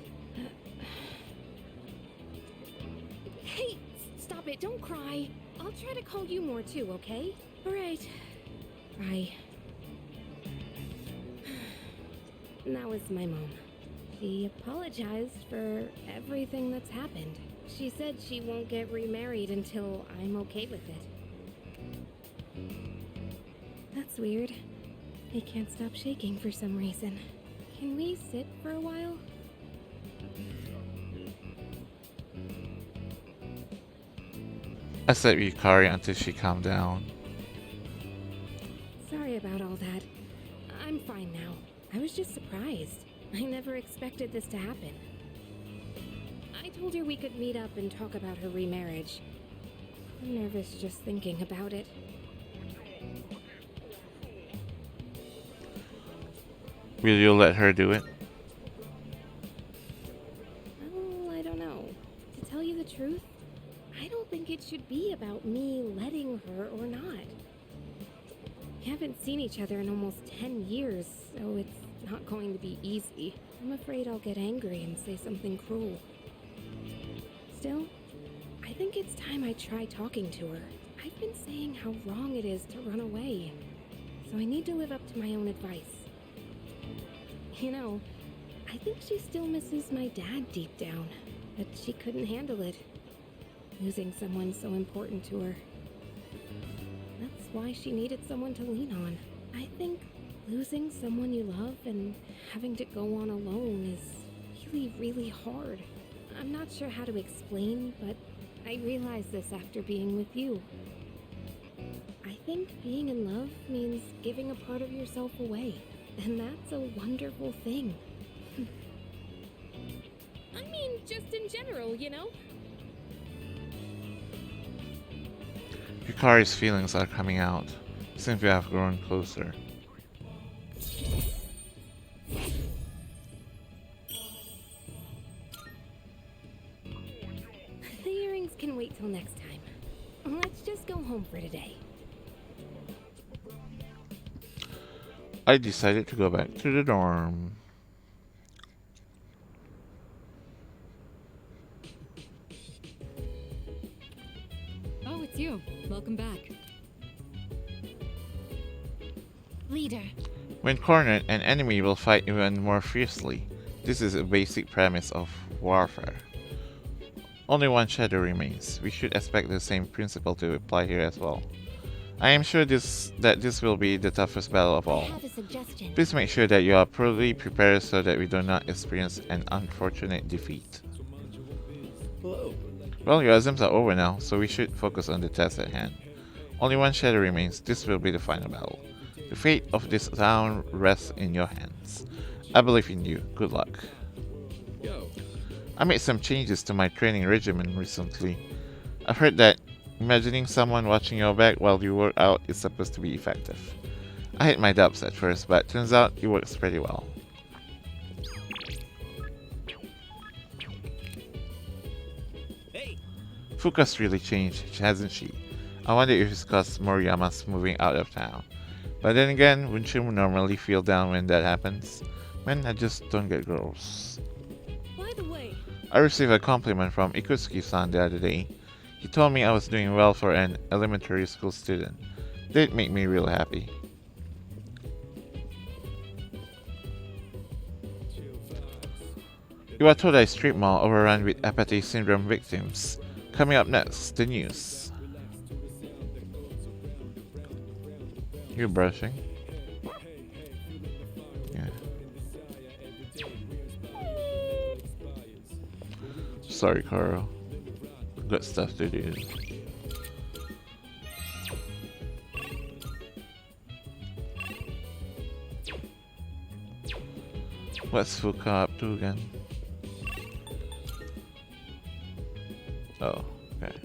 Hey! Stop it, don't cry. I'll try to call you more too, okay? Alright. Bye. That was my mom. She apologized for everything that's happened. She said she won't get remarried until I'm okay with it. That's weird. I can't stop shaking for some reason. Can we sit for a while? I said Yukari until she calmed down. Sorry about all that. I'm fine now. I was just surprised. I never expected this to happen. I told her we could meet up and talk about her remarriage. I'm nervous just thinking about it. Will you let her do it? Well, I don't know. To tell you the truth, I don't think it should be about me letting her or not. We haven't seen each other in almost 10 years, so it's not going to be easy. I'm afraid I'll get angry and say something cruel. Still, I think it's time I try talking to her. I've been saying how wrong it is to run away, so I need to live up to my own advice. You know, I think she still misses my dad deep down, but she couldn't handle it. Losing someone so important to her. That's why she needed someone to lean on. I think losing someone you love and having to go on alone is really, really hard. I'm not sure how to explain, but I realized this after being with you. I think being in love means giving a part of yourself away, and that's a wonderful thing. I mean, just in general, you know? Yukari's feelings are coming out. Seems we have grown closer. The earrings can wait till next time. Let's just go home for today. I decided to go back to the dorm. Oh, it's you. Welcome back. Leader, When cornered, an enemy will fight even more fiercely. This is a basic premise of warfare. Only one shadow remains. We should expect the same principle to apply here as well. I am sure that this will be the toughest battle of I all. have a suggestion. Please make sure that you are fully prepared so that we do not experience an unfortunate defeat. Hello. Well, your exams are over now, so we should focus on the task at hand. Only one shadow remains. This will be the final battle. The fate of this town rests in your hands. I believe in you. Good luck. Yo. I made some changes to my training regimen recently. I've heard that imagining someone watching your back while you work out is supposed to be effective. I had my doubts at first, but turns out it works pretty well. Hey! Fuka's really changed, hasn't she? I wonder if it's cause Moriyama's moving out of town. But then again, wouldn't you normally feel down when that happens? Men, I just don't get girls. By the way, I received a compliment from Ikutsuki-san the other day. He told me I was doing well for an elementary school student. That made me real happy. Iwatodai Street Mall overrun with apathy syndrome victims. Coming up next, the news. You brushing? Yeah. Sorry, Carl. Got stuff to do. What's Fuka up to again? Oh, okay.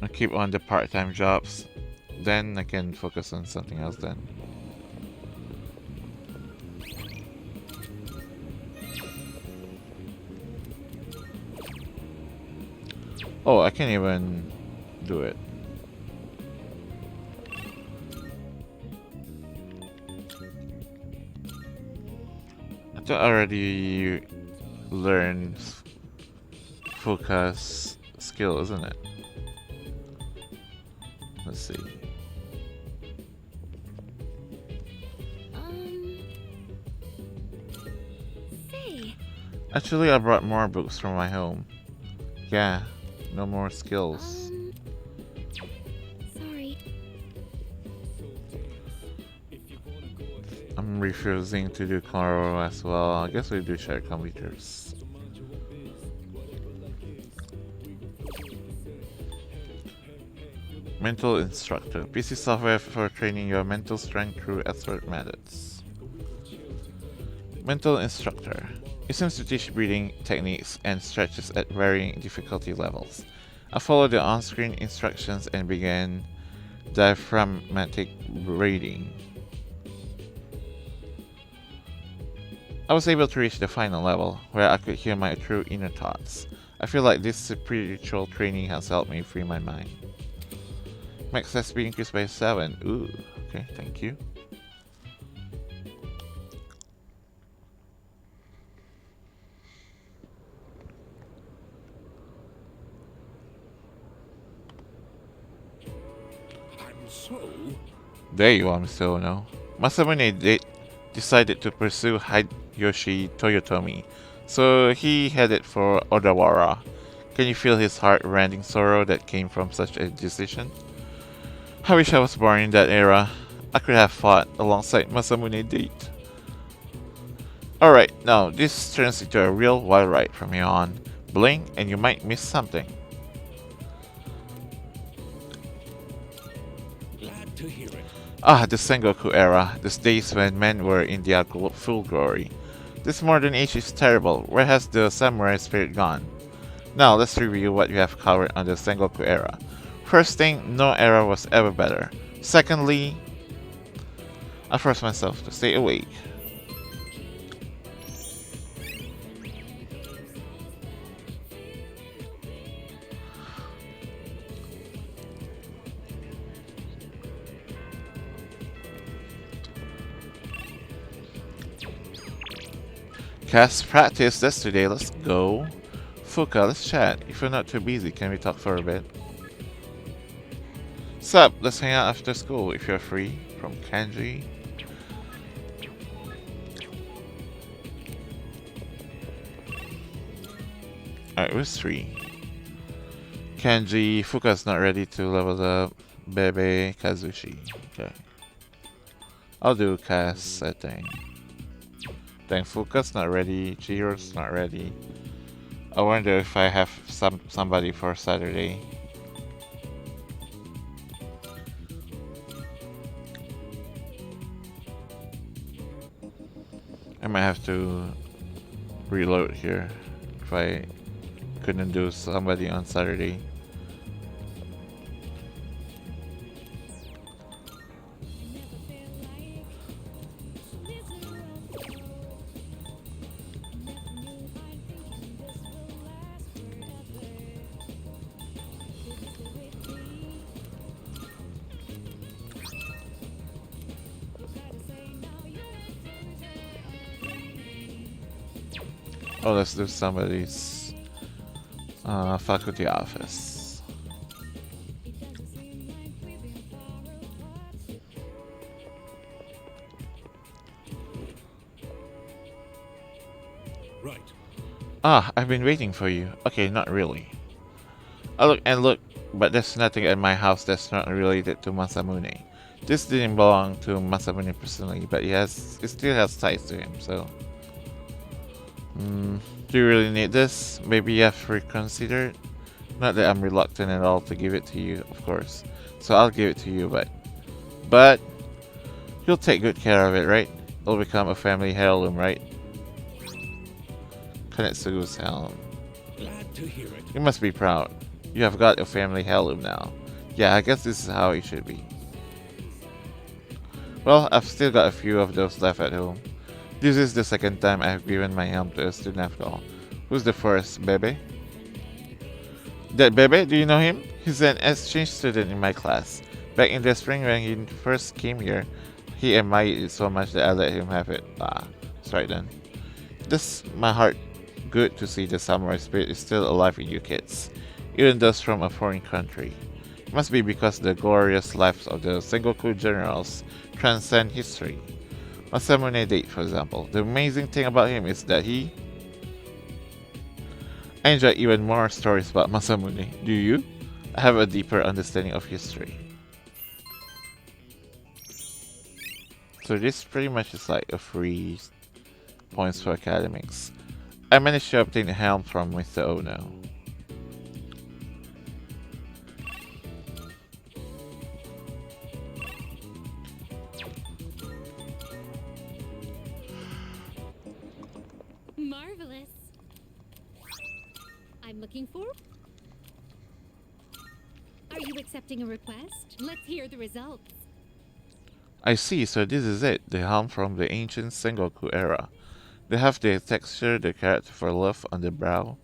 I'll keep on the part-time jobs. Then I can focus on something else then. Oh, I can't even do it. I thought I already learned focus skill, isn't it? Let's see. Say, Actually, I brought more books from my home. Yeah, no more skills. sorry. I'm refusing to do Claro as well. I guess we do share computers. Mental instructor. PC software for training your mental strength through expert methods. Mental instructor. It seems to teach breathing techniques and stretches at varying difficulty levels. I followed the on-screen instructions and began diaphragmatic breathing. I was able to reach the final level, where I could hear my true inner thoughts. I feel like this spiritual training has helped me free my mind. Max SP increased by 7. Ooh, okay, thank you. I'm So, There you are, Mr. Ono. Masamune decided to pursue Hideyoshi Toyotomi, so he headed for Odawara. Can you feel his heart-rending sorrow that came from such a decision? I wish I was born in that era. I could have fought alongside Masamune Date. Alright, now this turns into a real wild ride from here on. Blink and you might miss something. glad to hear it. Ah, the Sengoku era, those days when men were in their full glory. This modern age is terrible. Where has the samurai spirit gone? Now let's review what we have covered on the Sengoku era. First thing, no era was ever better. Secondly, I forced myself to stay awake. Cast practice, that's today, let's go. Fuka, let's chat. If you're not too busy, can we talk for a bit? Sup, let's hang out after school if you're free. From Kanji. Alright, who's 3? Kanji, Fuka's not ready to level up. Bebe, Kazushi. Okay. I'll do cast, I think. Then Fuka's not ready, Chihiro's not ready. I wonder if I have somebody for Saturday. I might have to reload here if I couldn't do somebody on Saturday. Oh, let's do somebody's faculty office. Right. Ah, I've been waiting for you. Okay, not really. I look and look, but there's nothing at my house that's not related to Masamune. This didn't belong to Masamune personally, but it still has ties to him, so... do you really need this? Maybe you have reconsidered? Not that I'm reluctant at all to give it to you, of course. So I'll give it to you, but you'll take good care of it, right? It'll become a family heirloom, right? Kanetsugu's helm. Glad to hear it. You must be proud. You have got a family heirloom now. Yeah, I guess this is how it should be. Well, I've still got a few of those left at home. This is the second time I've given my helm to a student after all. Who's the first, Bebe? That Bebe, do you know him? He's an exchange student in my class. Back in the spring when he first came here, he admired it so much that I let him have it. Ah, that's right then. This my heart good to see the samurai spirit is still alive in you kids, even those from a foreign country. It must be because the glorious lives of the Sengoku generals transcend history. Masamune Date, for example. The amazing thing about him is that I enjoy even more stories about Masamune. Do you? I have a deeper understanding of history. So this pretty much is like a free points for academics. I managed to obtain a helm from Mr. Ono. Marvelous. I'm looking for... Are you accepting a request? Let's hear the results. I see, so this is it, the helm from the ancient Sengoku era. They have the texture, the character for love on the brow.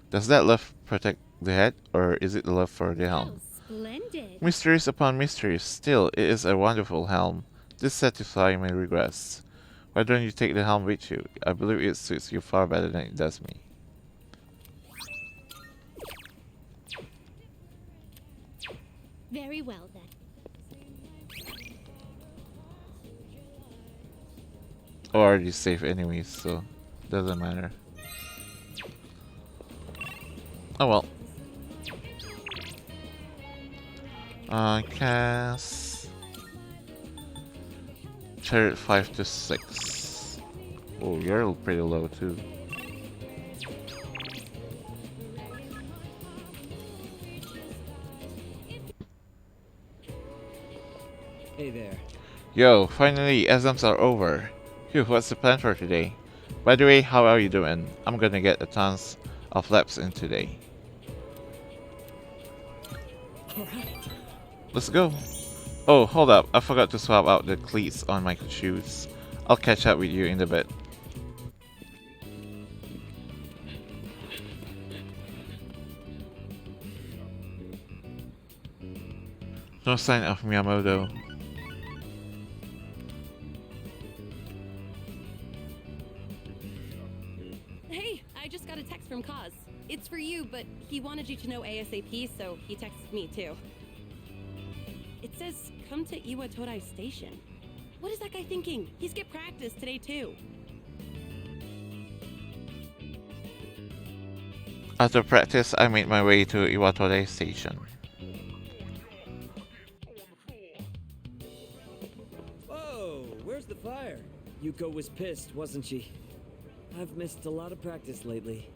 Does that love protect the head, or is it the love for the helm? Oh, splendid. Mysteries upon mysteries, still, it is a wonderful helm. This satisfies my regrets. Why don't you take the helm with you? I believe it suits you far better than it does me. Very well then. already safe anyways, so doesn't matter. Oh well. Cast Chariot 5 to 6. Oh, you're pretty low too. Hey there. Yo, finally, exams are over. Phew, what's the plan for today? By the way, how are you doing? I'm gonna get a tons of laps in today. Alright. Let's go. Oh, hold up. I forgot to swap out the cleats on my shoes. I'll catch up with you in a bit. No sign of Miyamoto. Hey, I just got a text from Kaz. It's for you, but he wanted you to know ASAP, so he texted me too. It says, come to Iwatodai Station. What is that guy thinking? He's get practice today too. After practice, I made my way to Iwatodai Station. Whoa, where's the fire? Yuko was pissed, wasn't she? I've missed a lot of practice lately.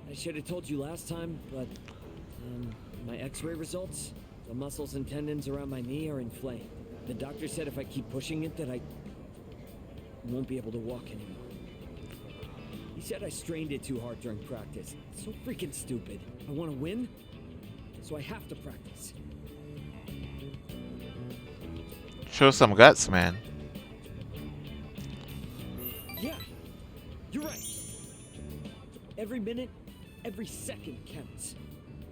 I should have told you last time, but my x-ray results, the muscles and tendons around my knee are inflamed. The doctor said if I keep pushing it that I won't be able to walk anymore. He said I strained it too hard during practice. So freaking stupid. I want to win, so I have to practice. Show some guts, man. Yeah, you're right. Every minute, every second counts.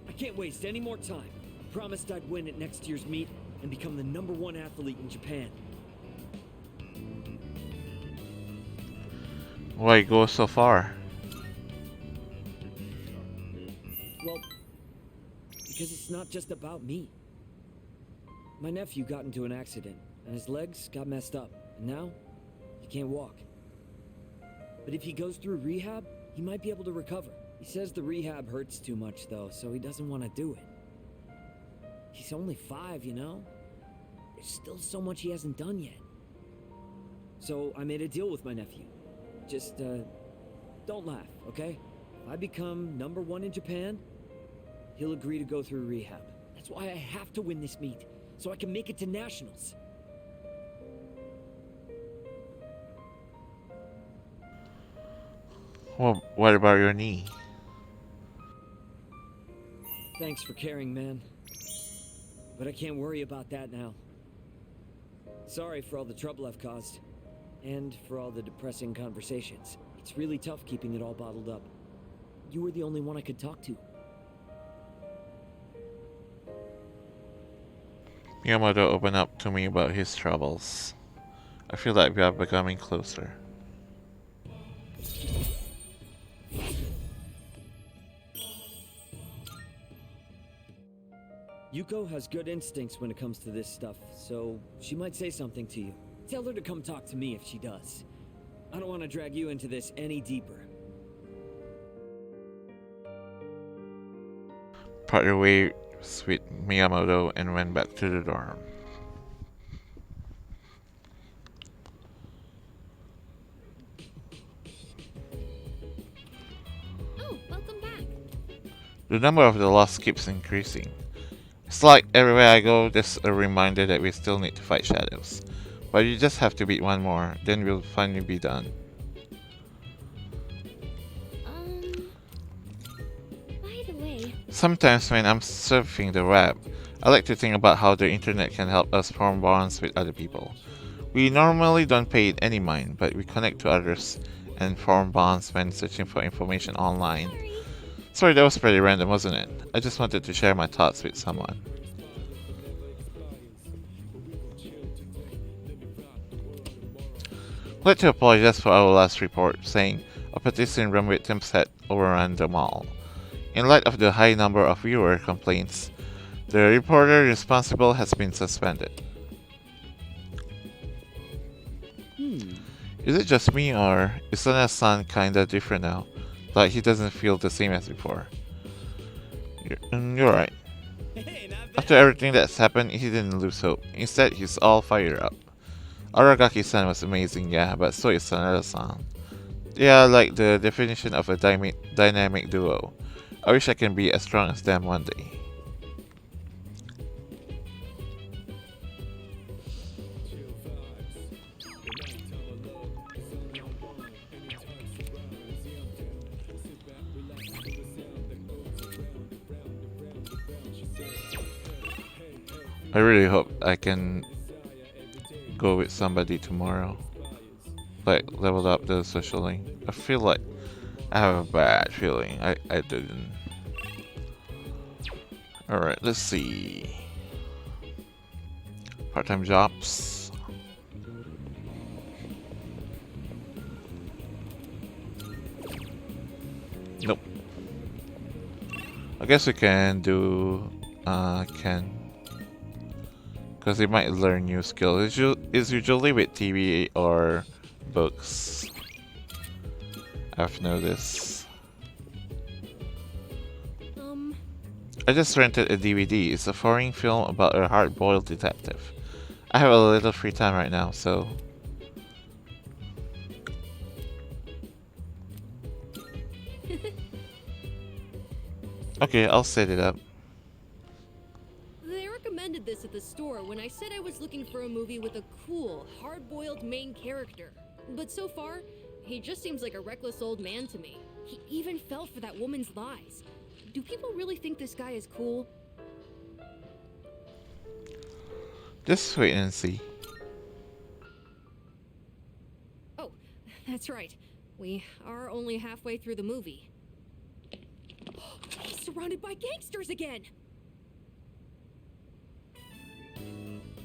I can't waste any more time. I promised I'd win at next year's meet and become the #1 athlete in Japan. Why go so far? Well, because it's not just about me. My nephew got into an accident, and his legs got messed up, and now he can't walk. But if he goes through rehab, he might be able to recover. He says the rehab hurts too much, though, so he doesn't want to do it. He's only 5, you know? There's still so much he hasn't done yet. So I made a deal with my nephew. Just, don't laugh, okay? If I become #1 in Japan, he'll agree to go through rehab. That's why I have to win this meet, so I can make it to nationals. Well, what about your knee? Thanks for caring, man. But I can't worry about that now. Sorry for all the trouble I've caused. And for all the depressing conversations. It's really tough keeping it all bottled up. You were the only one I could talk to. Miyamoto opened up to me about his troubles. I feel like we are becoming closer. Yuko has good instincts when it comes to this stuff, so she might say something to you. Tell her to come talk to me if she does. I don't want to drag you into this any deeper. Parted ways with Miyamoto and went back to the dorm. Oh, welcome back. The number of the lost keeps increasing. It's like everywhere I go, there's a reminder that we still need to fight shadows. But you just have to beat one more, then we'll finally be done. By the way, Sometimes when I'm surfing the web, I like to think about how the internet can help us form bonds with other people. We normally don't pay it any mind, but we connect to others and form bonds when searching for information online. Sorry, that was pretty random, wasn't it? I just wanted to share my thoughts with someone. I'd like to apologize for our last report saying a petition run victims had overrun the mall. In light of the high number of viewer complaints, the reporter responsible has been suspended. Is it just me, or is Sana-san kinda different now? Like he doesn't feel the same as before. You're right. Hey, not bad. After everything that's happened, he didn't lose hope. Instead, he's all fired up. Aragaki-san was amazing, yeah, but so is Sanada-san. They are like the definition of a dynamic duo. I wish I can be as strong as them one day. I really hope I can go with somebody tomorrow. Like, level up the social link. I feel like I have a bad feeling. I didn't. Alright, let's see. Part-time jobs. Nope. I guess we can do Ken. Because he might learn new skills. It's usually with TV or books. I've noticed. I just rented a DVD. It's a foreign film about a hard-boiled detective. I have a little free time right now, so... Okay, I'll set it up. They recommended this at the store when I said I was looking for a movie with a cool, hard-boiled main character. But so far, he just seems like a reckless old man to me. He even fell for that woman's lies. Do people really think this guy is cool? Just wait and see. Oh, that's right. We are only halfway through the movie. He's surrounded by gangsters again!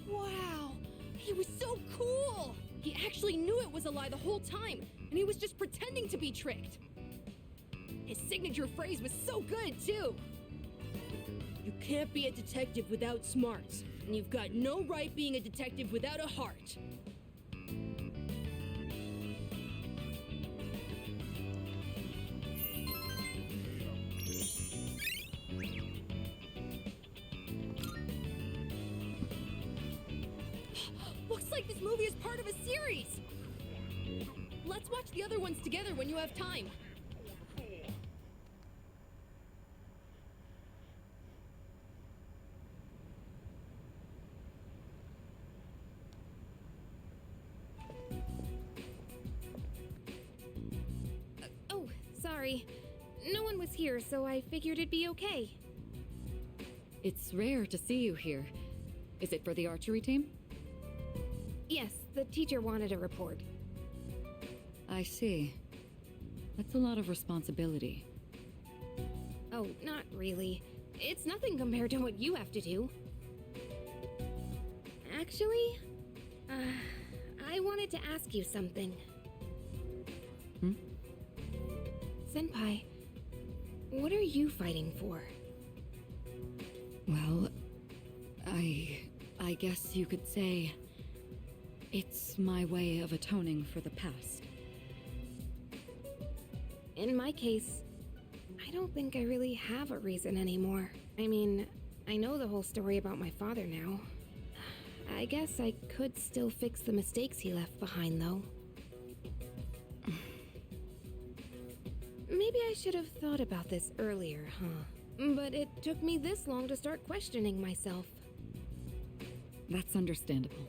Wow! He was so cool! He actually knew it was a lie the whole time, and he was just pretending to be tricked. His signature phrase was so good, too! You can't be a detective without smarts, and you've got no right being a detective without a heart. Looks like this movie is part of a series! Let's watch the other ones together when you have time. Oh, sorry. No one was here, so I figured it'd be okay. It's rare to see you here. Is it for the archery team? Yes, the teacher wanted a report. I see. That's a lot of responsibility. Oh, not really. It's nothing compared to what you have to do. Actually, I wanted to ask you something. Senpai, what are you fighting for? Well, I guess you could say it's my way of atoning for the past. In my case, I don't think I really have a reason anymore. I mean, I know the whole story about my father now. I guess I could still fix the mistakes he left behind, though. Maybe I should have thought about this earlier, huh? But it took me this long to start questioning myself. That's understandable.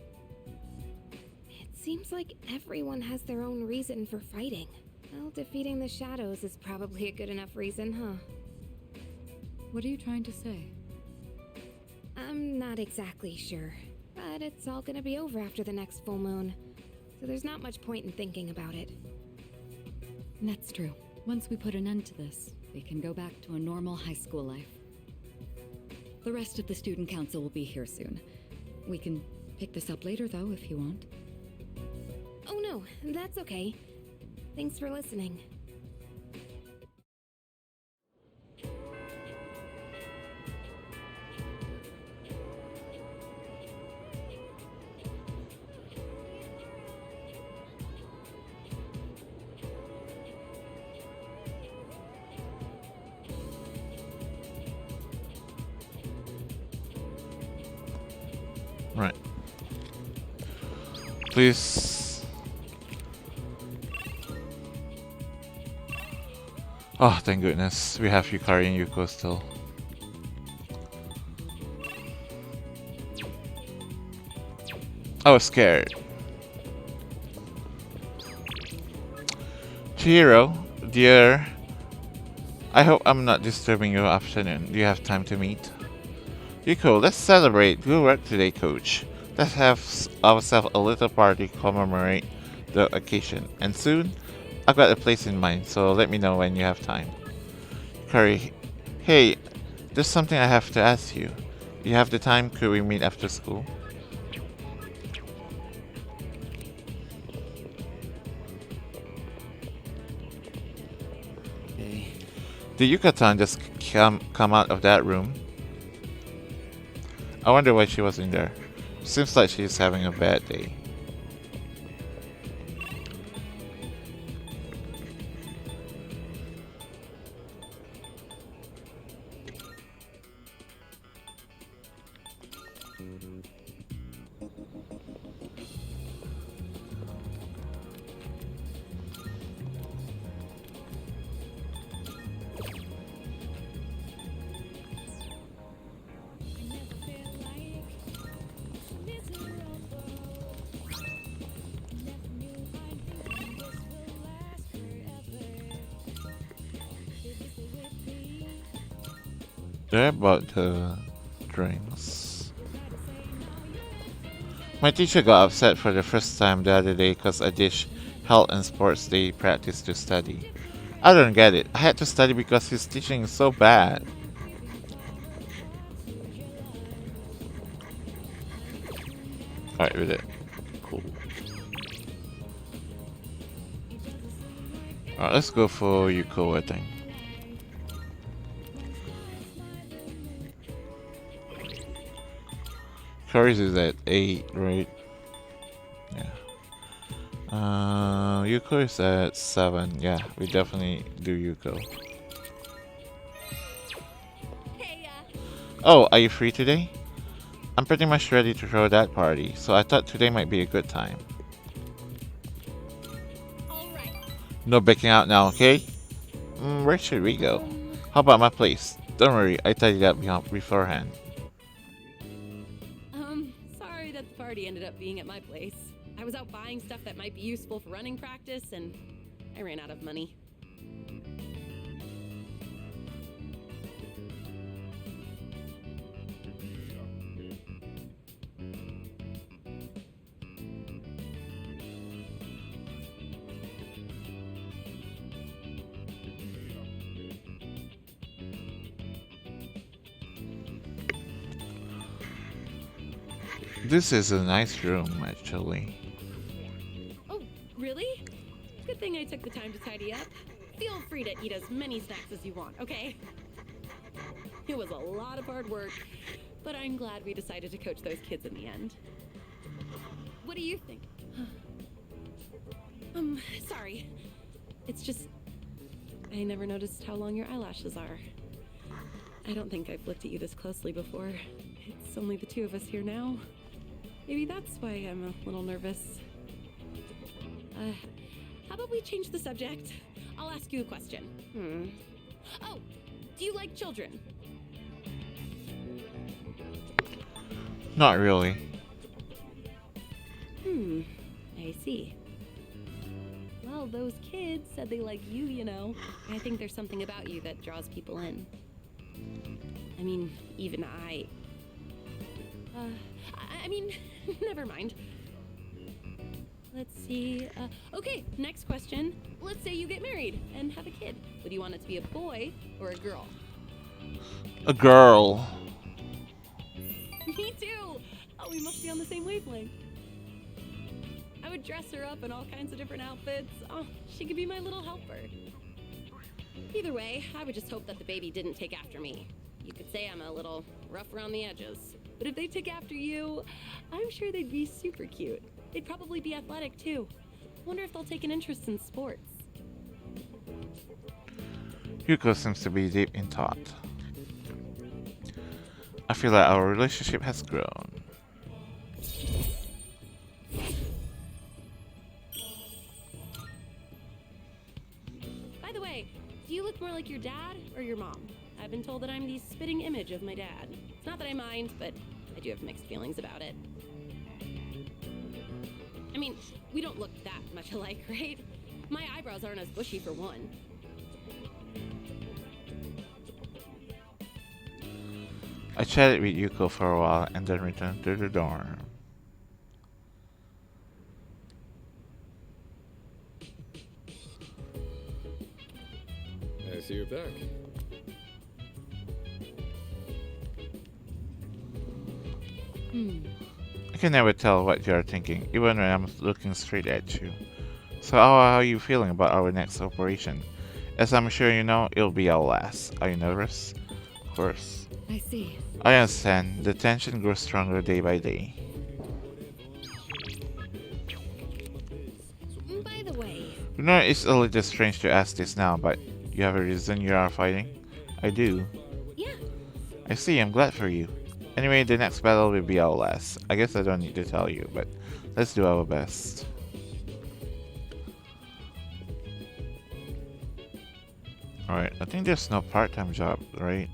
It seems like everyone has their own reason for fighting. Well, defeating the shadows is probably a good enough reason, huh? What are you trying to say? I'm not exactly sure, but it's all gonna be over after the next full moon, so there's not much point in thinking about it. That's true. Once we put an end to this, we can go back to a normal high school life. The rest of the student council will be here soon. We can pick this up later, though, if you want. Oh no, that's okay. Thanks for listening. Right. Please. Oh, thank goodness. We have Yukari and Yuko still. I was scared. Chihiro, dear. I hope I'm not disturbing your afternoon. Do you have time to meet? Yuko, let's celebrate. Good work today, coach. Let's have ourselves a little party commemorate the occasion. And soon, I've got a place in mind, so let me know when you have time. Curry, hey, there's something I have to ask you. Do you have the time? Could we meet after school? Okay. Did Yucatan just come out of that room? I wonder why she was in there. Seems like she's having a bad day. They're about the drinks. My teacher got upset for the first time the other day because I ditched health and sports day practice to study. I don't get it. I had to study because his teaching is so bad. Alright, with it. Cool. Alright, let's go for Yuko, I think. Curry's is at 8, right? Yeah. Yuko is at 7. Yeah, we definitely do Yuko. Hey, Oh, are you free today? I'm pretty much ready to throw that party, so I thought today might be a good time. alright. No baking out now, okay? Where should we go? How about my place? Don't worry, I tidied up beforehand. Sorry that the party ended up being at my place. I was out buying stuff that might be useful for running practice, and I ran out of money. This is a nice room, actually. Oh, really? Good thing I took the time to tidy up. Feel free to eat as many snacks as you want, okay? It was a lot of hard work, but I'm glad we decided to coach those kids in the end. What do you think? Sorry. It's just... I never noticed how long your eyelashes are. I don't think I've looked at you this closely before. It's only the two of us here now. Maybe that's why I'm a little nervous. How about we change the subject? I'll ask you a question. Oh, do you like children? Not really. I see. Well, those kids said they like you, you know. I think there's something about you that draws people in. I mean, even I mean, never mind. Let's see. Okay, next question. Let's say you get married and have a kid. Would you want it to be a boy or a girl? A girl. Me too! Oh, we must be on the same wavelength. I would dress her up in all kinds of different outfits. Oh, she could be my little helper. Either way, I would just hope that the baby didn't take after me. You could say I'm a little rough around the edges. But if they took after you, I'm sure they'd be super cute. They'd probably be athletic too. Wonder if they'll take an interest in sports. Yuko seems to be deep in thought. I feel like our relationship has grown. like your dad or your mom? I've been told that I'm the spitting image of my dad. It's not that I mind, but I do have mixed feelings about it. I mean, we don't look that much alike, right? My eyebrows aren't as bushy for one. I chatted with Yuko for a while and then returned to the dorm. I see you're back. I can never tell what you are thinking, even when I'm looking straight at you. So how are you feeling about our next operation? As I'm sure you know, it'll be our last. Are you nervous? Of course. I see. I understand. The tension grows stronger day by day. By the way, You know, it's a little strange to ask this now, but you have a reason you are fighting? I do. yeah. I see, I'm glad for you. Anyway, the next battle will be our last. I guess I don't need to tell you, but let's do our best. Alright, I think there's no part-time job, right?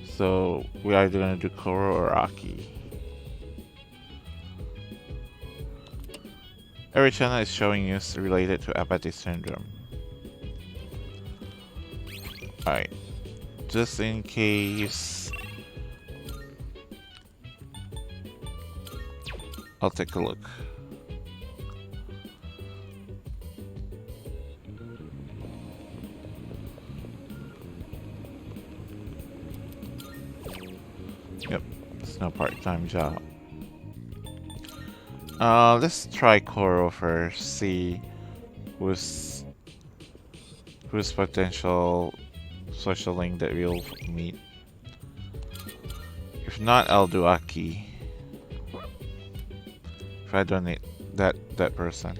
So, we're either gonna do Koro or Aki. Every channel is showing news related to apathy syndrome. Alright, just in case, I'll take a look. Yep, it's no part-time job. Let's try Koro first, see who's potential social link that we'll meet. If not, I'll do Aki. If I don't need that person.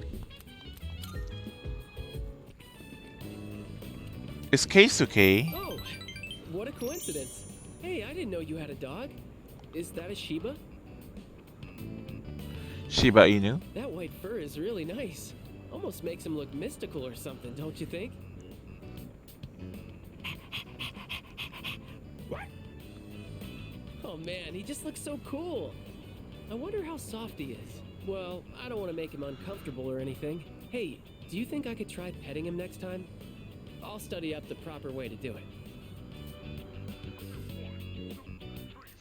Is Keisuke? Oh, what a coincidence. Hey, I didn't know you had a dog. Is that a Shiba? Shiba Inu? That white fur is really nice. Almost makes him look mystical or something, don't you think? Oh man, he just looks so cool. I wonder how soft he is. Well, I don't want to make him uncomfortable or anything. Hey, do you think I could try petting him next time? I'll study up the proper way to do it.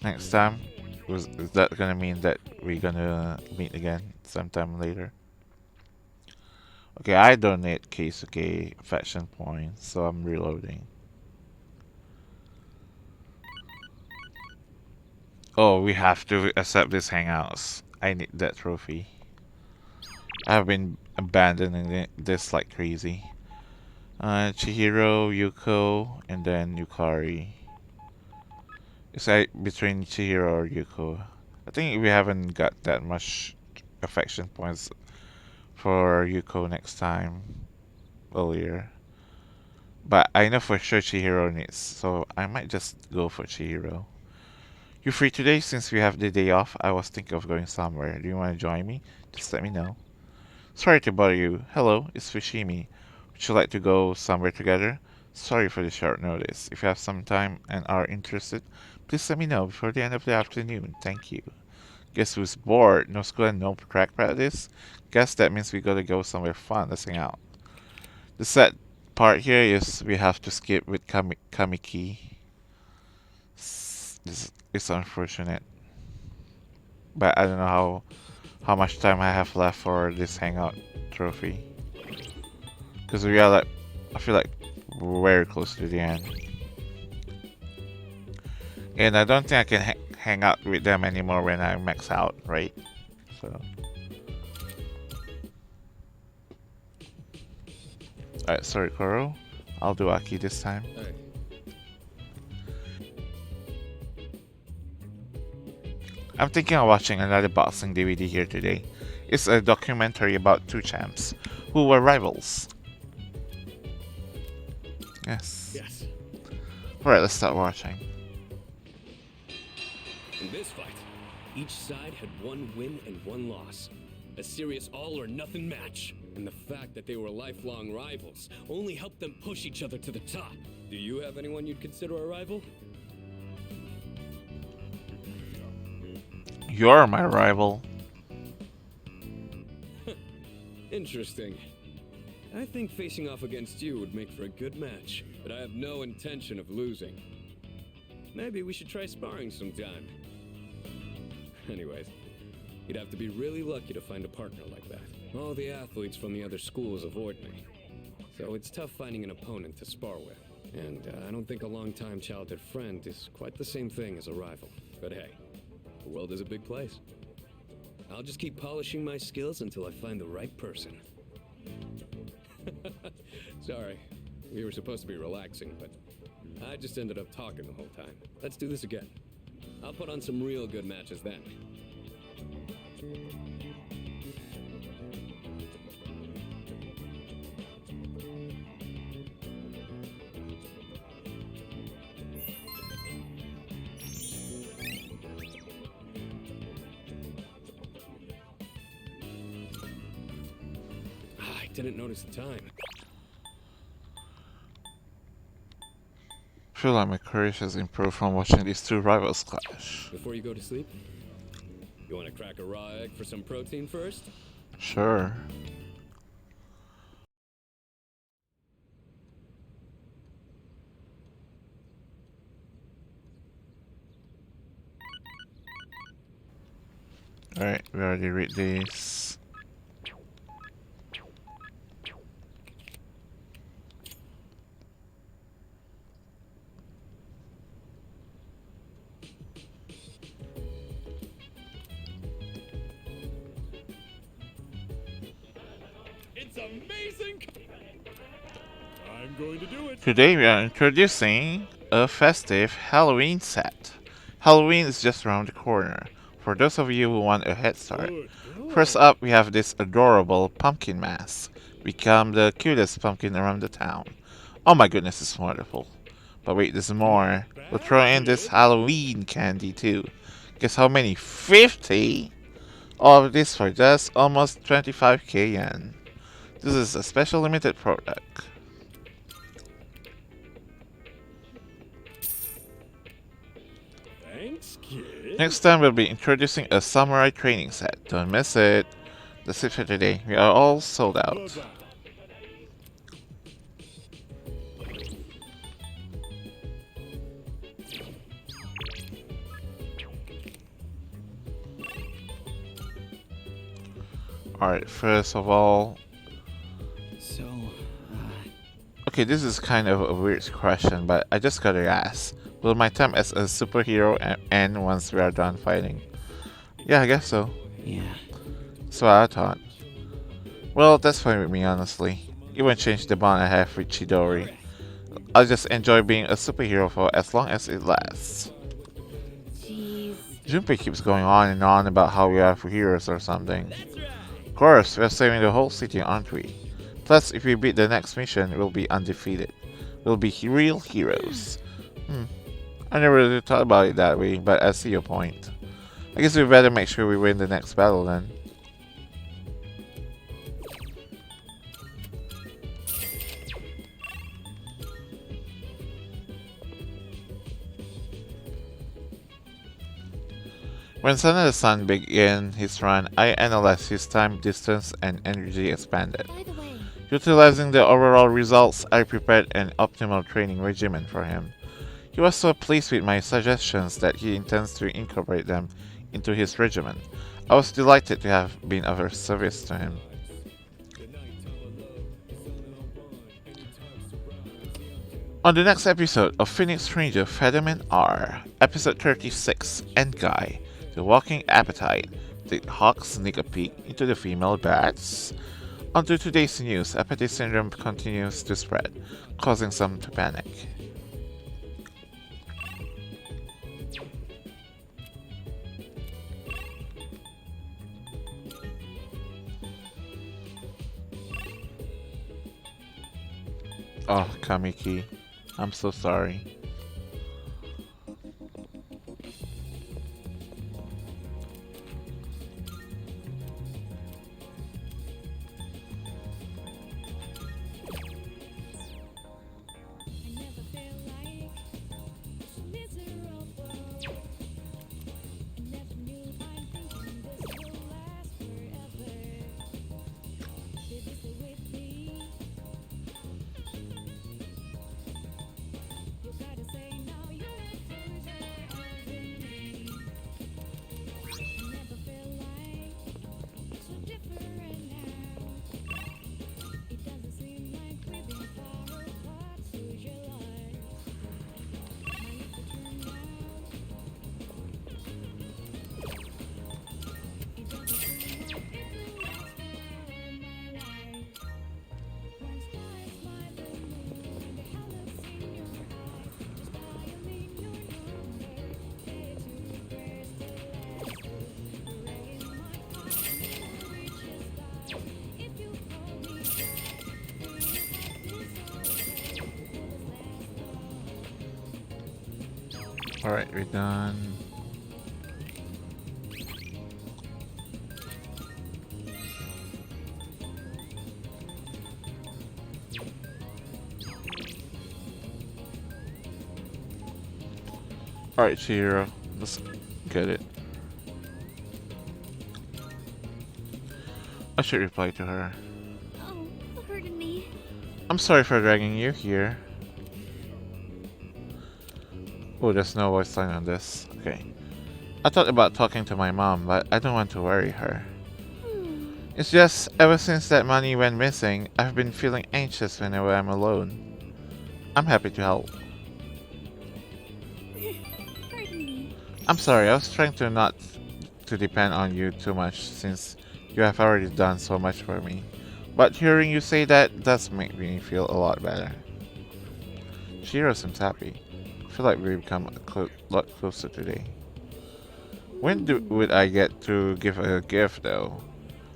Next time? Is that gonna mean that we're gonna meet again sometime later? Okay, I don't need Keisuke faction points, so I'm reloading. Oh, we have to accept these hangouts. I need that trophy. I've been abandoning this like crazy. Chihiro, Yuko, and then Yukari. It's like between Chihiro or Yuko. I think we haven't got that much affection points for Yuko next time earlier. But I know for sure Chihiro needs, so I might just go for Chihiro. You free today? Since we have the day off, I was thinking of going somewhere. Do you want to join me? Just let me know. Sorry to bother you. Hello, it's Fushimi. Would you like to go somewhere together? Sorry for the short notice. If you have some time and are interested, please let me know before the end of the afternoon. Thank you. Guess who's bored? No school and no track practice? Guess that means we gotta go somewhere fun. Let's hang out. The sad part here is we have to skip with Kamiki. It's unfortunate. But I don't know how much time I have left for this hangout trophy. Because we are like, I feel like we're very close to the end. And I don't think I can hang out with them anymore when I max out, right? So. Alright, sorry Koro. I'll do Aki this time. Alright. I'm thinking of watching another boxing DVD here today. It's a documentary about two champs who were rivals. Yes. Yes. Alright, let's start watching. In this fight, each side had one win and one loss. A serious all or nothing match. And the fact that they were lifelong rivals only helped them push each other to the top. Do you have anyone you'd consider a rival? You're my rival. Interesting. I think facing off against you would make for a good match, but I have no intention of losing. Maybe we should try sparring sometime. Anyways, you'd have to be really lucky to find a partner like that. All the athletes from the other schools avoid me, so it's tough finding an opponent to spar with. And I don't think a long-time childhood friend is quite the same thing as a rival. But hey, the world is a big place. I'll just keep polishing my skills until I find the right person. Sorry, we were supposed to be relaxing, but I just ended up talking the whole time. Let's do this again. I'll put on some real good matches then. I didn't notice the time. I feel like my courage has improved from watching these two rivals clash. Before you go to sleep, you want to crack a raw egg for some protein first? Sure. Alright, we already read these. It's amazing! I'm going to do it. Today we are introducing a festive Halloween set. Halloween is just around the corner, for those of you who want a head start. First up, we have this adorable pumpkin mask. Become the cutest pumpkin around the town. Oh my goodness, it's wonderful. But wait, there's more. We'll throw in this Halloween candy too. Guess how many? 50? All of this for just almost 25k yen. This is a special limited product. Thanks, kid. Next time we'll be introducing a samurai training set. Don't miss it. That's it for today. We are all sold out. Alright, first of all... So, Okay, this is kind of a weird question, but I just gotta ask. Will my time as a superhero end once we are done fighting? Yeah, I guess so. yeah. So I thought. Well, that's fine with me, honestly. It won't change the bond I have with Chidori. I'll just enjoy being a superhero for as long as it lasts. Jeez. Junpei keeps going on and on about how we are heroes or something. Of course, we're saving the whole city, aren't we? Plus, if we beat the next mission, we'll be undefeated. We'll be real heroes. I never really thought about it that way, but I see your point. I guess we better make sure we win the next battle then. When Son began his run, I analyzed his time, distance, and energy expanded. By the way, Utilizing the overall results, I prepared an optimal training regimen for him. He was so pleased with my suggestions that he intends to incorporate them into his regimen. I was delighted to have been of service to him. On the next episode of Phoenix Ranger Featherman R, episode 36, End Guy, The Walking Appetite, did Hawk sneak a peek into the female bats? Onto today's news, appetite syndrome continues to spread, causing some to panic. Oh, Kamiki, I'm so sorry. Alright, we're done. Alright, Chihiro, let's get it. I should reply to her. Oh, pardon me. I'm sorry for dragging you here. Oh, there's no voice line on this. Okay. I thought about talking to my mom, but I don't want to worry her. It's just, ever since that money went missing, I've been feeling anxious whenever I'm alone. I'm happy to help. Pardon me. I'm sorry, I was trying to not to depend on you too much since you have already done so much for me. But hearing you say that does make me feel a lot better. Shiro seems happy. I feel like we've become a lot closer today. When would I get to give a gift though?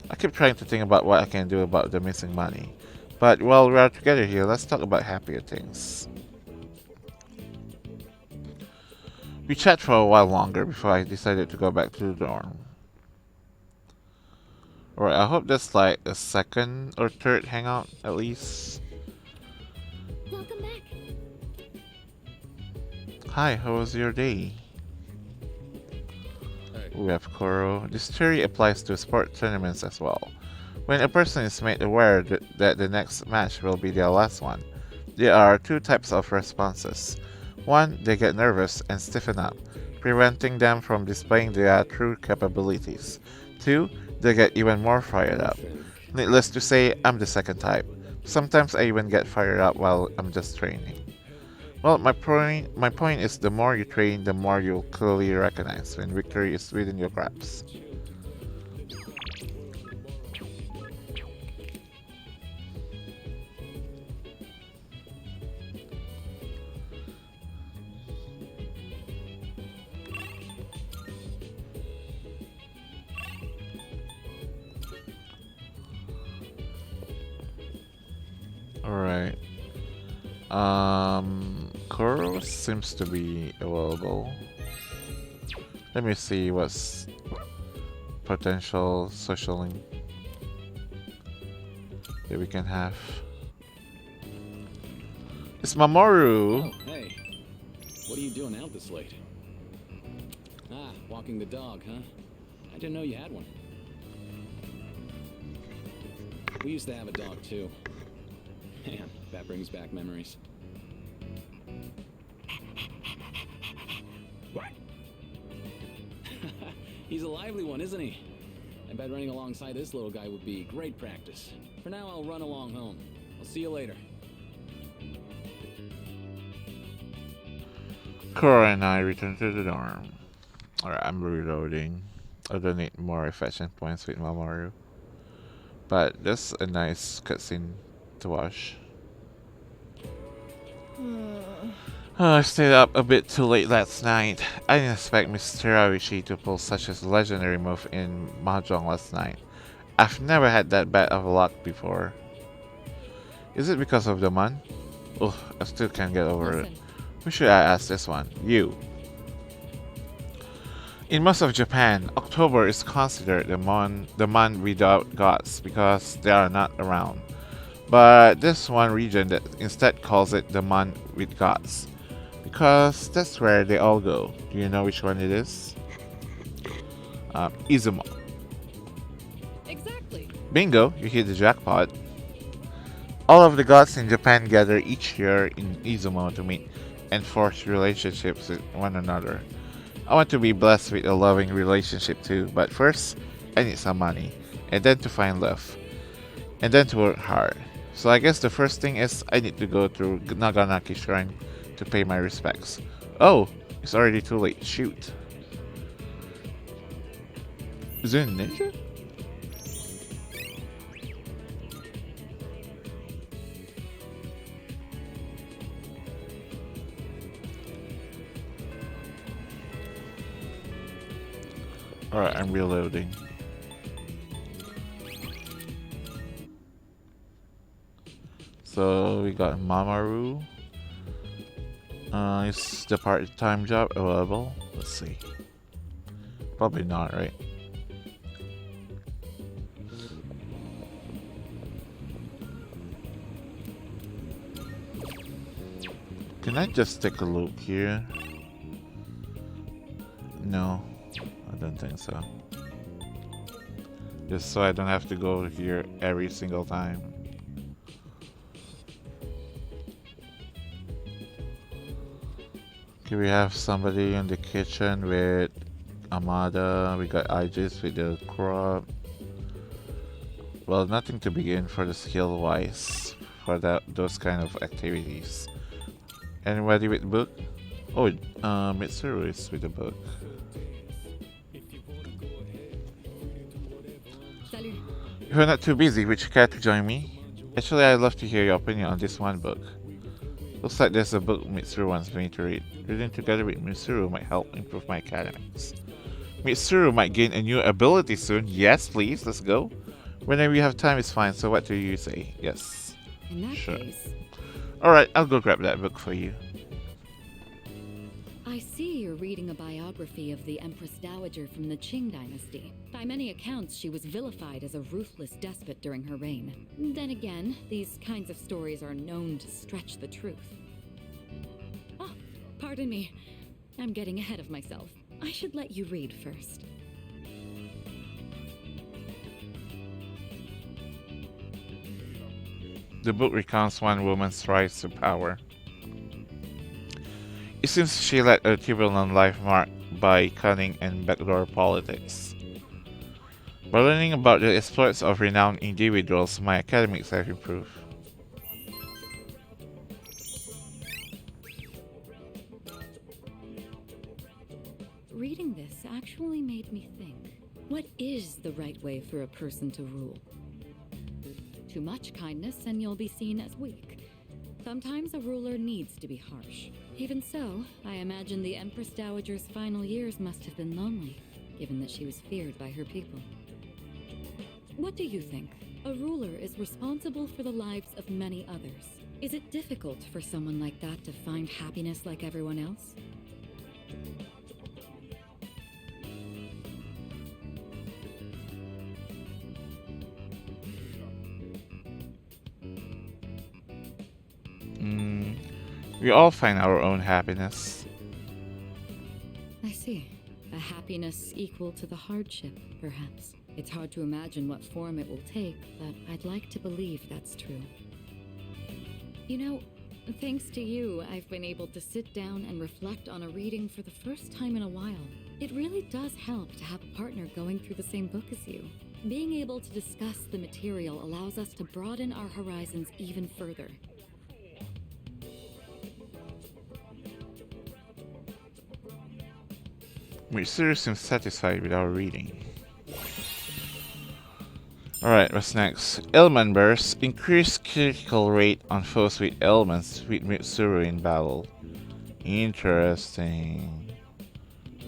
I keep trying to think about what I can do about the missing money. But while we're together here, let's talk about happier things. We chat for a while longer before I decided to go back to the dorm. Alright, I hope that's like a second or third hangout at least. Welcome back. Hi, how was your day? We have Koro. This theory applies to sport tournaments as well. When a person is made aware that the next match will be their last one, there are two types of responses. One, they get nervous and stiffen up, preventing them from displaying their true capabilities. Two, they get even more fired up. Needless to say, I'm the second type. Sometimes I even get fired up while I'm just training. Well, my point is the more you train, the more you'll clearly recognize when victory is within your grasp. Alright. Koro seems to be available. Let me see what's potential social link that we can have. It's Mamoru! Oh, hey. What are you doing out this late? Ah, walking the dog, huh? I didn't know you had one. We used to have a dog too. Man, that brings back memories. What? He's a lively one, isn't he? I bet running alongside this little guy would be great practice. For now, I'll run along home. I'll see you later. Koro and I return to the dorm. Alright, I'm reloading. I'll donate more affection points with Mamoru. But that's a nice cutscene to watch. I stayed up a bit too late last night. I didn't expect Mr. Aoishi to pull such a legendary move in Mahjong last night. I've never had that bad of luck before. Is it because of the month? Ugh, I still can't get over it. Who should I ask this one? You. In most of Japan, October is considered the month without gods because they are not around. But there's one region that instead calls it the month with gods. Because that's where they all go. Do you know which one it is? Izumo. Exactly. Bingo, you hit the jackpot. All of the gods in Japan gather each year in Izumo to meet and forge relationships with one another. I want to be blessed with a loving relationship too, but first, I need some money, and then to find love, and then to work hard. So I guess the first thing is I need to go to Naganaki Shrine to pay my respects. Oh, it's already too late. Shoot. Is it a ninja? Alright, I'm reloading. So we got Mamoru. Is the part-time job available? Let's see. Probably not, right? Can I just take a look here? No, I don't think so. Just so I don't have to go here every single time. Okay, we have somebody in the kitchen with Amada. We got Aegis with the crop. Well, nothing to begin for the skill wise for those kind of activities. Anybody with book? Oh, Mitsuru is with the book. Salut. If you're not too busy, would you care to join me? Actually, I'd love to hear your opinion on this one book. Looks like there's a book Mitsuru wants me to read. Reading together with Mitsuru might help improve my academics. Mitsuru might gain a new ability soon. Yes, please, let's go. Whenever you have time is fine, so what do you say? Yes. In that Sure. case, Alright, I'll go grab that book for you. I see you're reading a biography of the Empress Dowager from the Qing dynasty. By many accounts, she was vilified as a ruthless despot during her reign. Then again, these kinds of stories are known to stretch the truth. Oh, pardon me. I'm getting ahead of myself. I should let you read first. The book recounts one woman's rise to power. It seems she led a turbulent life marked by cunning and backdoor politics. By learning about the exploits of renowned individuals, my academics have improved. Reading this actually made me think. What is the right way for a person to rule? Too much kindness and you'll be seen as weak. Sometimes a ruler needs to be harsh. Even so, I imagine the Empress Dowager's final years must have been lonely, given that she was feared by her people. What do you think? A ruler is responsible for the lives of many others. Is it difficult for someone like that to find happiness like everyone else? We all find our own happiness. I see. A happiness equal to the hardship, perhaps. It's hard to imagine what form it will take, but I'd like to believe that's true. You know, thanks to you, I've been able to sit down and reflect on a reading for the first time in a while. It really does help to have a partner going through the same book as you. Being able to discuss the material allows us to broaden our horizons even further. Mitsuru seems satisfied with our reading. Alright, what's next? Element Burst. Increased critical rate on foes with elements with Mitsuru in battle. Interesting.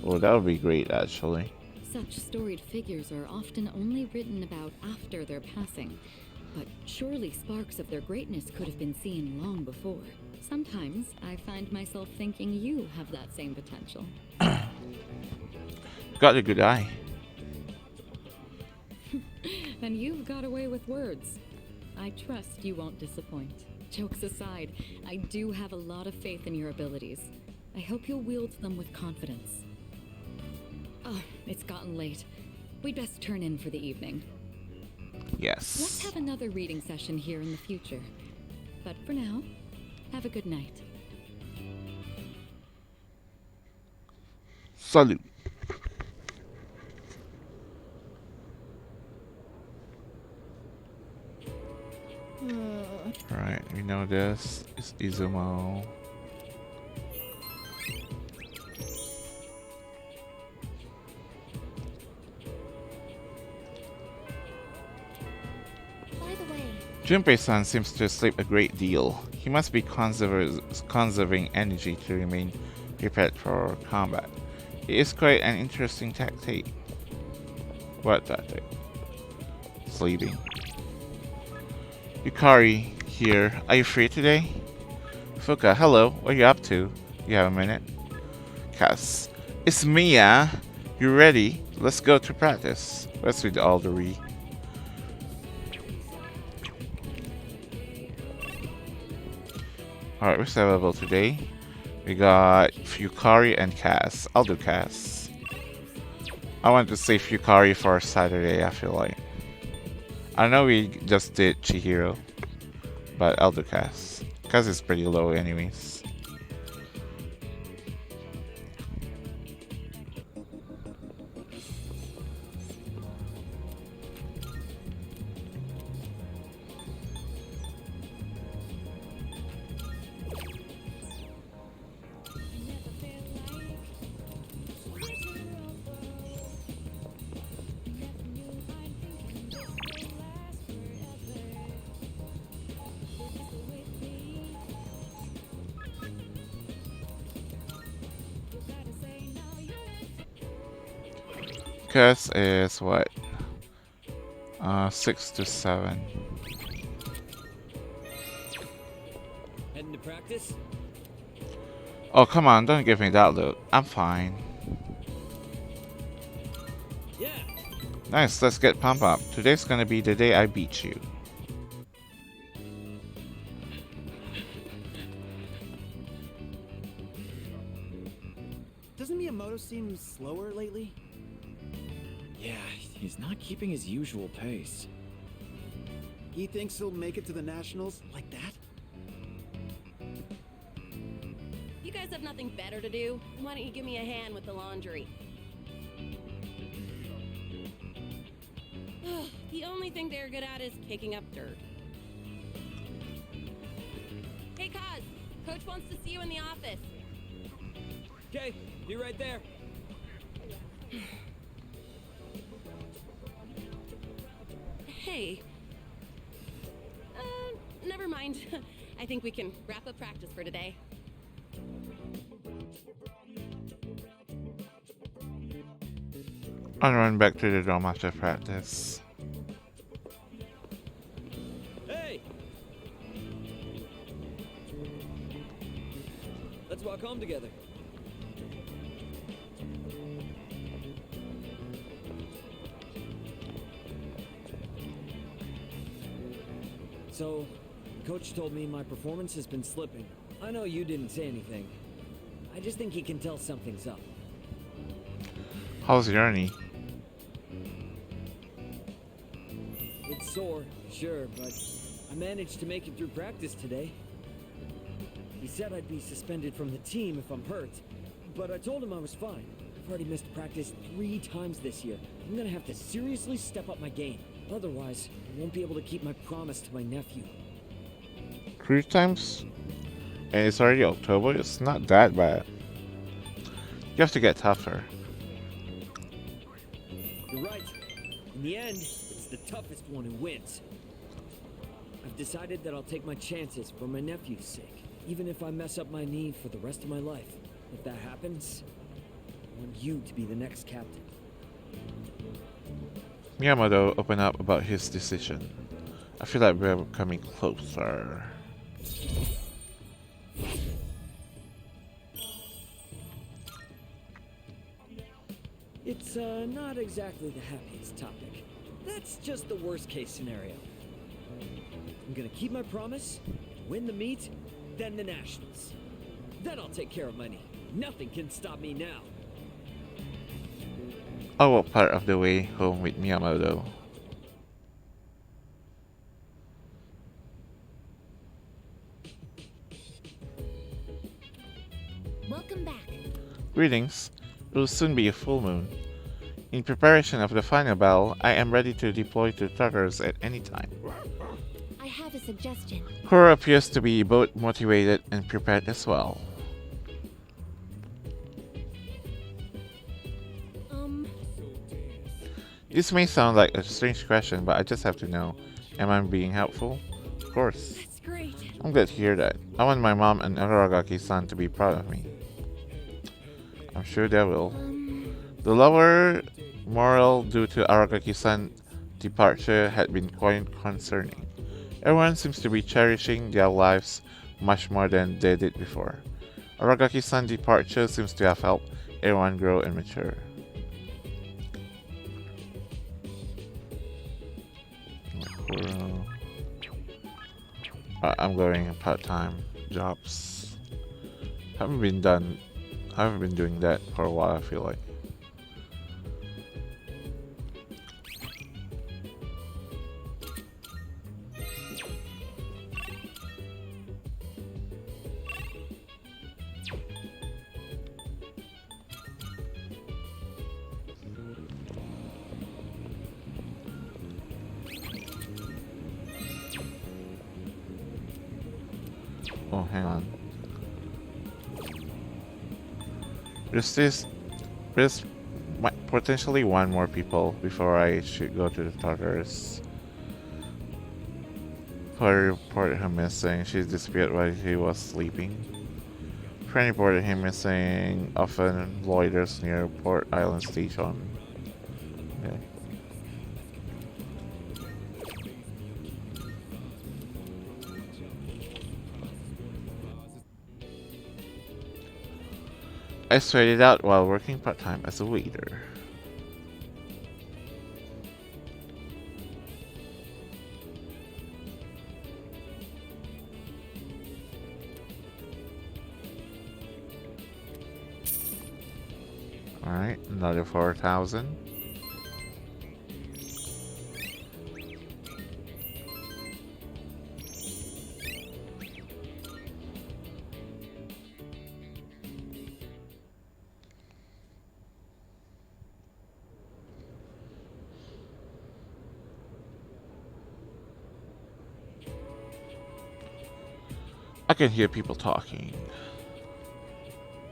Oh, that would be great, actually. Such storied figures are often only written about after their passing, but surely sparks of their greatness could have been seen long before. Sometimes I find myself thinking you have that same potential. Got a good eye. And you've got away with words. I trust you won't disappoint. Jokes aside, I do have a lot of faith in your abilities. I hope you'll wield them with confidence. Oh, it's gotten late. We'd best turn in for the evening. Yes. Let's have another reading session here in the future. But for now, have a good night. Salute. Right, we know this. It's Izumo. By the way, Junpei-san seems to sleep a great deal. He must be conserving energy to remain prepared for combat. It is quite an interesting tactic. What tactic? Sleeping. Yukari here. Are you free today? Fuka, hello. What are you up to? You have a minute? Cass. It's Mia. You ready? Let's go to practice. Let's read all the re. Alright, who's available today? We got Fukari and Cass. I'll do Cass. I want to say Fukari for Saturday, I feel like. I know we just did Chihiro, but I'll do Cass. Cass is pretty low anyways. Cass is what? 6 to 7. Heading to practice? Oh, come on, don't give me that look. I'm fine. Yeah. Nice, let's get pumped up. Today's gonna be the day I beat you. Doesn't Miyamoto seem slower lately? Yeah, he's not keeping his usual pace. He thinks he'll make it to the Nationals like that? You guys have nothing better to do? Why don't you give me a hand with the laundry? The only thing they're good at is kicking up dirt. Hey, Kaz! Coach wants to see you in the office. Okay, be right there. Hey. Never mind. I think we can wrap up practice for today. I'll run back to the dorm after practice. Hey! Let's walk home together. So, Coach told me my performance has been slipping. I know you didn't say anything. I just think he can tell something's up. How's your knee? It's sore, sure, but I managed to make it through practice today. He said I'd be suspended from the team if I'm hurt, but I told him I was fine. I've already missed practice 3 times this year. I'm gonna have to seriously step up my game. Otherwise, I won't be able to keep my promise to my nephew. 3 times? And it's already October? It's not that bad. You have to get tougher. You're right. In the end, it's the toughest one who wins. I've decided that I'll take my chances for my nephew's sake, even if I mess up my knee for the rest of my life. If that happens, I want you to be the next captain. Miyamoto opened up about his decision. I feel like we're coming closer. It's not exactly the happiest topic. That's just the worst case scenario. I'm gonna keep my promise, win the meet, then the Nationals. Then I'll take care of my knee. Nothing can stop me now. I walk part of the way home with Miyamoto. Welcome back. Greetings. It will soon be a full moon. In preparation of the final battle, I am ready to deploy to Tuckers at any time. I have a suggestion. Kuro appears to be both motivated and prepared as well. This may sound like a strange question, but I just have to know. Am I being helpful? Of course. That's great. I'm glad to hear that. I want my mom and Aragaki-san to be proud of me. I'm sure they will. The lower morale due to Aragaki-san's departure had been quite concerning. Everyone seems to be cherishing their lives much more than they did before. Aragaki-san departure seems to have helped everyone grow and mature. I'm going part-time jobs. Haven't been doing that for a while, I feel like. Oh, hang on. There's potentially one more people before I should go to the Tartarus. I reported him missing. She disappeared while he was sleeping. Friend reported him missing. Often loiters near Port Island Station. Okay. I sweated it out while working part-time as a waiter. Alright, another 4,000. I can hear people talking.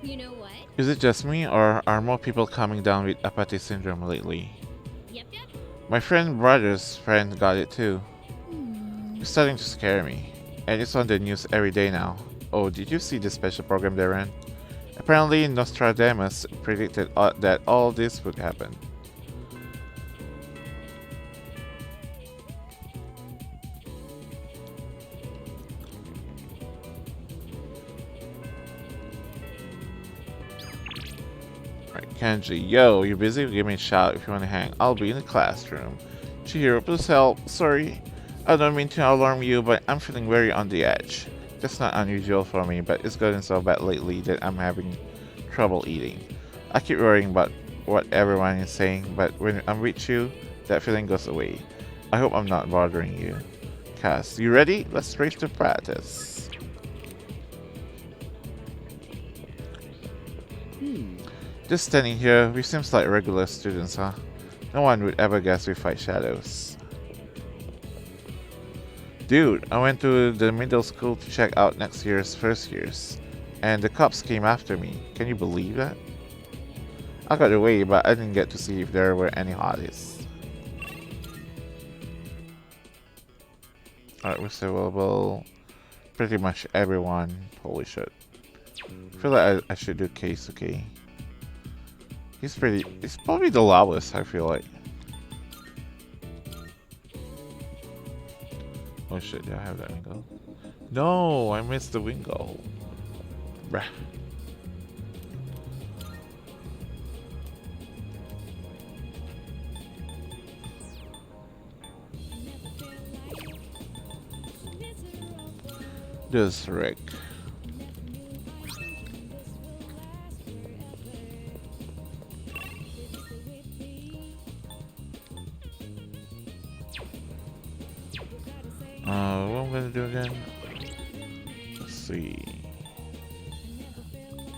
You know what? Is it just me, or are more people coming down with apathy syndrome lately? Yep. My brother's friend got it too. It's starting to scare me. And it's on the news every day now. Oh, did you see the special program they ran? Apparently, Nostradamus predicted that all this would happen. Kenji, yo, you busy? Give me a shout if you want to hang. I'll be in the classroom. Chihiro, please help. Sorry, I don't mean to alarm you, but I'm feeling very on the edge. That's not unusual for me, but it's gotten so bad lately that I'm having trouble eating. I keep worrying about what everyone is saying, but when I'm with you, that feeling goes away. I hope I'm not bothering you. Cass, you ready? Let's race to practice. Just standing here, we seems like regular students, huh? No one would ever guess we fight shadows. Dude, I went to the middle school to check out next year's first years, and the cops came after me. Can you believe that? I got away, but I didn't get to see if there were any hotties. Alright, we're still available. Pretty much everyone. Holy shit. I feel like I should do Keisuke. He's probably the lowest, I feel like. Oh shit, do I have that wingo? No, I missed the wingo. Bruh. This Rick. What I'm gonna do again? Let's see.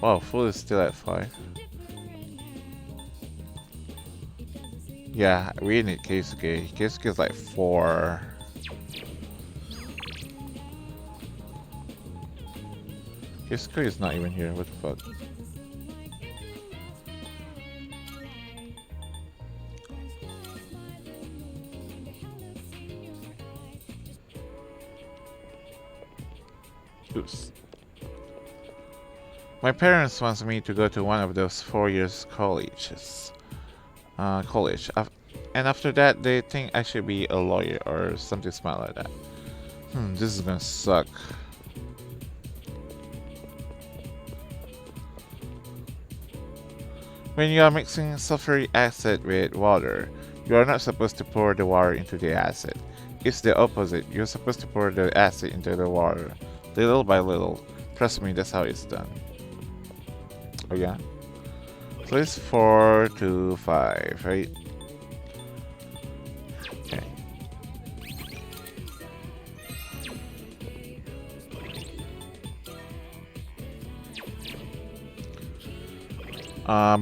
Wow, full is still at 5. Yeah, we need Keisuke. Keisuke is like 4. Keisuke is not even here. What the fuck? Oops. My parents wants me to go to one of those 4 years colleges. And after that, they think I should be a lawyer or something smart like that. This is gonna suck. When you are mixing sulfuric acid with water, you are not supposed to pour the water into the acid. It's the opposite. You're supposed to pour the acid into the water, little by little. Trust me, that's how it's done. Oh yeah? So it's 4 to 5, right? Okay.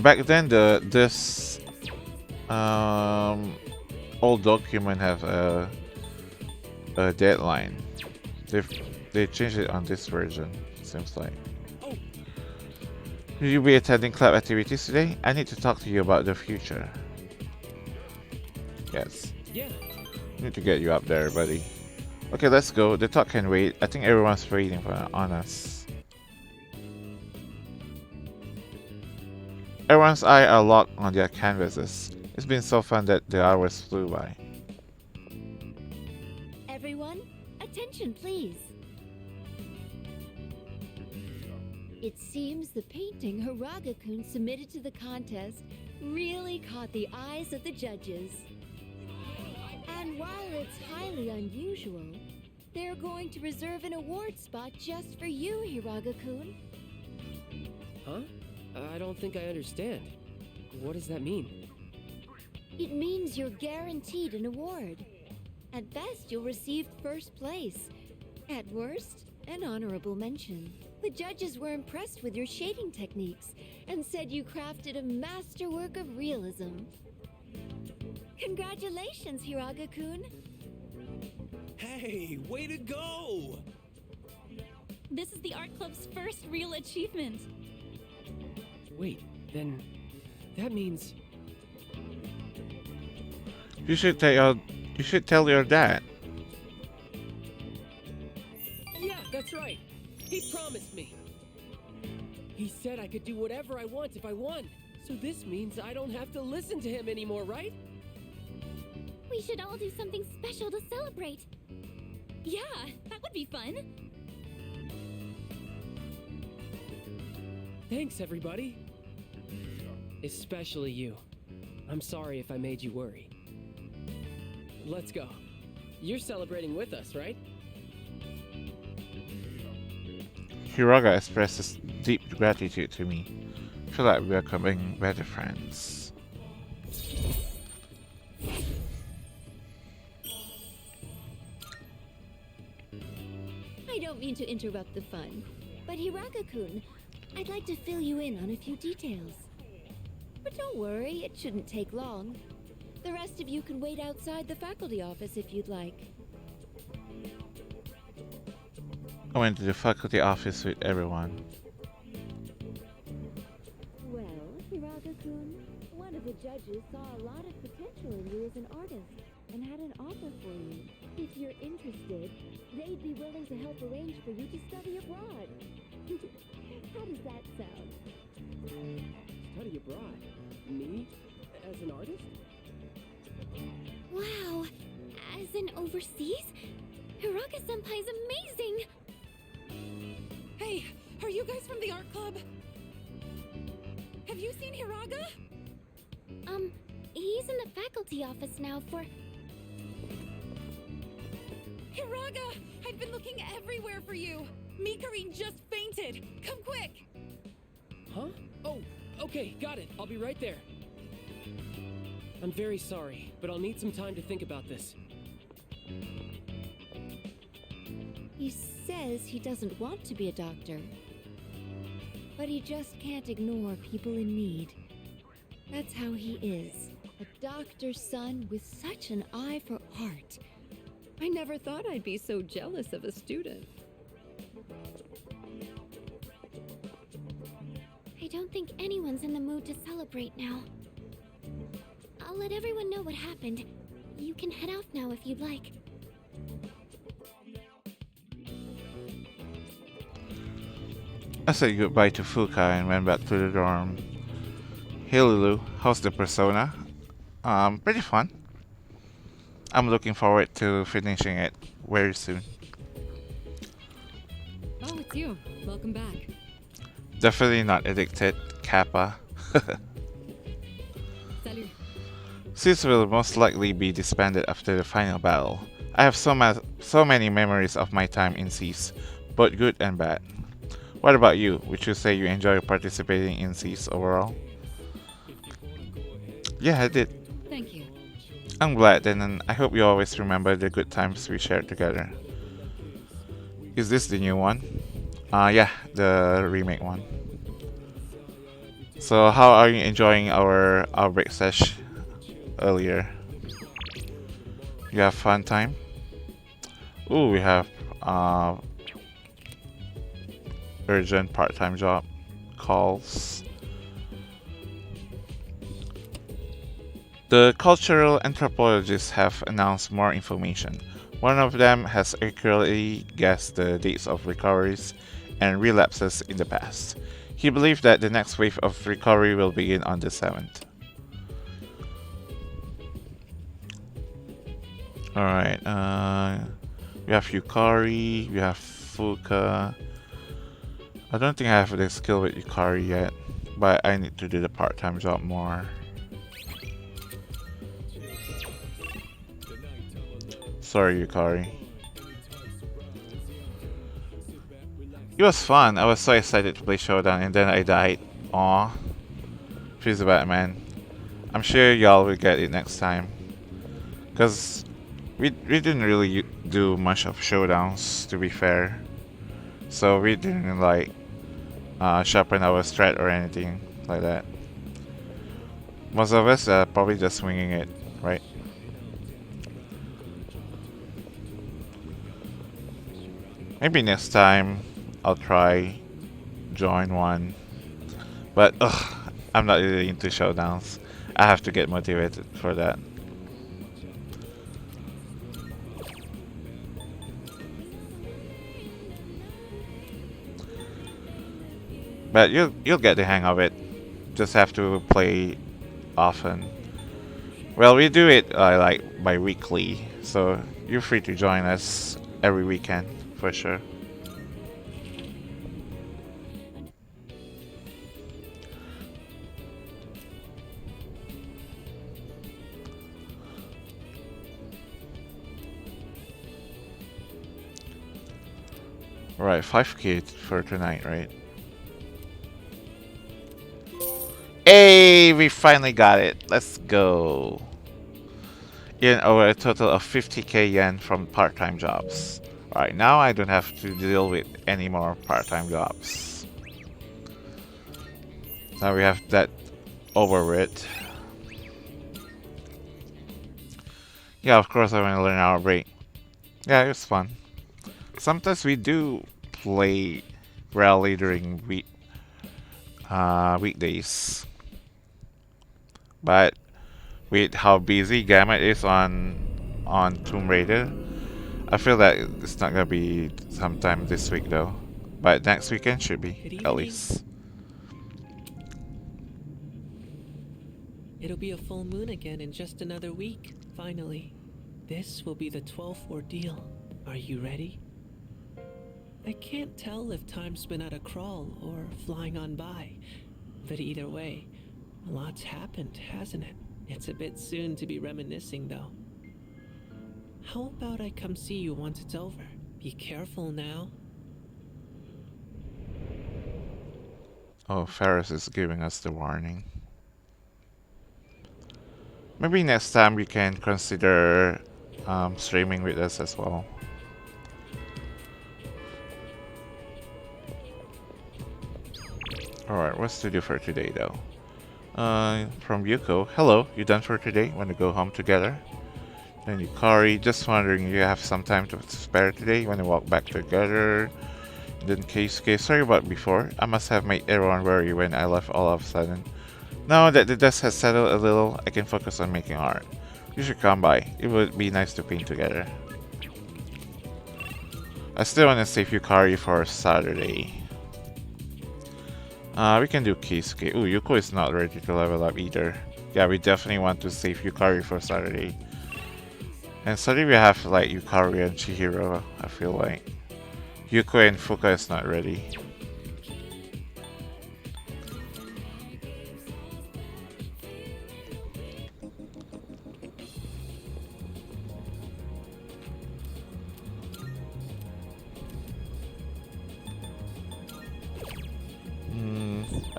Back then, this old document have a deadline. They changed it on this version. Seems like. Will you be attending club activities today? I need to talk to you about the future. Yes. Yeah. Need to get you up there, buddy. Okay, let's go. The talk can wait. I think everyone's waiting on us. Everyone's eyes are locked on their canvases. It's been so fun that the hours flew by. Everyone, attention please. It seems the painting Hiraga-kun submitted to the contest really caught the eyes of the judges. And while it's highly unusual, they're going to reserve an award spot just for you, Hiraga-kun. Huh? I don't think I understand. What does that mean? It means you're guaranteed an award. At best, you'll receive first place. At worst, an honorable mention. The judges were impressed with your shading techniques and said you crafted a masterwork of realism. Congratulations, Hiraga-kun. Hey, way to go! This is the art club's first real achievement. Wait, then that means You should tell your dad. yeah, that's right. He promised me. He said I could do whatever I want if I won. So this means I don't have to listen to him anymore, right? We should all do something special to celebrate. Yeah, that would be fun. Thanks, everybody. Especially you. I'm sorry if I made you worry. Let's go. You're celebrating with us, right? Hiraga expresses deep gratitude to me. I feel like we are becoming better friends. I don't mean to interrupt the fun, but Hiraga-kun, I'd like to fill you in on a few details. But don't worry, it shouldn't take long. The rest of you can wait outside the faculty office if you'd like. I went to the faculty office with everyone. Well, Hiraga-kun, one of the judges saw a lot of potential in you as an artist and had an offer for you. If you're interested, they'd be willing to help arrange for you to study abroad. How does that sound? Study abroad? Me? As an artist? Wow, as in overseas? Hiraga-senpai's amazing! Hey, are you guys from the art club? Have you seen Hiraga? He's in the faculty office now for... Hiraga! I've been looking everywhere for you! Mikarin just fainted! Come quick! Huh? Oh, okay, got it. I'll be right there. I'm very sorry, but I'll need some time to think about this. He says he doesn't want to be a doctor, but he just can't ignore people in need. That's how he is. A doctor's son with such an eye for art. I never thought I'd be so jealous of a student. I don't think anyone's in the mood to celebrate now. I'll let everyone know what happened. You can head out now if you'd like. I said goodbye to Fuka and went back to the dorm. Hey Lulu, how's the persona? Pretty fun. I'm looking forward to finishing it very soon. Oh, it's you. Welcome back. Definitely not addicted, Kappa. SEAS will most likely be disbanded after the final battle. I have so many memories of my time in SEAS, both good and bad. What about you? Would you say you enjoy participating in SEAS overall? Yeah, I did. Thank you. I'm glad, and I hope you always remember the good times we shared together. Is this the new one? Yeah, the remake one. So, how are you enjoying our outbreak sesh earlier? You have fun time? Ooh, we have uh, urgent part-time job calls. The cultural anthropologists have announced more information. One of them has accurately guessed the dates of recoveries and relapses in the past. He believes that the next wave of recovery will begin on the 7th. Alright, we have Yukari, we have Fuka. I don't think I have the skill with Yukari yet, but I need to do the part-time job more. Sorry, Yukari. It was fun. I was so excited to play Showdown and then I died. Aw. Feels bad, man. I'm sure y'all will get it next time. Cause we didn't really do much of Showdowns, to be fair. So we didn't like sharpen our strat or anything like that. Most of us are probably just swinging it, right? Maybe next time I'll try join one. But ugh, I'm not really into showdowns. I have to get motivated for that. But you'll get the hang of it. Just have to play often. Well, we do it like bi-weekly, so you're free to join us every weekend for sure. Right, 5k for tonight, right? Hey, we finally got it. Let's go. In over a total of 50k yen from part-time jobs. Right, now I don't have to deal with any more part-time jobs. Now we have that over with. Yeah, of course I want to learn our break. Yeah, it was fun. Sometimes we do play rally during weekdays. But with how busy Gamma is on Tomb Raider, I feel that it's not gonna be sometime this week though. But next weekend should be, at least. It'll be a full moon again in just another week, finally. This will be the 12th ordeal. Are you ready? I can't tell if time's been at a crawl or flying on by. But either way, a lot's happened, hasn't it? It's a bit soon to be reminiscing, though. How about I come see you once it's over? Be careful now. Oh, Ferris is giving us the warning. Maybe next time we can consider streaming with us as well. Alright, what's to do for today though? From Yuko, hello, you done for today? Want to go home together? Then Yukari, just wondering if you have some time to spare today? Want to walk back together? Then Keisuke, sorry about before. I must have made everyone worry when I left all of a sudden. Now that the dust has settled a little, I can focus on making art. You should come by. It would be nice to paint together. I still want to save Yukari for Saturday. We can do Keisuke. Ooh, Yuko is not ready to level up either. Yeah, we definitely want to save Yukari for Saturday. And Saturday we have like Yukari and Chihiro, I feel like. Yuko and Fuka is not ready.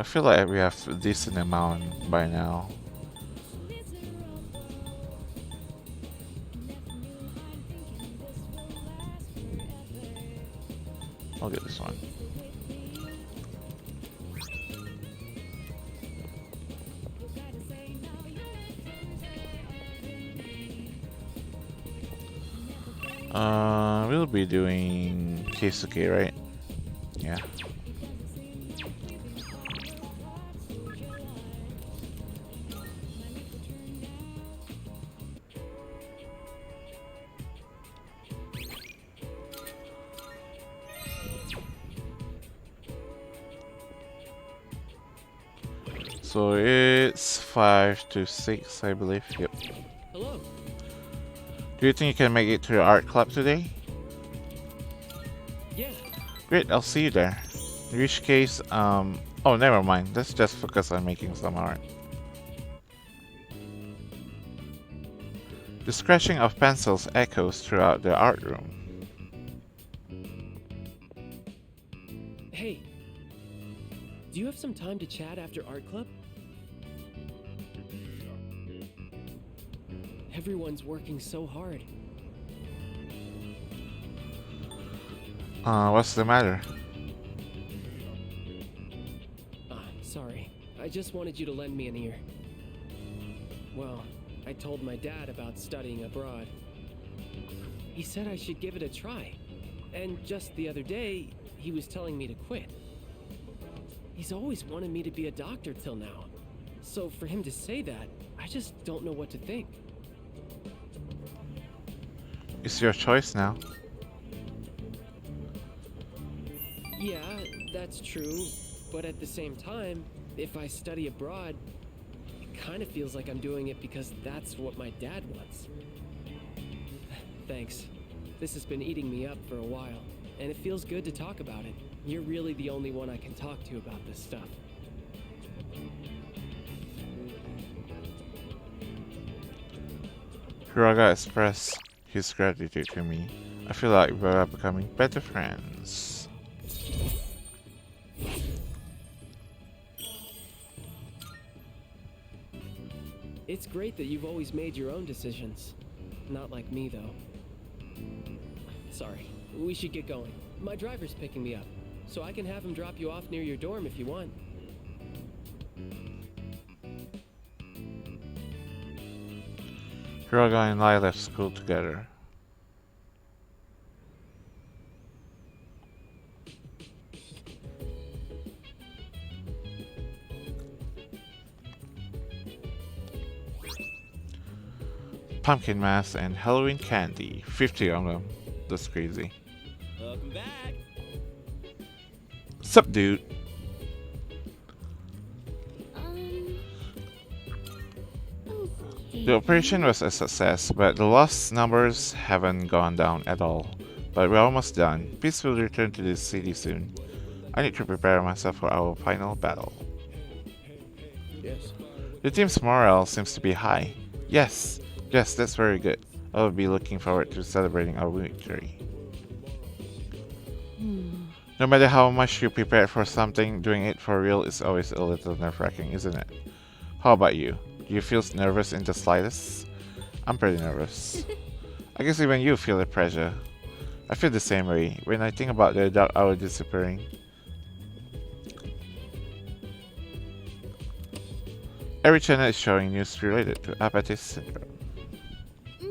I feel like we have a decent amount by now. I'll get this one. We'll be doing Keisuke, right? Yeah. So it's 5 to 6, I believe. Yep. Hello. Do you think you can make it to the art club today? Yeah. Great, I'll see you there. In which case, oh, never mind. Let's just focus on making some art. The scratching of pencils echoes throughout the art room. Hey. Do you have some time to chat after art club? Everyone's working so hard. What's the matter? Sorry. I just wanted you to lend me an ear. Well, I told my dad about studying abroad. He said I should give it a try. And just the other day, he was telling me to quit. He's always wanted me to be a doctor till now. So for him to say that, I just don't know what to think. It's your choice now. Yeah, that's true. But at the same time, if I study abroad, it kind of feels like I'm doing it because that's what my dad wants. Thanks. This has been eating me up for a while, and it feels good to talk about it. You're really the only one I can talk to about this stuff. Hiraga expressed his gratitude to me. I feel like we are becoming better friends. It's great that you've always made your own decisions. Not like me, though. Sorry, we should get going. My driver's picking me up, so I can have him drop you off near your dorm if you want. Hiraga and I left school together. Pumpkin mask and Halloween candy. 50 of them. That's crazy. Welcome back. Sup, dude? The operation was a success, but the loss numbers haven't gone down at all. But we're almost done. Peace will return to this city soon. I need to prepare myself for our final battle. Yes. The team's morale seems to be high. Yes, that's very good. I'll be looking forward to celebrating our victory. No matter how much you prepare for something, doing it for real is always a little nerve-wracking, isn't it? How about you? Do you feel nervous in the slightest? I'm pretty nervous. I guess even you feel the pressure. I feel the same way when I think about the dark hour disappearing. Every channel is showing news related to Apathy Syndrome.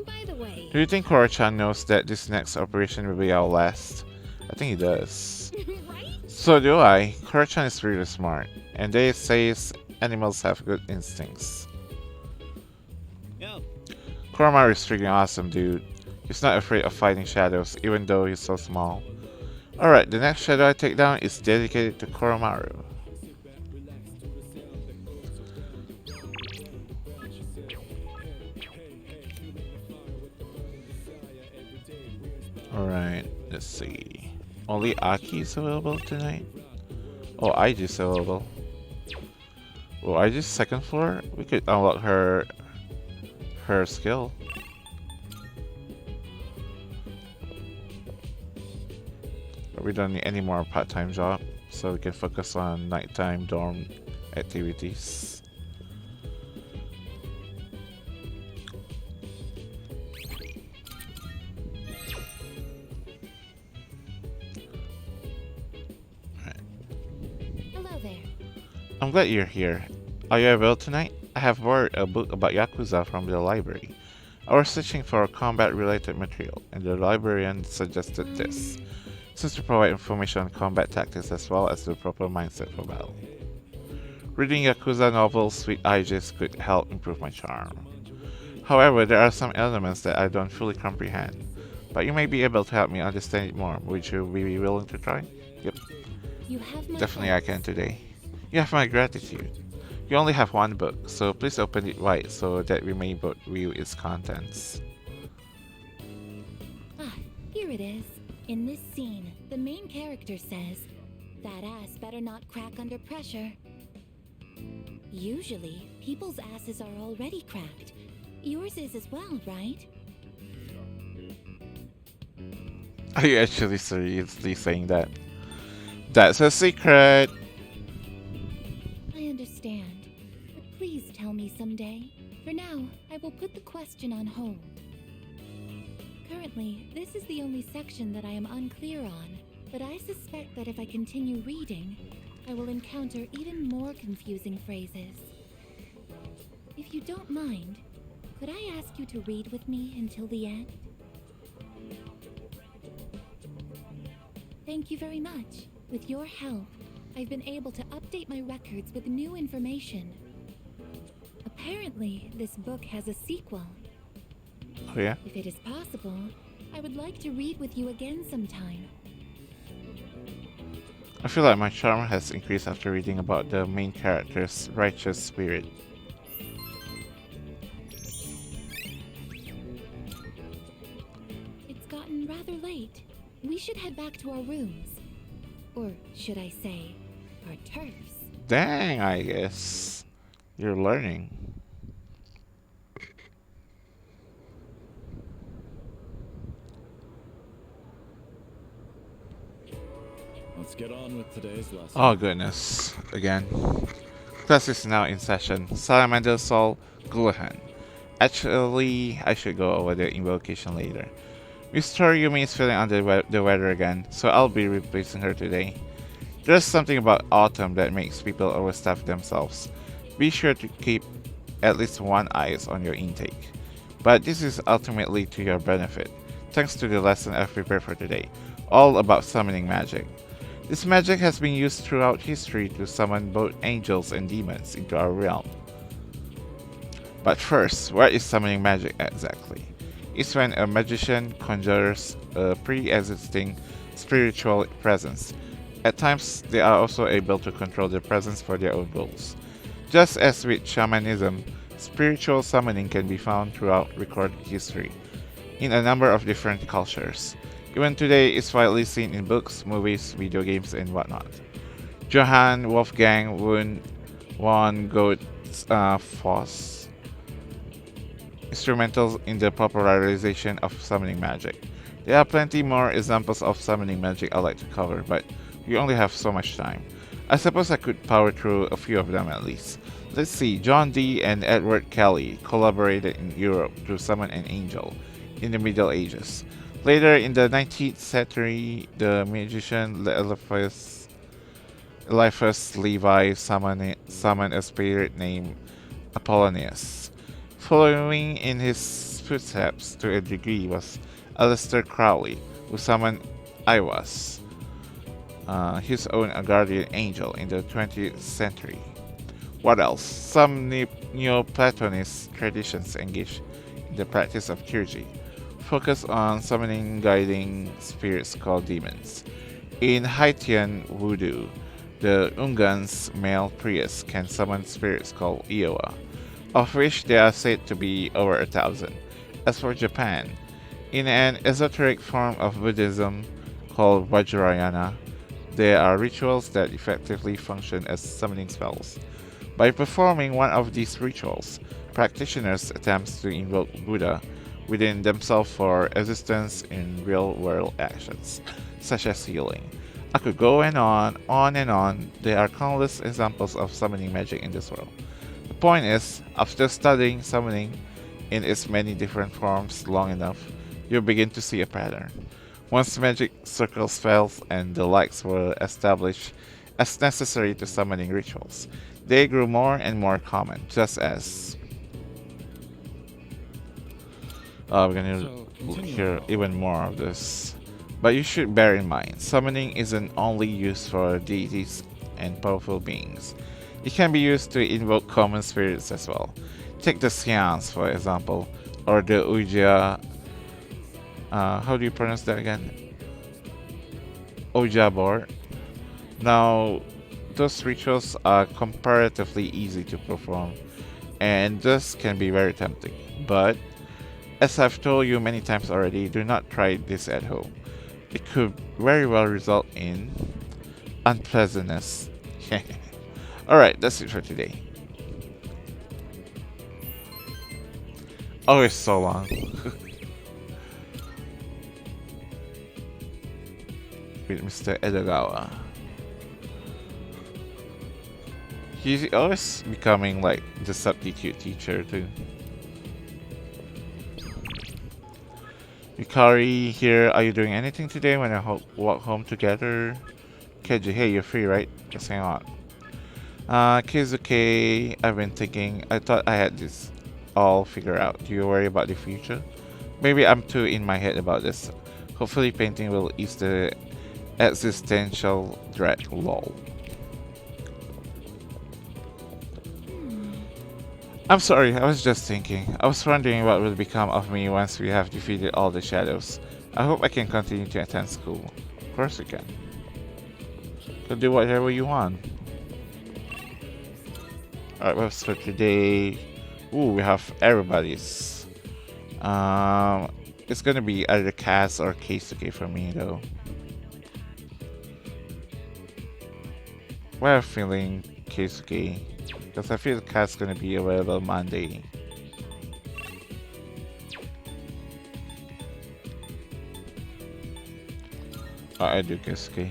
By the way... Do you think Koro-chan knows that this next operation will be our last? I think he does. Right? So do I. Koro-chan is really smart, and they say animals have good instincts. Yo. Koromaru is freaking awesome, dude. He's not afraid of fighting shadows, even though he's so small. Alright, the next shadow I take down is dedicated to Koromaru. Alright, let's see. Only Aki is available tonight? Oh, IG is available. Oh, IG's second floor? We could unlock her skill. But we don't need any more part-time job. so we can focus on nighttime dorm activities. Hello there. I'm glad you're here. Are you available tonight? I have borrowed a book about Yakuza from the library. I was searching for combat-related material, and the librarian suggested this, since to provide information on combat tactics as well as the proper mindset for battle. Reading Yakuza novels with IJs could help improve my charm. However, there are some elements that I don't fully comprehend, but you may be able to help me understand it more. Would you be willing to try? Yep. You have my Definitely I can today. You have my gratitude. You only have one book, so please open it wide so that we may both view its contents. Ah, here it is. In this scene, the main character says, "That ass better not crack under pressure." Usually, people's asses are already cracked. Yours is as well, right? Are you actually seriously saying that? That's a secret! I understand, but please tell me someday. For now, I will put the question on hold. Currently, this is the only section that I am unclear on, but I suspect that if I continue reading, I will encounter even more confusing phrases. If you don't mind, could I ask you to read with me until the end? Thank you very much. With your help, I've been able to update my records with new information. Apparently, this book has a sequel. Oh yeah? If it is possible, I would like to read with you again sometime. I feel like my charm has increased after reading about the main character's righteous spirit. It's gotten rather late. We should head back to our rooms. Or should I say, our turfs. Dang, I guess. You're learning. Let's get on with today's lesson. Oh goodness, again. Class is now in session. Salamander Sol Gulahan. Actually, I should go over the invocation later. Mr. Yumi is feeling under the weather again, so I'll be replacing her today. There's something about autumn that makes people overstuff themselves. Be sure to keep at least one eye on your intake. But this is ultimately to your benefit, thanks to the lesson I've prepared for today, all about summoning magic. This magic has been used throughout history to summon both angels and demons into our realm. But first, what is summoning magic exactly? It's when a magician conjures a pre-existing spiritual presence. At times, they are also able to control the presence for their own goals. Just as with shamanism, spiritual summoning can be found throughout recorded history, in a number of different cultures. Even today, it's widely seen in books, movies, video games, and whatnot. Johann Wolfgang von Goethe Voss instrumental in the popularization of summoning magic. There are plenty more examples of summoning magic I'd like to cover, but we only have so much time. I suppose I could power through a few of them at least. Let's see, John Dee and Edward Kelly collaborated in Europe to summon an angel in the Middle Ages. Later in the 19th century, the magician Eliphas Levi summoned a spirit named Apollonius. Following in his footsteps to a degree was Aleister Crowley, who summoned Aiwass, his own guardian angel, in the 20th century. What else? Some Neoplatonist traditions engage in the practice of clergy, focus on summoning guiding spirits called demons. In Haitian voodoo, the Ungan's male priest can summon spirits called Iowa, of which there are said to be over 1,000. As for Japan, in an esoteric form of Buddhism called Vajrayana, there are rituals that effectively function as summoning spells. By performing one of these rituals, practitioners attempt to invoke Buddha within themselves for assistance in real-world actions, such as healing. I could go on and on. There are countless examples of summoning magic in this world. The point is, after studying summoning in its many different forms long enough, you begin to see a pattern. Once magic circle spells and the likes were established as necessary to summoning rituals, they grew more and more common, just as... we're gonna hear even more of this. But you should bear in mind, summoning isn't only used for deities and powerful beings. It can be used to invoke common spirits as well. Take the Xians, for example, or the Uja... how do you pronounce that again? Ojabor. Now, those rituals are comparatively easy to perform, and this can be very tempting. But, as I've told you many times already, do not try this at home. It could very well result in unpleasantness. Alright, that's it for today. Oh, it's so long. With Mr. Edogawa. He's always becoming like the substitute teacher too. Yukari here, are you doing anything today when I walk home together? Keiji, hey, you're free, right? Just hang on. Kizuke, I've been thinking, I thought I had this all figured out. Do you worry about the future? Maybe I'm too in my head about this. Hopefully painting will ease the existential dread, lol. I'm sorry, I was just thinking. I was wondering what will become of me once we have defeated all the shadows. I hope I can continue to attend school. Of course you can. You'll do whatever you want. Alright, what's for today? Ooh, we have everybody's. It's gonna be either Kaz or Keisuke for me though. Well, I'm feeling Keisuke. Because I feel Kaz's gonna be available Monday. Oh, I do Keisuke.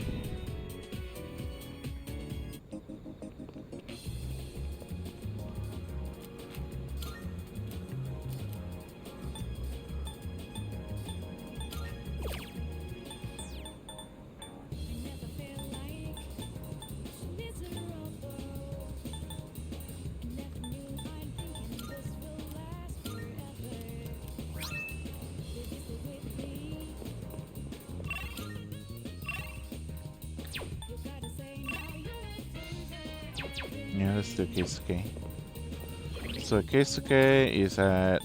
Yeah, let's do Keisuke. So Keisuke is at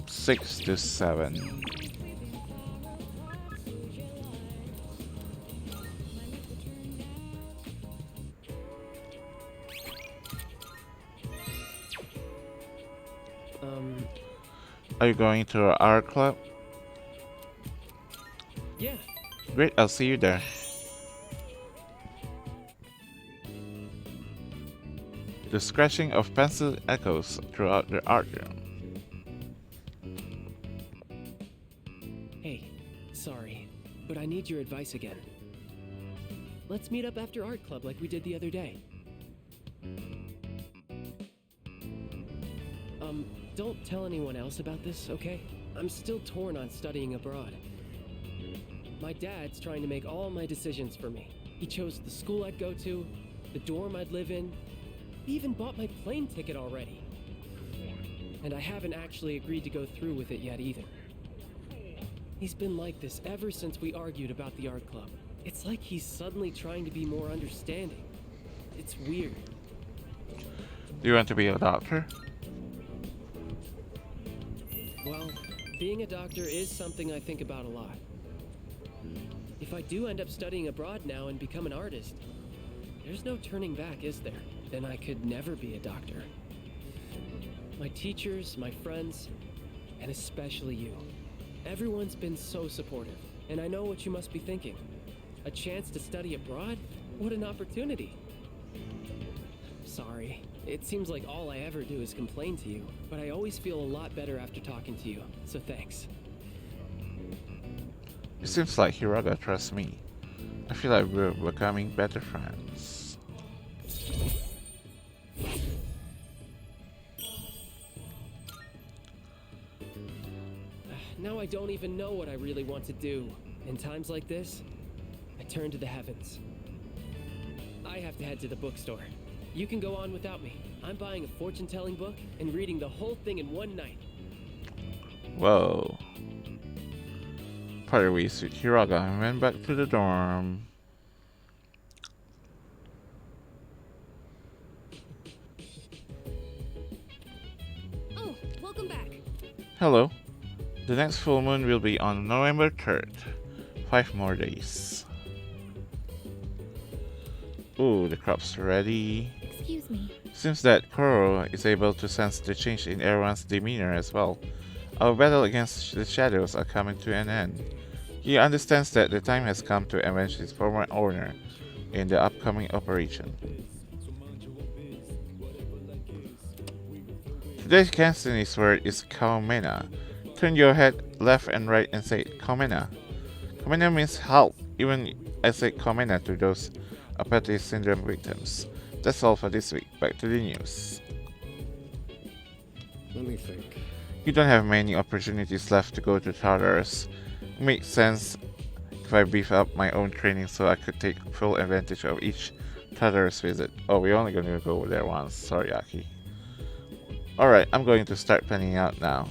6 to 7. Are you going to our art club? Yeah. Great, I'll see you there. The scratching of pencil echoes throughout the art room. Hey, sorry, but I need your advice again. Let's meet up after art club like we did the other day. Don't tell anyone else about this, okay? I'm still torn on studying abroad. My dad's trying to make all my decisions for me. He chose the school I'd go to, the dorm I'd live in. He even bought my plane ticket already. And I haven't actually agreed to go through with it yet either. He's been like this ever since we argued about the art club. It's like he's suddenly trying to be more understanding. It's weird. Do you want to be a doctor? Well, being a doctor is something I think about a lot. If I do end up studying abroad now and become an artist, there's no turning back, is there? Then I could never be a doctor. My teachers, my friends, and especially you. Everyone's been so supportive, and I know what you must be thinking. A chance to study abroad? What an opportunity. Sorry. It seems like all I ever do is complain to you, but I always feel a lot better after talking to you, so thanks. It seems like Hiraga trusts me. I feel like we're becoming better friends. Now I don't even know what I really want to do. In times like this, I turn to the heavens. I have to head to the bookstore. You can go on without me. I'm buying a fortune-telling book and reading the whole thing in one night. Whoa. Parted ways with Hiraga and went back to the dorm. Oh, welcome back. Hello. The next full moon will be on November 3rd. 5 more days. Ooh, the crop's ready. Excuse me. Seems that Koro is able to sense the change in everyone's demeanor as well. Our battle against the shadows are coming to an end. He understands that the time has come to avenge his former owner in the upcoming operation. Today's Cantonese word is Kaumena. Turn your head left and right and say Kaumena. Kaumena means help. Even I say Kaumena to those apathy syndrome victims. That's all for this week. Back to the news. Let me think. You don't have many opportunities left to go to Tartarus. It makes sense if I beef up my own training so I could take full advantage of each Tartarus visit. Oh, we're only gonna go there once. Sorry, Aki. Alright, I'm going to start planning out now.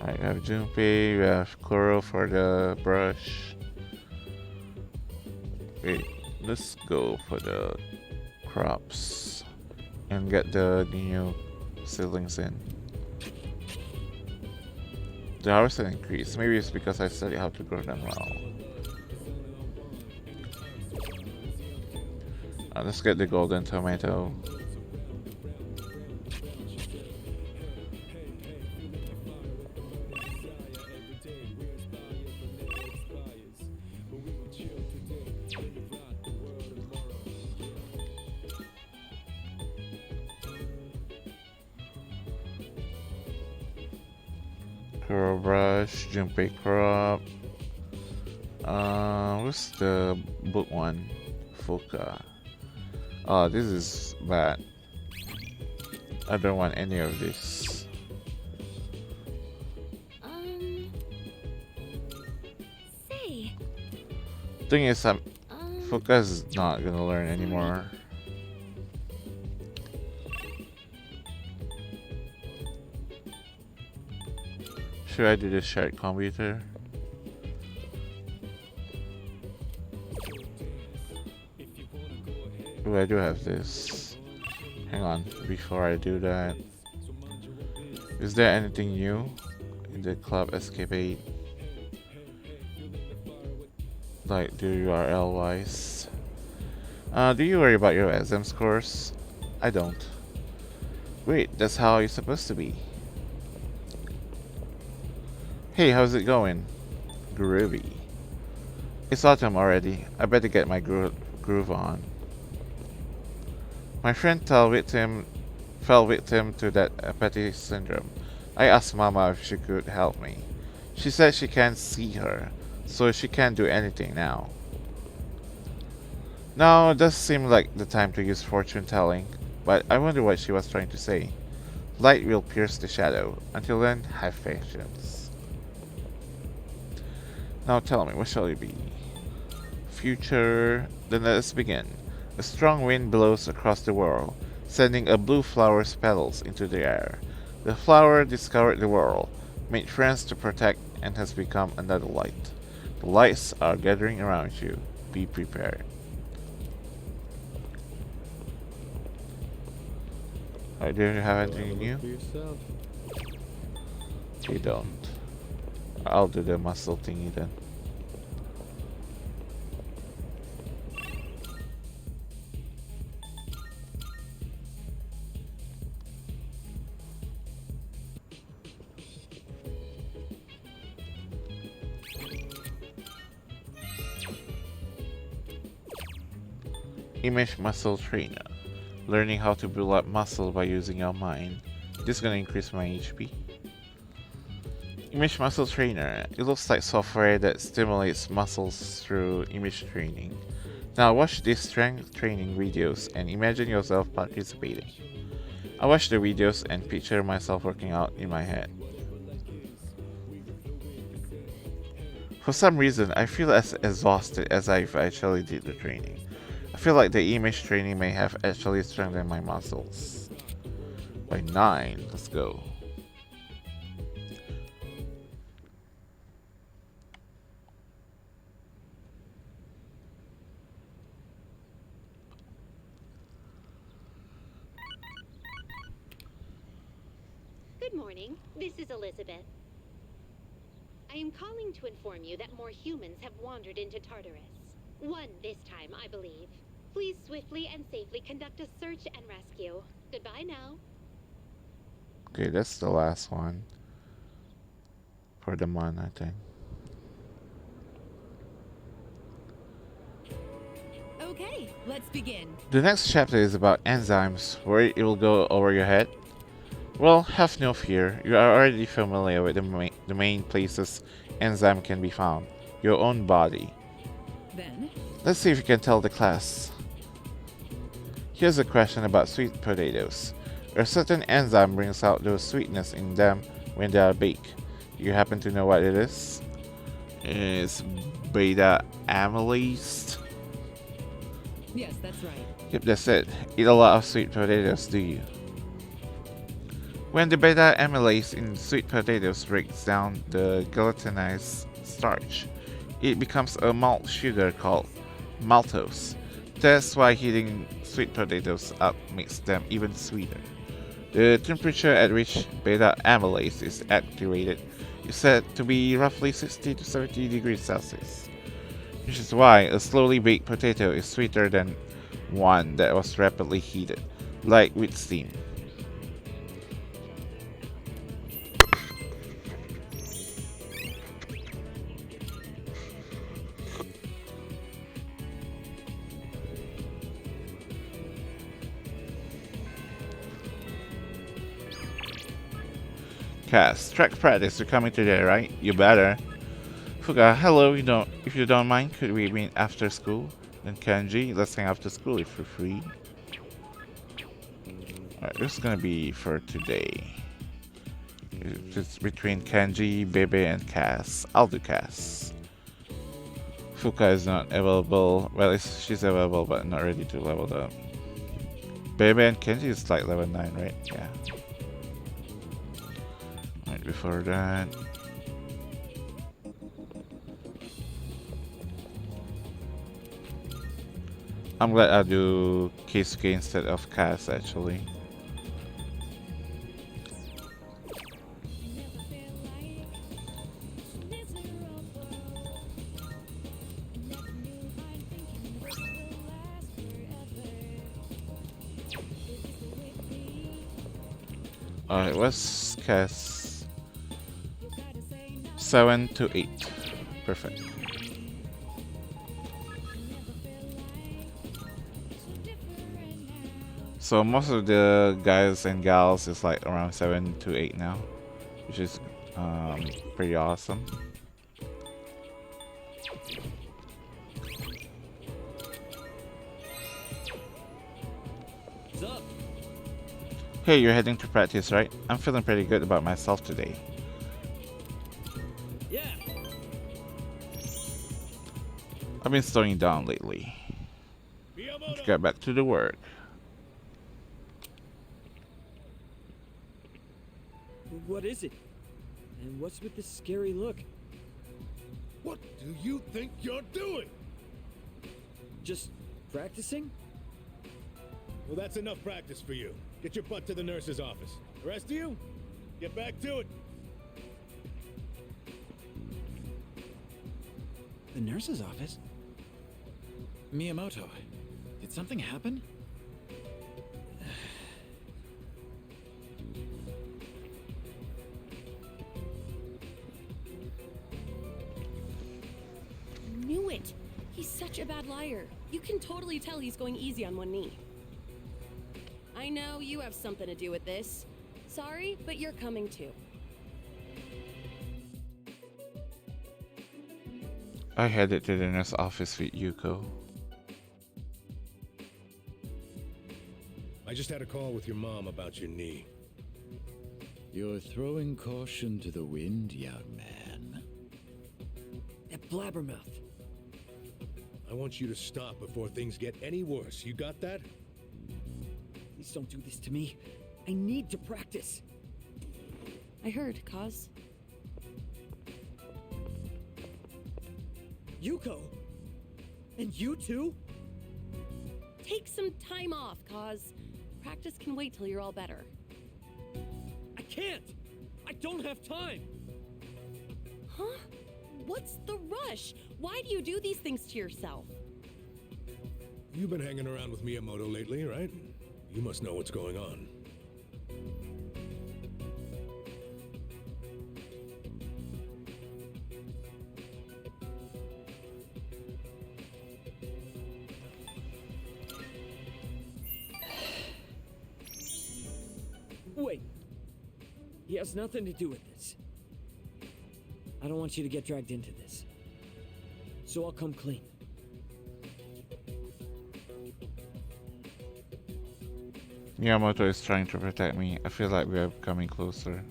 I have Junpei, we have Koro for the brush. Wait, let's go for the crops and get the new seedlings in. The harvest will increase. Maybe it's because I studied how to grow them well. Let's get the golden tomato. Curl brush, Junpei crop. What's the book one? Fuka. Oh, this is bad. I don't want any of this. Say. Thing is, Fuka is not gonna learn anymore. Should I do the shared computer? Ooh, I do have this. Hang on, before I do that. Is there anything new in the club escapade? Like the URL wise. Do you worry about your exam scores? I don't. Wait, that's how it's supposed to be. Hey, how's it going? Groovy. It's autumn already. I better get my groove on. My friend fell victim to that apathy syndrome. I asked Mama if she could help me. She said she can't see her, so she can't do anything now. Now it does seem like the time to use fortune telling, but I wonder what she was trying to say. Light will pierce the shadow. Until then, have patience. Now tell me, what shall it be? Future. Then let us begin. A strong wind blows across the world, sending a blue flower's petals into the air. The flower discovered the world, made friends to protect, and has become another light. The lights are gathering around you. Be prepared. Alright, do you have anything new? You don't. I'll do the muscle thingy then. Image muscle trainer. Learning how to build up muscle by using your mind. This is gonna increase my HP. Image Muscle Trainer. It looks like software that stimulates muscles through image training. Now watch these strength training videos and imagine yourself participating. I watch the videos and picture myself working out in my head. For some reason, I feel as exhausted as if I actually did the training. I feel like the image training may have actually strengthened my muscles. By 9, let's go. Good morning. This is Elizabeth. I am calling to inform you that more humans have wandered into Tartarus. One this time, I believe. Please swiftly and safely conduct a search and rescue. Goodbye now. Okay, that's the last one. For the month, I think. Okay, let's begin. The next chapter is about enzymes. Worried it will go over your head? Well, have no fear. You are already familiar with the main places enzyme can be found. Your own body. Then, Let's see if you can tell the class. Here's a question about sweet potatoes. A certain enzyme brings out the sweetness in them when they are baked. Do you happen to know what it is? It's beta amylase. yes, that's right. Yep, that's it. Eat a lot of sweet potatoes, do you? When the beta amylase in sweet potatoes breaks down the gelatinized starch, it becomes a malt sugar called maltose. That's why heating sweet potatoes up makes them even sweeter. The temperature at which beta amylase is activated is said to be roughly 60 to 70 degrees Celsius, which is why a slowly baked potato is sweeter than one that was rapidly heated, like with steam. Cass, track practice, you're coming today, right? You better. Fuga, hello, if you don't mind, could we meet after school? Then Kenji, let's hang after school if you're free. Alright, this is gonna be for today. It's between Kenji, Bebe, and Cass. I'll do Cass. Fuka is not available. Well, she's available, but not ready to level up. Bebe and Kenji is like level 9, right? Yeah. Right before that. I'm glad I do Keisuke instead of Cass actually. Alright, let's cast 7 to 8. Perfect. So most of the guys and gals is like around 7 to 8 now, which is pretty awesome. What's up? Hey, you're heading to practice, right? I'm feeling pretty good about myself today. Yeah. I've been slowing down lately. Let's get back to the work. What is it? And what's with this scary look? What do you think you're doing? Just practicing? Well, that's enough practice for you. Get your butt to the nurse's office. The rest of you, get back to it. The nurse's office? Miyamoto, did something happen? Knew it. He's such a bad liar. You can totally tell he's going easy on one knee. I know you have something to do with this. Sorry, but you're coming too. I headed to the nurse office with Yuko. I just had a call with your mom about your knee. You're throwing caution to the wind, young man. That blabbermouth. I want you to stop before things get any worse. You got that? Please don't do this to me. I need to practice. I heard, Kaz. Yuko! And you too? Take some time off, Kaz. Practice can wait till you're all better. I can't! I don't have time! Huh? What's the rush? Why do you do these things to yourself? You've been hanging around with Miyamoto lately, right? You must know what's going on. Wait. He has nothing to do with this. I don't want you to get dragged into this. So I'll come clean. Miyamoto is trying to protect me. I feel like we are coming closer.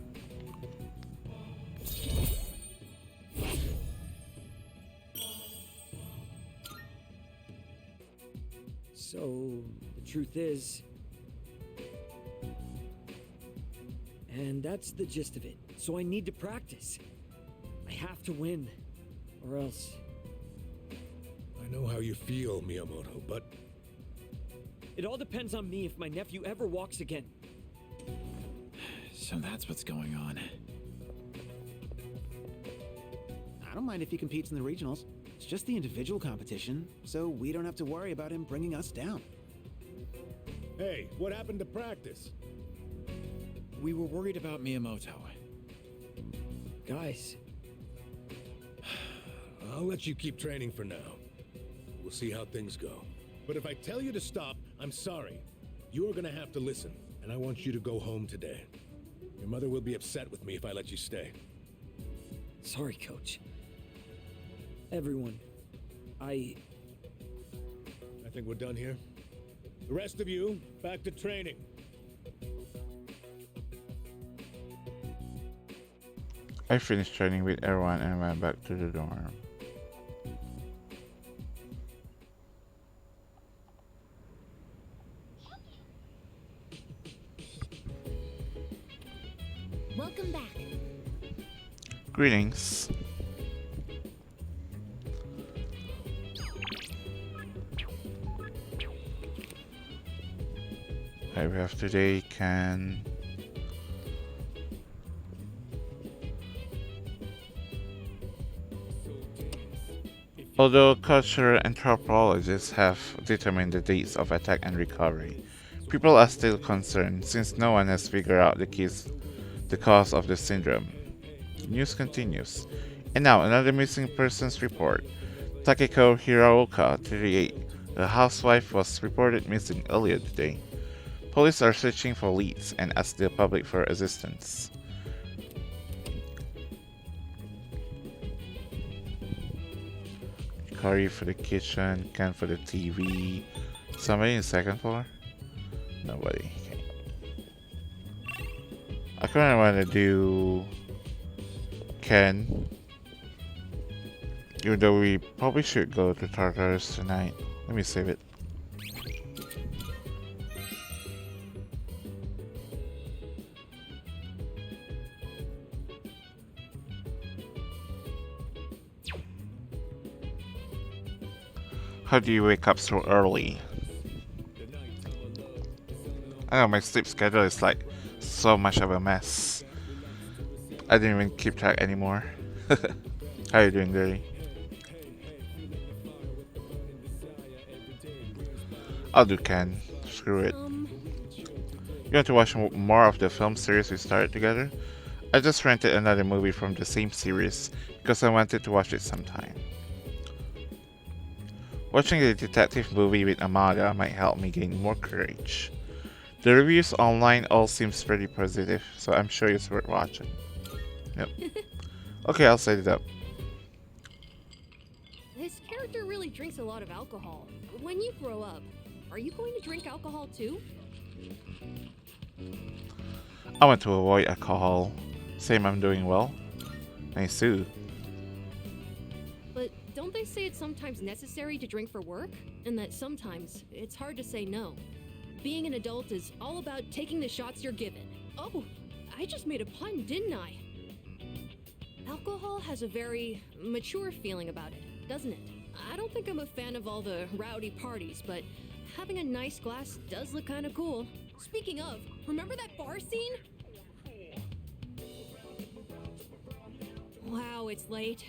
So, the truth is... And that's the gist of it. So I need to practice. I have to win. Or else... I know how you feel, Miyamoto, but... It all depends on me if my nephew ever walks again. So that's what's going on. I don't mind if he competes in the regionals. It's just the individual competition, so we don't have to worry about him bringing us down. Hey, what happened to practice? We were worried about Miyamoto. Guys. I'll let you keep training for now. We'll see how things go. But if I tell you to stop, I'm sorry. You're gonna have to listen, and I want you to go home today. Your mother will be upset with me if I let you stay. Sorry, Coach. Everyone. I think we're done here. The rest of you, back to training. I finished training with everyone and went back to the dorm. Welcome back. Greetings. I have today can although cultural anthropologists have determined the dates of attack and recovery, people are still concerned since no one has figured out the cause of the syndrome. News continues. And now another missing persons report. Takeko Hiraoka, 38, a housewife, was reported missing earlier today. Police are searching for leads and ask the public for assistance. Curry for the kitchen, Ken for the TV. Somebody in the second floor? Nobody. Okay. I kinda wanna do Ken. Even though we probably should go to Tartarus tonight. Let me save it. How do you wake up so early? I know my sleep schedule is like so much of a mess. I didn't even keep track anymore. How are you doing, Dirty? I'll do Ken. Screw it. You want to watch more of the film series we started together? I just rented another movie from the same series because I wanted to watch it sometime. Watching a detective movie with Amada might help me gain more courage. The reviews online all seems pretty positive, so I'm sure it's worth watching. Yep. Okay, I'll set it up. This character really drinks a lot of alcohol. When you grow up, are you going to drink alcohol too? I want to avoid alcohol. Same, I'm doing well. Nice too. But don't they say it's sometimes necessary to drink for work? And that sometimes it's hard to say no. Being an adult is all about taking the shots you're given. Oh, I just made a pun, didn't I? Alcohol has a very mature feeling about it, doesn't it? I don't think I'm a fan of all the rowdy parties, but having a nice glass does look kind of cool. Speaking of, remember that bar scene? Wow, it's late.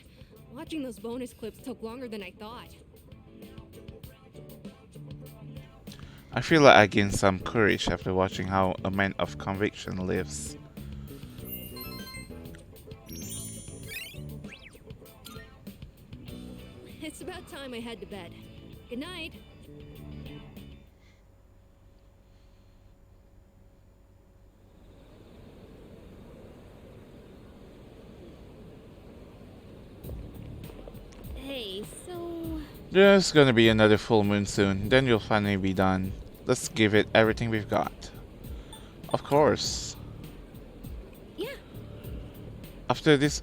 Watching those bonus clips took longer than I thought. I feel like I gained some courage after watching how a man of conviction lives. It's about time I head to bed. Good night. Hey, so... There's gonna be another full moon soon, then you'll finally be done. Let's give it everything we've got. Of course. Yeah. After this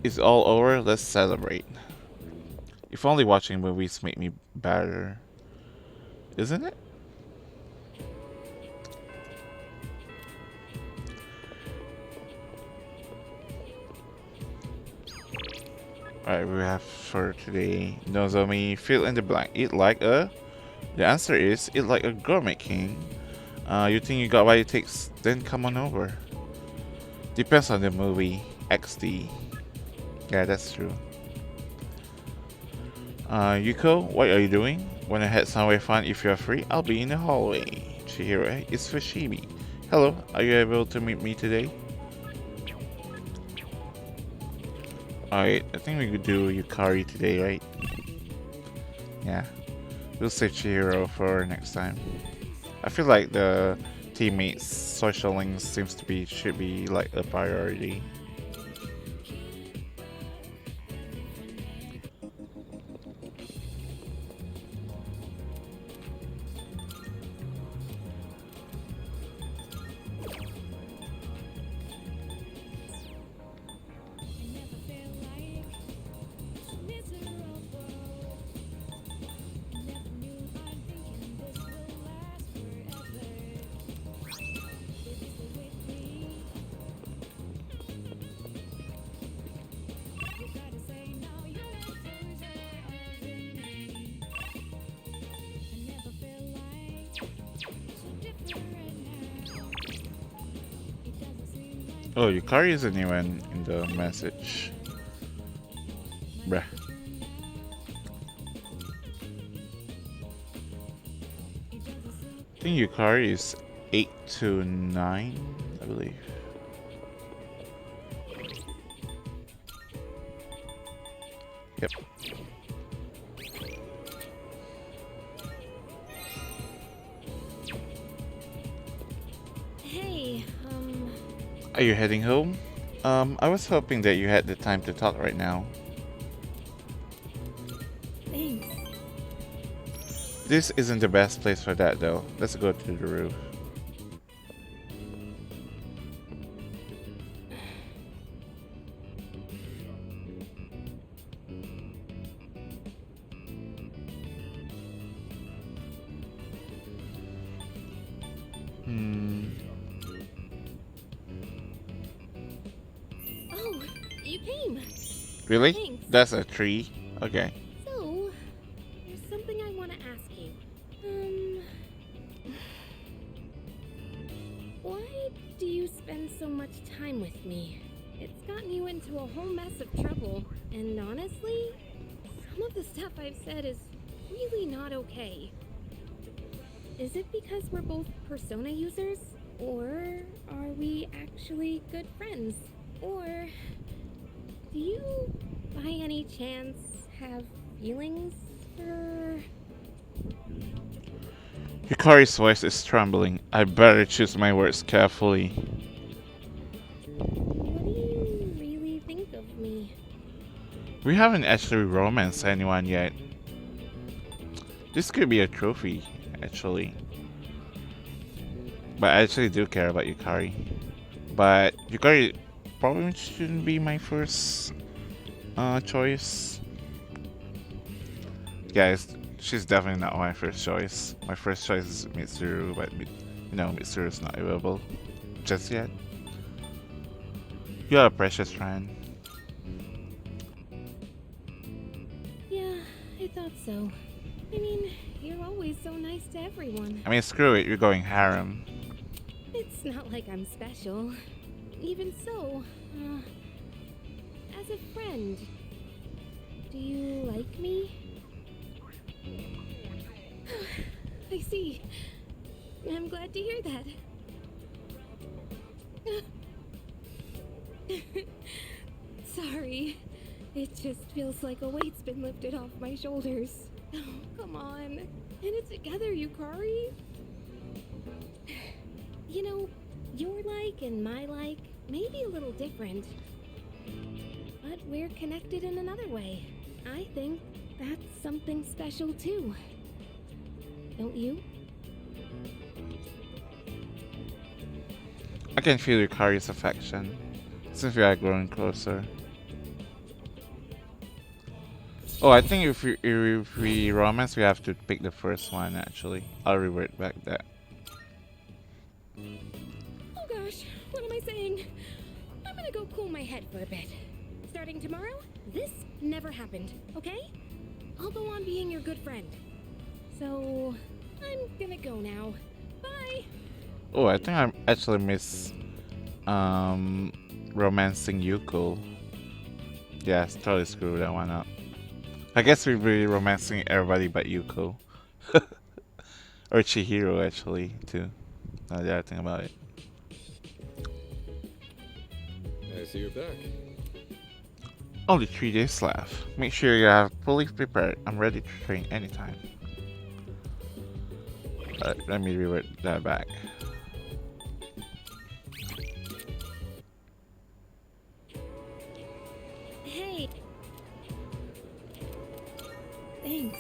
is all over, let's celebrate. If only watching movies made me better. Isn't it? Alright, we have for today. Nozomi, fill in the blank. Eat like a... The answer is, eat like a gourmet king. You think you got what it takes? Then come on over. Depends on the movie. XD. Yeah, that's true. Yuko, what are you doing? Wanna head somewhere fun if you're free? I'll be in the hallway. Chihiro, it's Fushimi. Hello, are you able to meet me today? Alright, I think we could do Yukari today, right? Yeah. We'll save Chihiro for next time. I feel like the teammates' social links should be like a priority. Oh, Yukari isn't even in the message. Bruh. I think Yukari is 8 to 9, I believe. Yep. Hey, Are you heading home? I was hoping that you had the time to talk right now. thanks. This isn't the best place for that though. Let's go to the roof. Oh, you came. Really? Thanks. That's a tree? Okay. So, there's something I want to ask you. Why do you spend so much time with me? It's gotten you into a whole mess of trouble, and honestly, some of the stuff I've said is really not okay. Is it because we're both Persona users? Or are we actually good friends? Or do you, by any chance, have feelings for... Hikari's voice is trembling. I better choose my words carefully. What do you really think of me? We haven't actually romanced anyone yet. This could be a trophy, actually. But I actually do care about Yukari. But Yukari probably shouldn't be my first choice. Guys, she's definitely not my first choice. My first choice is Mitsuru, but you know, Mitsuru's not available just yet. You're a precious friend. Yeah, I thought so. I mean, you're always so nice to everyone. I mean, screw it, you're going harem. It's not like I'm special. Even so, as a friend, do you like me? I see. I'm glad to hear that. Sorry. It just feels like a weight's been lifted off my shoulders. Oh, come on. Get it together, Yukari. You know, your like and my like may be a little different. But we're connected in another way. I think that's something special too. Don't you? I can feel Yukari's affection since we are growing closer. Oh, I think if we romance, we have to pick the first one. Actually, I'll revert back that. Oh gosh, what am I saying? I'm gonna go cool my head for a bit. Starting tomorrow, this never happened, okay? I'll go on being your good friend. So, I'm gonna go now. Bye! Oh, I think I actually miss romancing Yuko. Yeah, totally screwed that one up. I guess we're really romancing everybody but Yuko. Or Chihiro, actually, too. Now that I think about it. I see you're back. Only 3 days left. Make sure you are fully prepared. I'm ready to train anytime. Let me revert that back. Hey! Thanks.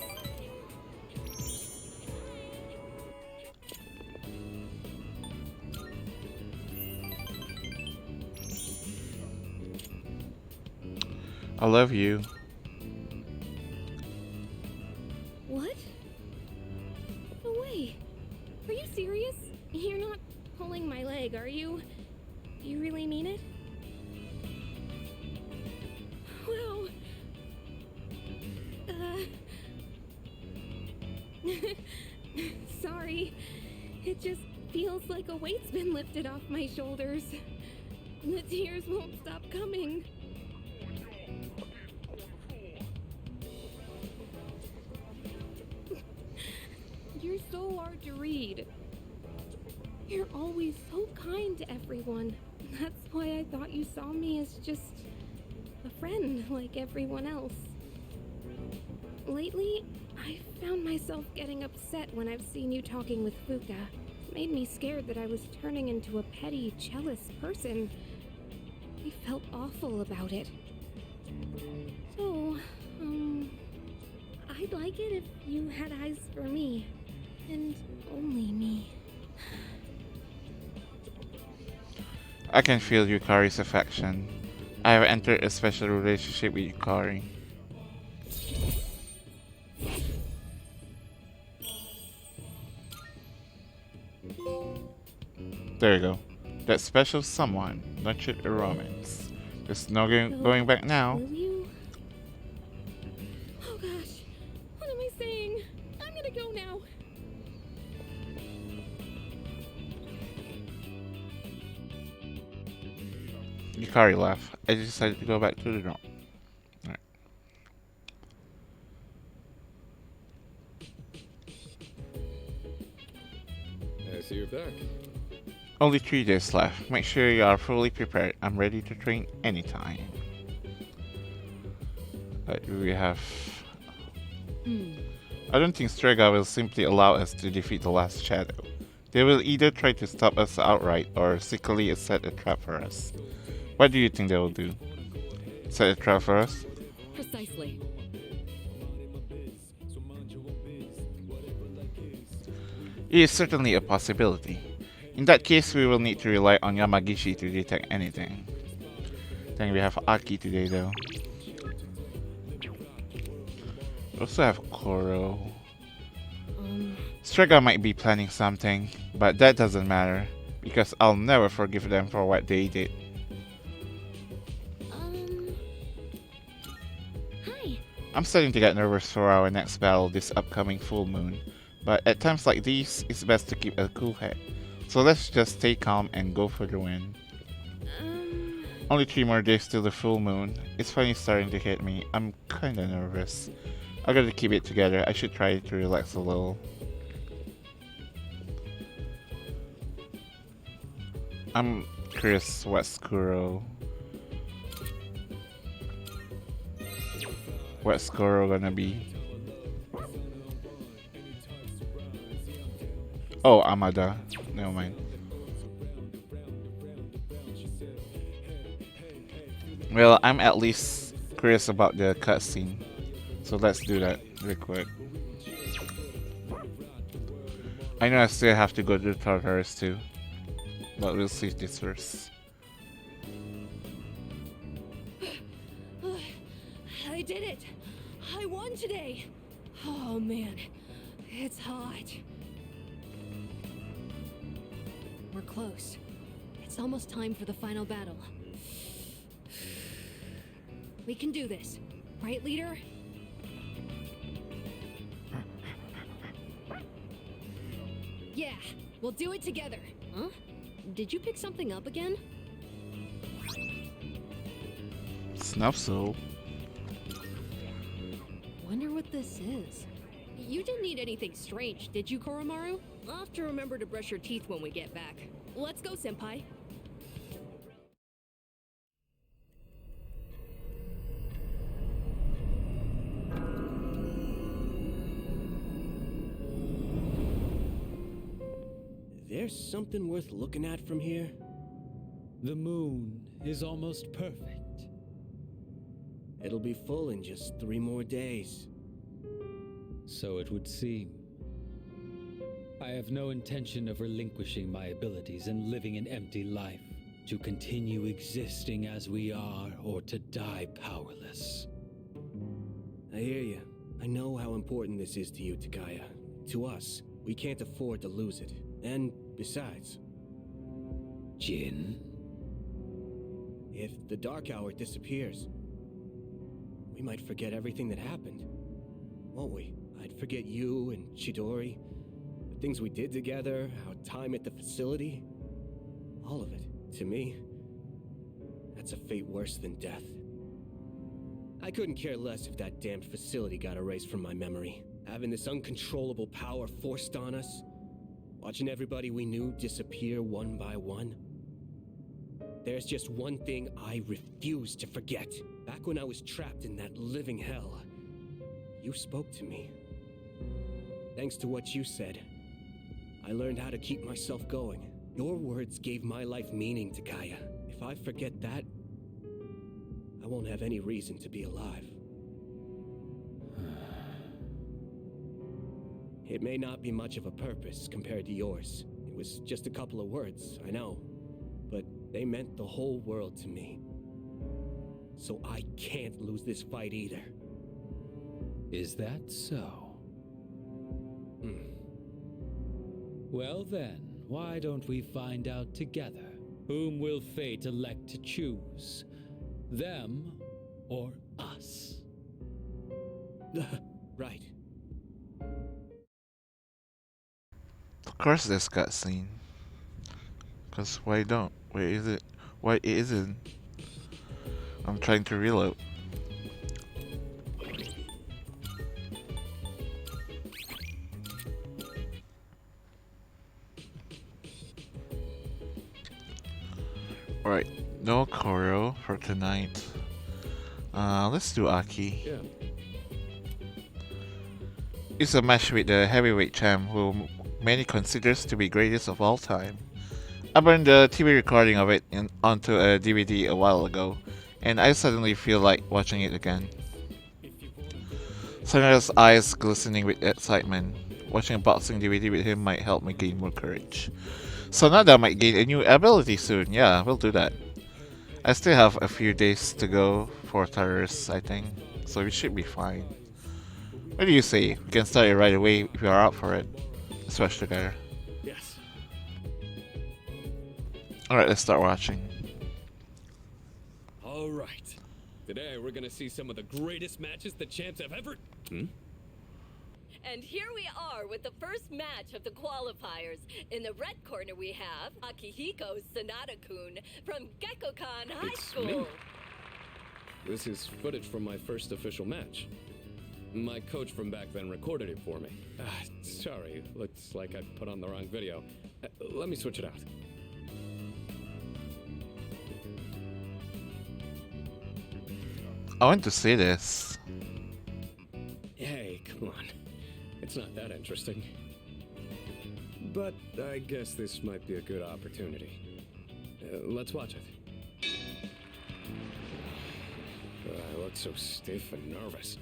I love you. What? No way. Are you serious? You're not pulling my leg, are you? You really mean it? Wow. Sorry. It just feels like a weight's been lifted off my shoulders. The tears won't stop coming. You're so hard to read. You're always so kind to everyone. That's why I thought you saw me as just a friend like everyone else. Lately, I found myself getting upset when I've seen you talking with Fuka. It made me scared that I was turning into a petty, jealous person. I felt awful about it. So, I'd like it if you had eyes for me. And only me. I can feel Yukari's affection. I have entered a special relationship with Yukari. There you go. That special someone nurtured a romance. There's no going back now. Will you? Oh gosh, what am I saying? I'm gonna go now. Yukari left. I decided to go back to the dorm. Alright. I see you're back. Only 3 days left. Make sure you are fully prepared. I'm ready to train anytime. We have I don't think Strega will simply allow us to defeat the last shadow. They will either try to stop us outright or secretly set a trap for us. What do you think they will do? Set a trap for us? Precisely. It is certainly a possibility. In that case, we will need to rely on Yamagishi to detect anything. Then we have Aki today though. We also have Koro. Strega might be planning something, but that doesn't matter, because I'll never forgive them for what they did. Hi. I'm starting to get nervous for our next battle this upcoming full moon, but at times like these, it's best to keep a cool head. So let's just stay calm and go for the win. Only 3 more days till the full moon. It's finally starting to hit me. I'm kinda nervous. I gotta keep it together. I should try to relax a little. I'm curious what's Kuro gonna be. Oh, Amada. Never mind. Well, I'm at least curious about the cutscene. So let's do that real quick. I know I still have to go to Tartarus too. But we'll see this first. I did it! I won today! Oh man, it's hot. We're close. It's almost time for the final battle. We can do this, right, leader? Yeah, we'll do it together. Huh? Did you pick something up again? Snuff soap. Wonder what this is. You didn't need anything strange, did you, Koromaru? I'll have to remember to brush your teeth when we get back. Let's go, Senpai. There's something worth looking at from here. The moon is almost perfect. It'll be full in just 3 more days. So it would seem. I have no intention of relinquishing my abilities and living an empty life, to continue existing as we are or to die powerless. I hear you. I know how important this is to you, Takaya. To us, we can't afford to lose it. And besides... Jin? If the Dark Hour disappears, we might forget everything that happened. Won't we? I'd forget you and Chidori, the things we did together, our time at the facility. All of it. To me, that's a fate worse than death. I couldn't care less if that damned facility got erased from my memory. Having this uncontrollable power forced on us, watching everybody we knew disappear one by one. There's just one thing I refuse to forget. Back when I was trapped in that living hell, you spoke to me. Thanks to what you said, I learned how to keep myself going. Your words gave my life meaning, Takaya. If I forget that, I won't have any reason to be alive. It may not be much of a purpose compared to yours. It was just a couple of words, I know. But they meant the whole world to me. So I can't lose this fight either. Is that so? Well then, why don't we find out together? Whom will fate elect to choose? Them or us? Right. Of course there's cutscene. Cause why don't? Where is it? Why it isn't? I'm trying to reload. Alright, no Koro for tonight. Let's do Aki. Yeah. It's a match with the heavyweight champ, who many considers to be greatest of all time. I burned the TV recording of it onto a DVD a while ago, and I suddenly feel like watching it again. Sonara's eyes glistening with excitement. Watching a boxing DVD with him might help me gain more courage. Sonada might gain a new ability soon. Yeah, we'll do that. I still have a few days to go for terrorists, I think, so we should be fine. What do you say? We can start it right away if you are up for it. Let's watch together. Yes. Alright, let's start watching. All right. Today we're gonna see some of the greatest matches the champs have ever. And here we are with the first match of the qualifiers. In the red corner we have Akihiko Sanada-kun from Gekkokan High It's School. me. This is footage from my first official match. My coach from back then recorded it for me. Sorry, looks like I put on the wrong video. Let me switch it out. I want to see this. Hey, come on. It's not that interesting. But I guess this might be a good opportunity. Let's watch it. I look so stiff and nervous.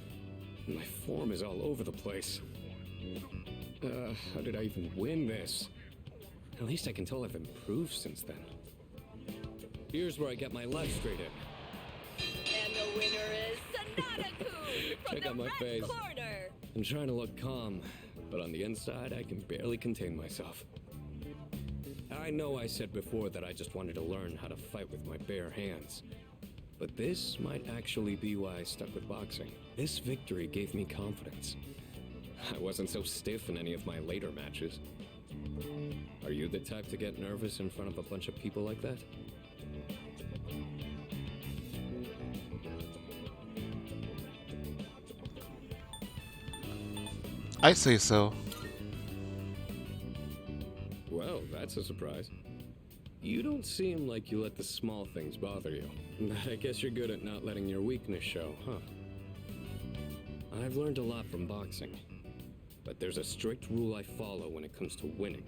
My form is all over the place. How did I even win this? At least I can tell I've improved since then. Here's where I get my left straight in. And the winner is Sanada-kun from Check the out my red face. corner. I'm trying to look calm, but on the inside, I can barely contain myself. I know I said before that I just wanted to learn how to fight with my bare hands. But this might actually be why I stuck with boxing. This victory gave me confidence. I wasn't so stiff in any of my later matches. Are you the type to get nervous in front of a bunch of people like that? I say so. Well, that's a surprise. You don't seem like you let the small things bother you. But I guess you're good at not letting your weakness show, huh? I've learned a lot from boxing. But there's a strict rule I follow when it comes to winning.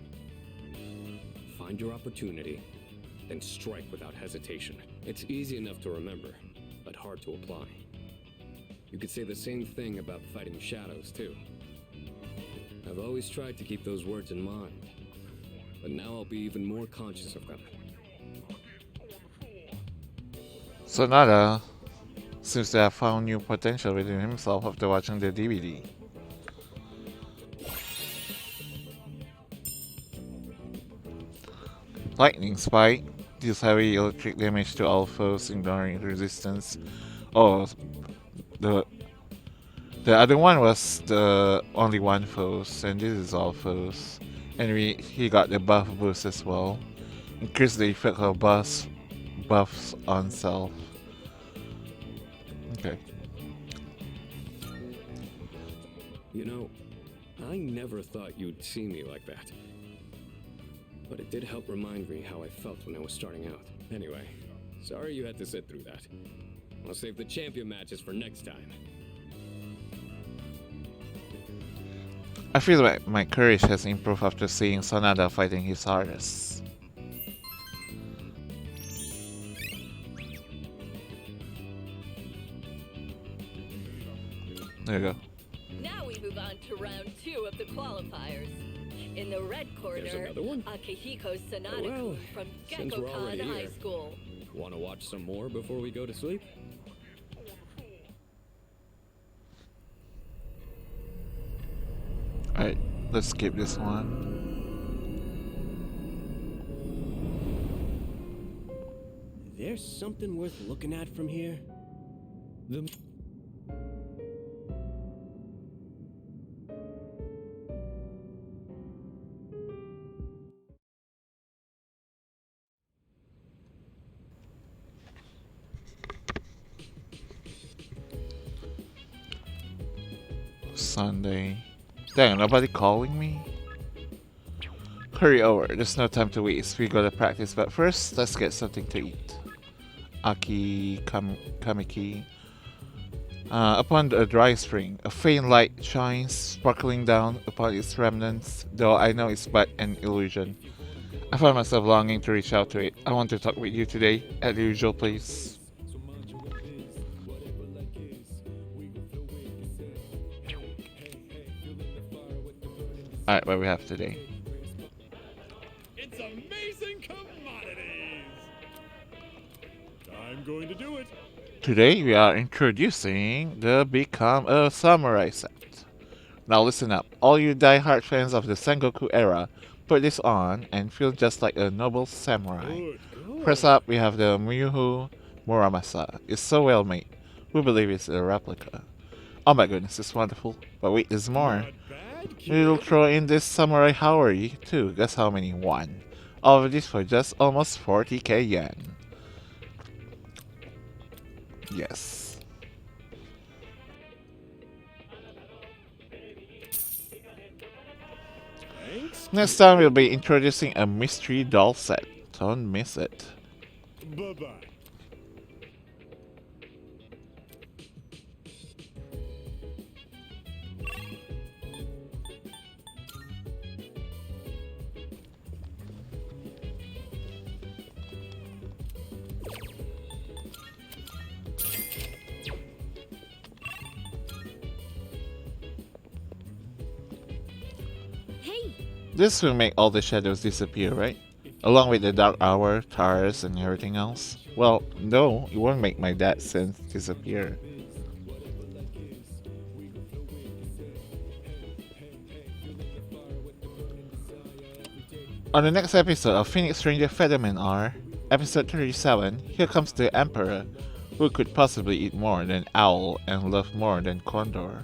Find your opportunity, then strike without hesitation. It's easy enough to remember, but hard to apply. You could say the same thing about fighting shadows, too. I've always tried to keep those words in mind, but now I'll be even more conscious of them. Sonada seems to have found new potential within himself after watching the DVD. Lightning Spike deals heavy electric damage to all foes, ignoring resistance. Oh, the other one was the only one foes, and this is all foes. And he got the buff boost as well. Increase the effect of buffs on self. Okay. You know, I never thought you'd see me like that. But it did help remind me how I felt when I was starting out. Anyway, sorry you had to sit through that. I'll save the champion matches for next time. I feel like my courage has improved after seeing Sonada fighting his hardest. There you go. Now we move on to round 2 of the qualifiers. In the red corner, another one? Akihiko Sanada Well, from since we're already Gekkokan High here. School. Want to watch some more before we go to sleep? Alright, let's skip this one. There's something worth looking at from here. Sunday. Dang, nobody calling me? Hurry over, there's no time to waste. We gotta practice, but first, let's get something to eat. Kamiki. Upon a dry spring, a faint light shines, sparkling down upon its remnants, though I know it's but an illusion. I find myself longing to reach out to it. I want to talk with you today, at the usual place. Alright, what we have today. It's amazing commodities! I'm going to do it. Today we are introducing the Become a Samurai set. Now listen up, all you die-hard fans of the Sengoku era, put this on and feel just like a noble samurai. First up, we have the Muyuhu Muramasa. It's so well made. We believe it's a replica. Oh my goodness, it's wonderful. But wait, there's more. We'll throw in this Samurai Haori too. Guess how many? One. All of this for just almost 40k yen. Yes. Next time we'll be introducing a mystery doll set. Don't miss it. Bye-bye. This will make all the shadows disappear, right? Along with the dark hour, tires, and everything else. Well, no, it won't make my dad sense disappear. On the next episode of Phoenix Ranger Featherman R, episode 37, here comes the Emperor, who could possibly eat more than owl and love more than condor.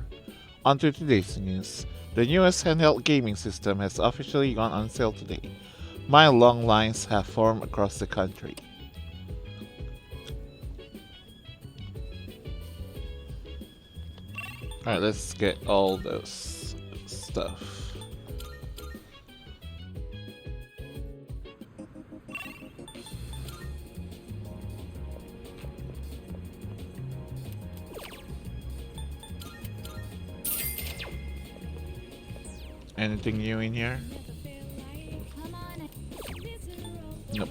On to today's news. The newest handheld gaming system has officially gone on sale today. Mile-long lines have formed across the country. Alright, let's get all those stuff. Anything new in here? Nope.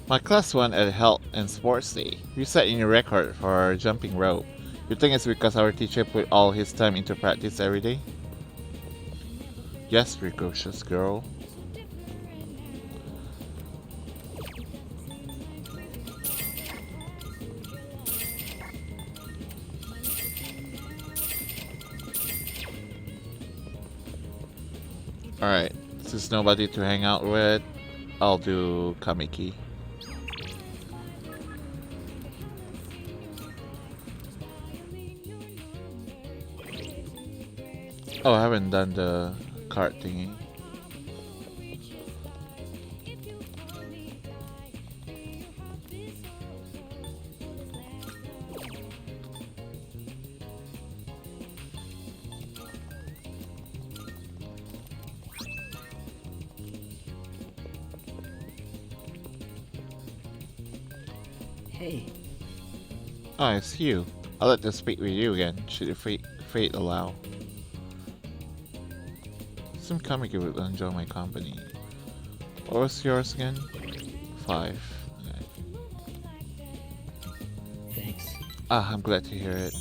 My class 1 at Health and Sports Day, we set a new record for jumping rope. You think it's because our teacher put all his time into practice every day? Yes, precocious girl. Alright, since nobody to hang out with, I'll do Kamiki. Oh, I haven't done the cart thingy. Hey. Oh, it's you. I'd like to speak with you again, should the fate allow. Some Kamiki would enjoy my company. What was yours again? 5. Okay. Thanks. Ah, I'm glad to hear it.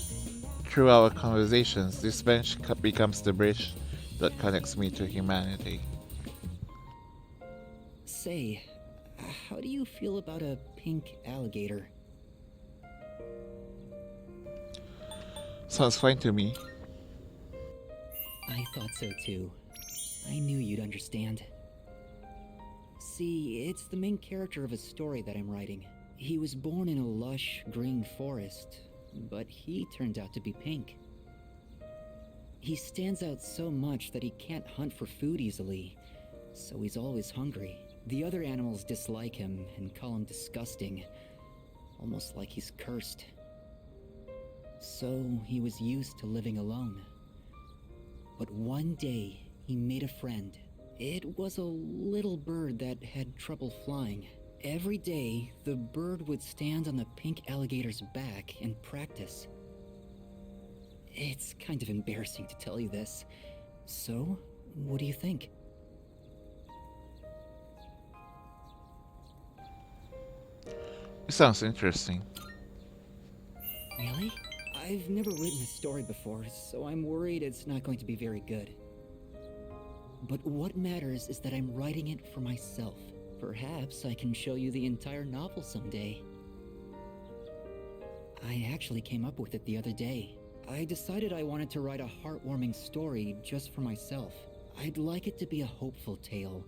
Through our conversations, this bench becomes the bridge that connects me to humanity. Say, how do you feel about a pink alligator? Sounds fine to me. I thought so too. I knew you'd understand. See, it's the main character of a story that I'm writing. He was born in a lush, green forest, but he turned out to be pink. He stands out so much that he can't hunt for food easily, so he's always hungry. The other animals dislike him and call him disgusting, almost like he's cursed. So he was used to living alone. But one day, he made a friend, It was a little bird that had trouble flying. Every day, the bird would stand on the pink alligator's back and practice. It's kind of embarrassing to tell you this. So, what do you think? It sounds interesting. Really? I've never written a story before, so I'm worried it's not going to be very good. But what matters is that I'm writing it for myself. Perhaps I can show you the entire novel someday. I actually came up with it the other day. I decided I wanted to write a heartwarming story just for myself. I'd like it to be a hopeful tale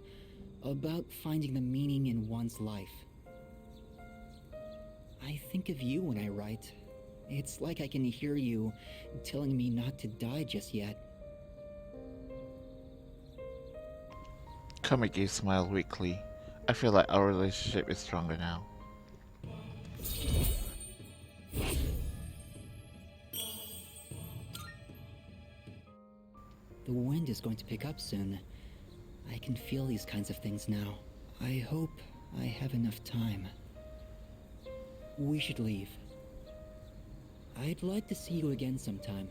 about finding the meaning in one's life. I think of you when I write. It's like I can hear you telling me not to die just yet. Kamiki smiled weakly. I feel like our relationship is stronger now. The wind is going to pick up soon. I can feel these kinds of things now. I hope I have enough time. We should leave. I'd like to see you again sometime.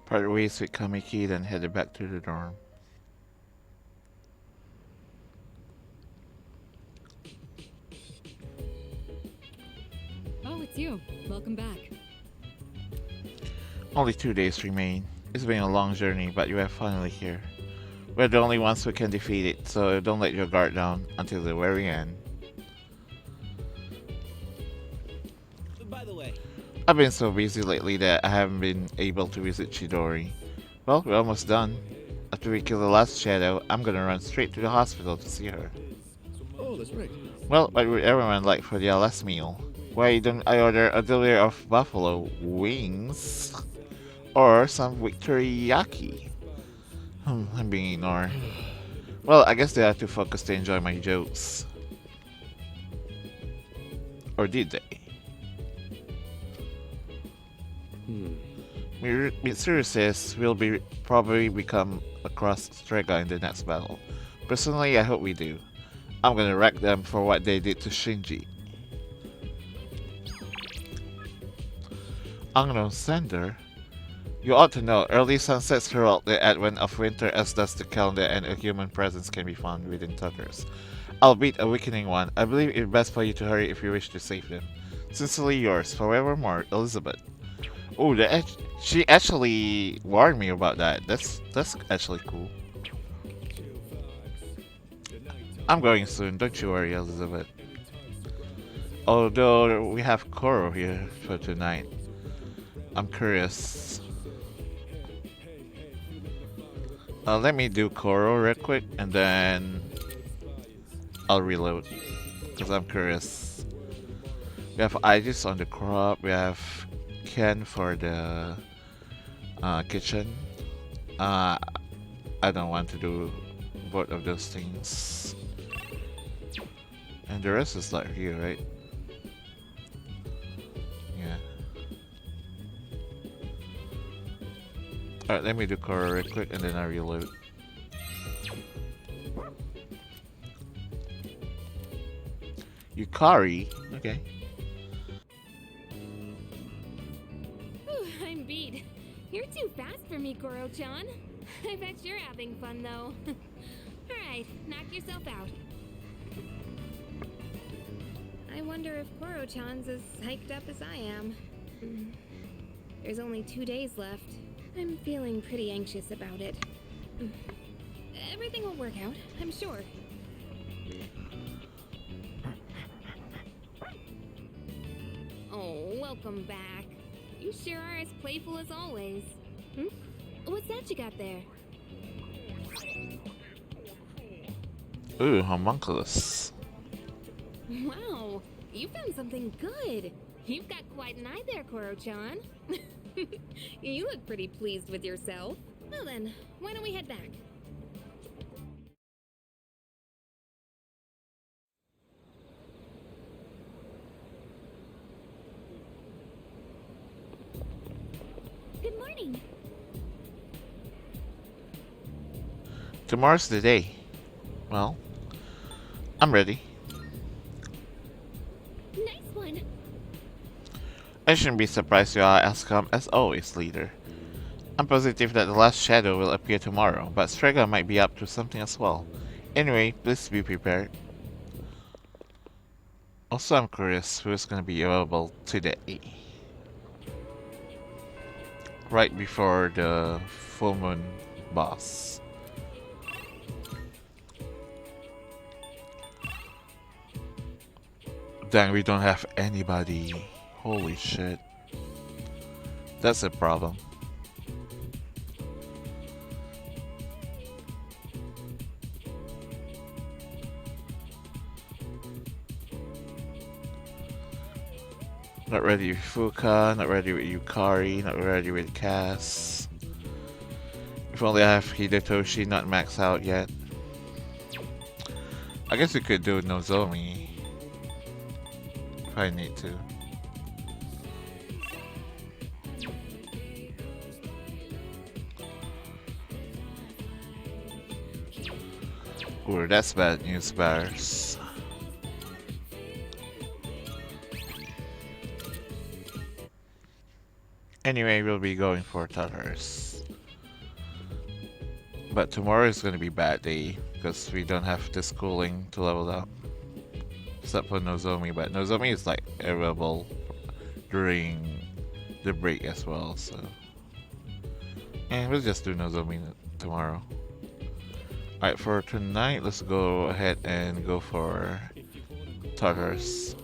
Parted ways with Kamiki, then headed back to the dorm. Oh, it's you. Welcome back. Only 2 days remain. It's been a long journey, but you are finally here. We're the only ones who can defeat it, so don't let your guard down until the very end. By the way, I've been so busy lately that I haven't been able to visit Chidori. Well, we're almost done. After we kill the last shadow, I'm gonna run straight to the hospital to see her. Oh, that's right. Well, what would everyone like for their last meal? Why don't I order a delivery of buffalo wings? Or some teriyaki? I'm being ignored. Well, I guess they are too focused to enjoy my jokes. Or did they? Mitsuru says we'll probably become a cross-Strega in the next battle. Personally, I hope we do. I'm gonna wreck them for what they did to Shinji. Unknown sender? You ought to know, early sunsets herald the advent of winter, as does the calendar, and a human presence can be found within tuckers. Albeit a weakening one, I believe it's best for you to hurry if you wish to save them. Sincerely yours, forevermore, Elizabeth. Oh, she actually warned me about that. That's actually cool. I'm going soon, don't you worry, Elizabeth. Although we have Koro here for tonight. I'm curious. Let me do Koro real quick, and then I'll reload, because I'm curious. We have Aegis on the crop, we have Ken for the kitchen. I don't want to do both of those things. And the rest is like here, right? Yeah. Alright, let me do Koro real quick and then I reload. Yukari? Okay. Whew, I'm beat. You're too fast for me, Koro-chan. I bet you're having fun, though. Alright, knock yourself out. I wonder if Koro-chan's as hyped up as I am. There's only 2 days left. I'm feeling pretty anxious about it. Everything will work out, I'm sure. Oh, welcome back. You sure are as playful as always. What's that you got there? Ooh, homunculus. Wow, you found something good. You've got quite an eye there, Koro-chan. You look pretty pleased with yourself. Well then, why don't we head back? Good morning. Tomorrow's the day. Well, I'm ready. Nice one. I shouldn't be surprised you are as calm as always, leader. I'm positive that the last shadow will appear tomorrow, but Strega might be up to something as well. Anyway, please be prepared. Also, I'm curious who's gonna be available today. Right before the full moon boss. Dang, we don't have anybody. Holy shit. That's a problem. Not ready with Fuka, not ready with Yukari, not ready with Cass. If only I have Hidetoshi not maxed out yet. I guess we could do Nozomi. If I need to. Ooh, that's bad news, bears. Anyway, we'll be going for Tartarus. But tomorrow is gonna be bad day, because we don't have the schooling to level up. Except for Nozomi, but Nozomi is like available during the break as well, so... And we'll just do Nozomi tomorrow. Alright, for tonight, let's go ahead and go for Tartarus.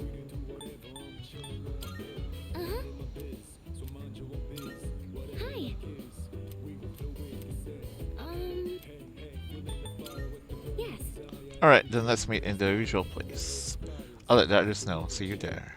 Hi. Yes. Alright, then let's meet in the usual place. I'll let Darius know. See you there.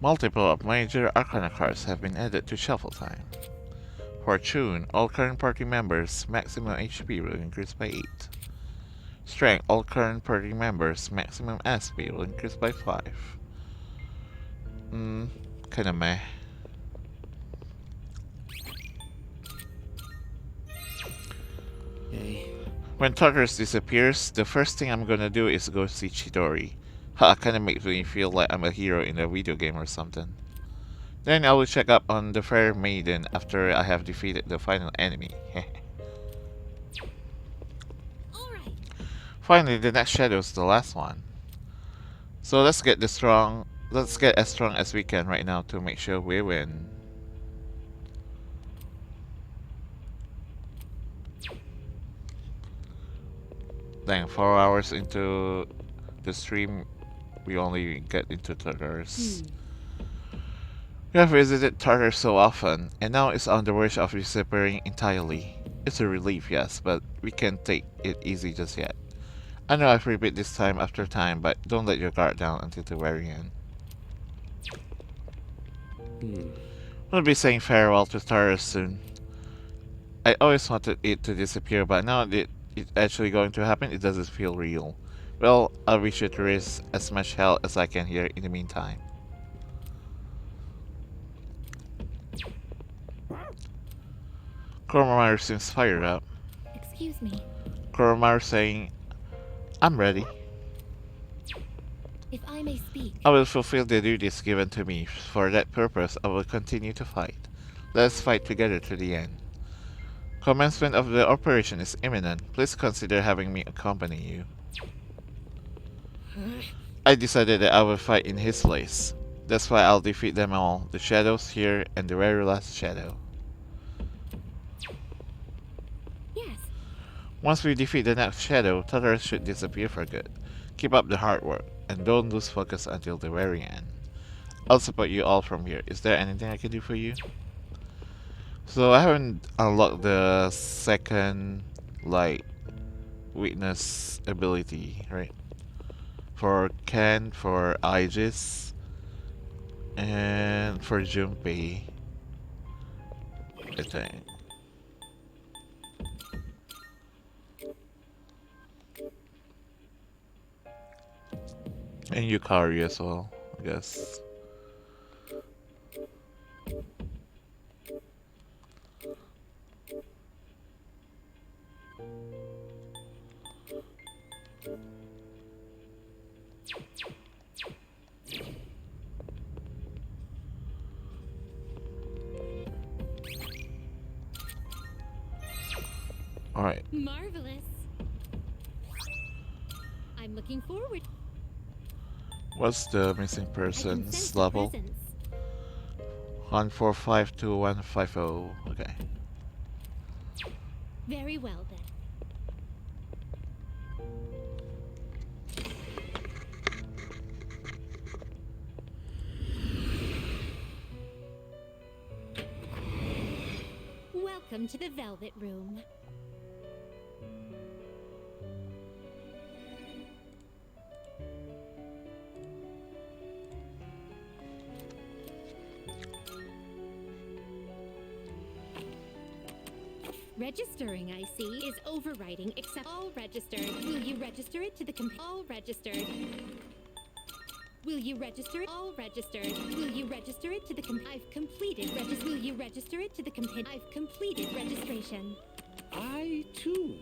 Multiple of major Arcana cards have been added to Shuffle Time. Fortune, all current party members' maximum HP will increase by 8. Strength, all current party members' maximum SP will increase by 5. Kinda meh. Hey. When Tartarus disappears, the first thing I'm gonna do is go see Chidori. Ha, kinda makes me feel like I'm a hero in a video game or something. Then I will check up on the Fair Maiden after I have defeated the final enemy. Finally, the next shadow is the last one. So let's get as strong as we can right now to make sure we win. Dang, 4 hours into the stream, we only get into Tartarus. We have visited Tartarus so often, and now it's on the verge of disappearing entirely. It's a relief, yes, but we can't take it easy just yet. I know I've repeated this time after time, but don't let your guard down until the very end. We'll be saying farewell to Tartarus soon. I always wanted it to disappear, but now that it's actually going to happen, it doesn't feel real. Well, I'll be sure to raise as much hell as I can here in the meantime. Koromaru seems fired up. Excuse me. Koromaru saying, I'm ready. If I may speak. I will fulfill the duties given to me. For that purpose, I will continue to fight. Let us fight together to the end. Commencement of the operation is imminent. Please consider having me accompany you. I decided that I will fight in his place. That's why I'll defeat them all. The shadows here and the very last shadow. Yes. Once we defeat the next shadow, Tartarus should disappear for good. Keep up the hard work, and don't lose focus until the very end. I'll support you all from here. Is there anything I can do for you? So I haven't unlocked the second, like, weakness ability, right? For Ken, for Aegis, and for Junpei. I think. And Yukari as well, I guess. Alright. Marvelous. I'm looking forward. What's the missing person's level? 1452150. Okay. Very well then. Welcome to the Velvet Room. Registering, I see, is overriding except all registered. Will you register it to the all registered? Will you register it? All registered. Will you register it to the I've completed Will you register it to the I've completed registration. I too.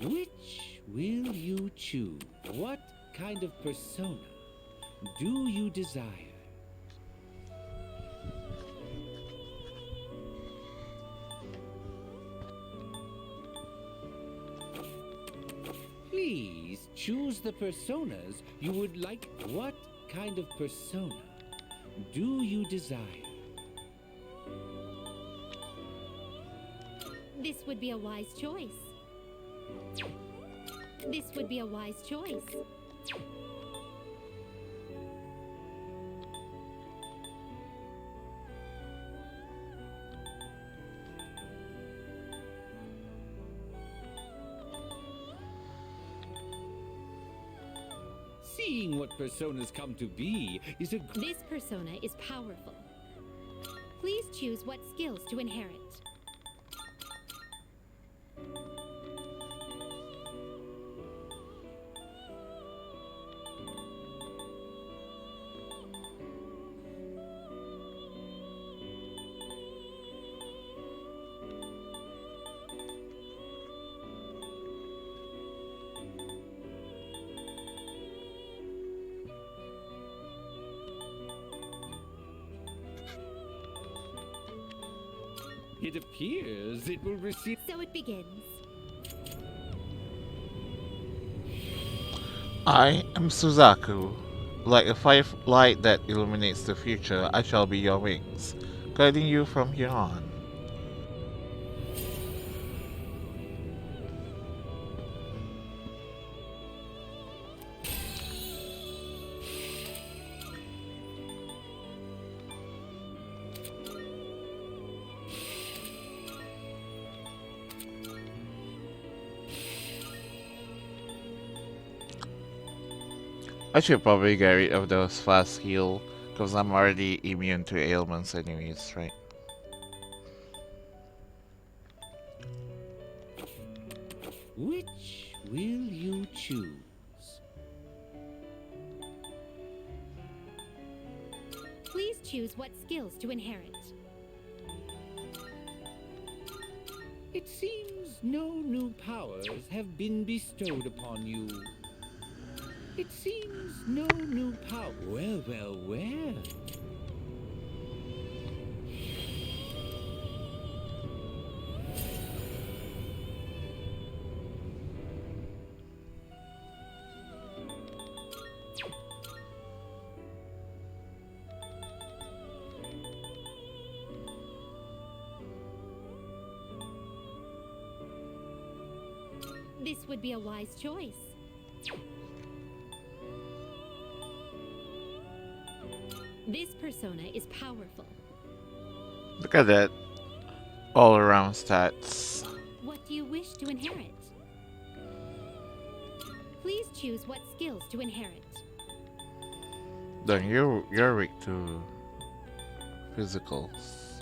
Which will you choose? What kind of persona do you desire? Please choose the personas you would like. What kind of persona do you desire? This would be a wise choice. This would be a wise choice. Seeing what personas come to be is a... This persona is powerful. Please choose what skills to inherit. It appears it will receive... So it begins. I am Suzaku. Like a firelight that illuminates the future, I shall be your wings, guiding you from here on. I should probably get rid of those fast heal, because I'm already immune to ailments anyways, right? Which will you choose? Please choose what skills to inherit. It seems no new powers have been bestowed upon you. It seems no new power. Well, well, well. This would be a wise choice. This persona is powerful. Look at that. All around stats. What do you wish to inherit? Please choose what skills to inherit. Then you're weak to physicals.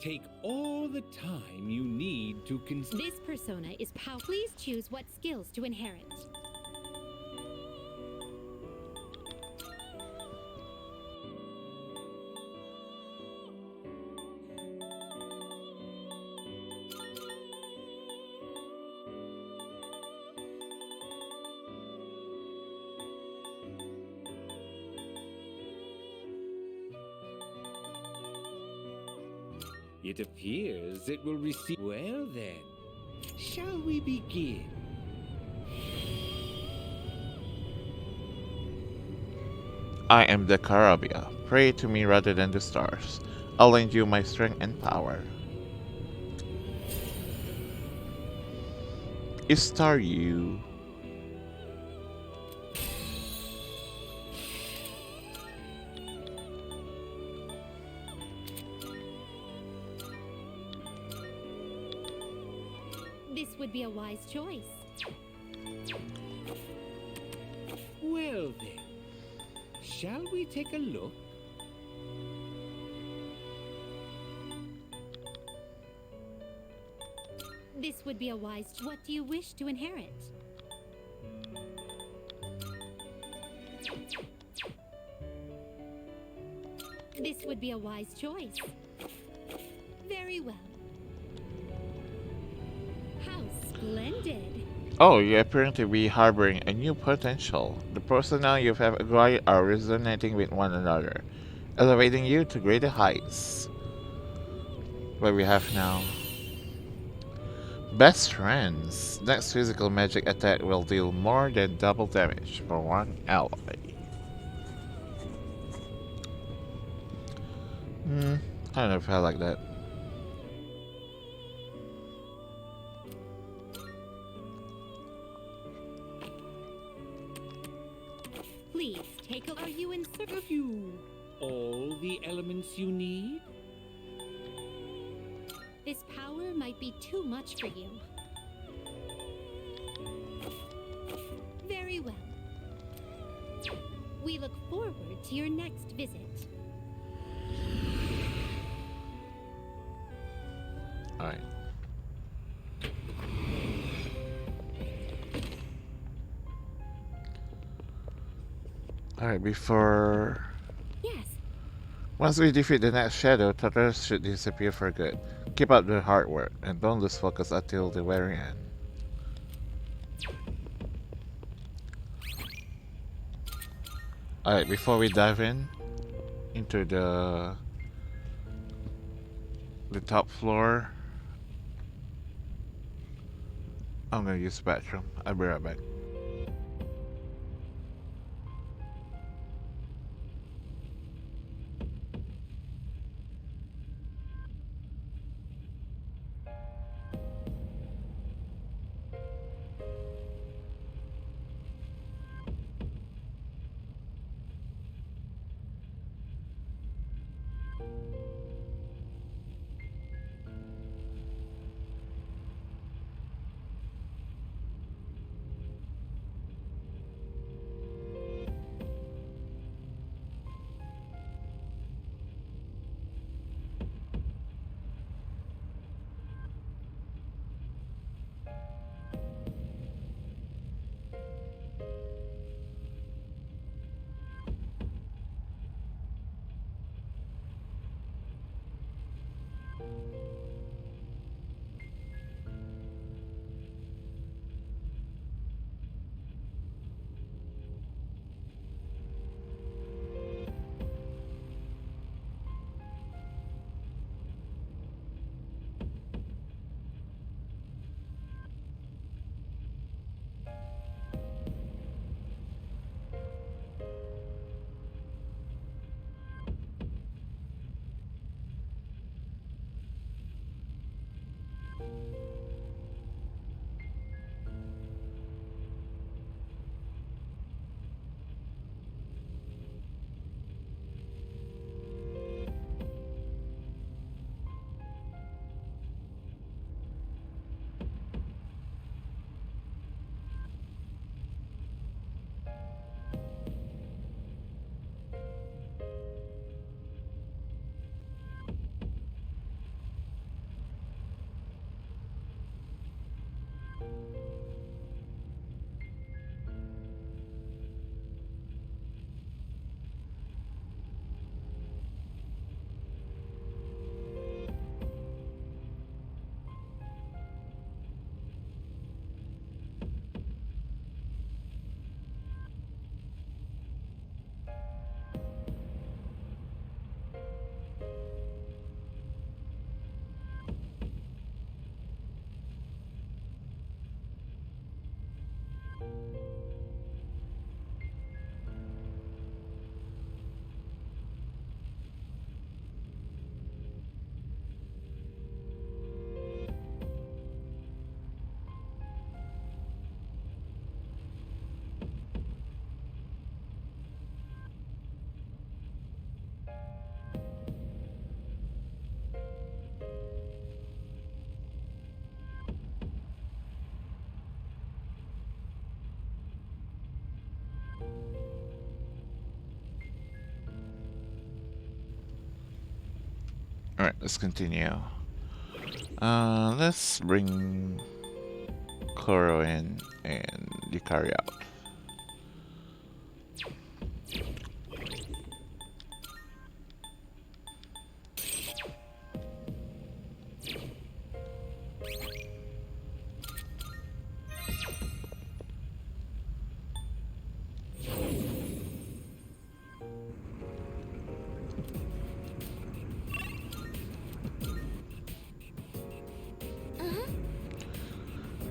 Take all the time you need to This persona is powerful. Please choose what skills to inherit. It appears it will receive. Well then, shall we begin? I am the Carabia. Pray to me rather than the stars. I'll lend you my strength and power. Star you. This would be a wise choice. Well then, shall we take a look? This would be a wise. What do you wish to inherit? This would be a wise choice. Very well. How splendid. Oh, you appear to be harboring a new potential. The personnel you have acquired are resonating with one another, elevating you to greater heights. What we have now. Best friends. Next physical magic attack will deal more than double damage for one ally. I don't know if I like that. Please take a. Are you in search of you? All the elements you need? This power might be too much for you. Very well. We look forward to your next visit. Alright. Alright, before... Yes. Once we defeat the next shadow, Tartarus should disappear for good. Keep up the hard work, and don't lose focus until the very end. Alright, before we dive into the top floor, I'm gonna use the bathroom. I'll be right back. Alright, let's continue. Let's bring Koro in and Yukari out.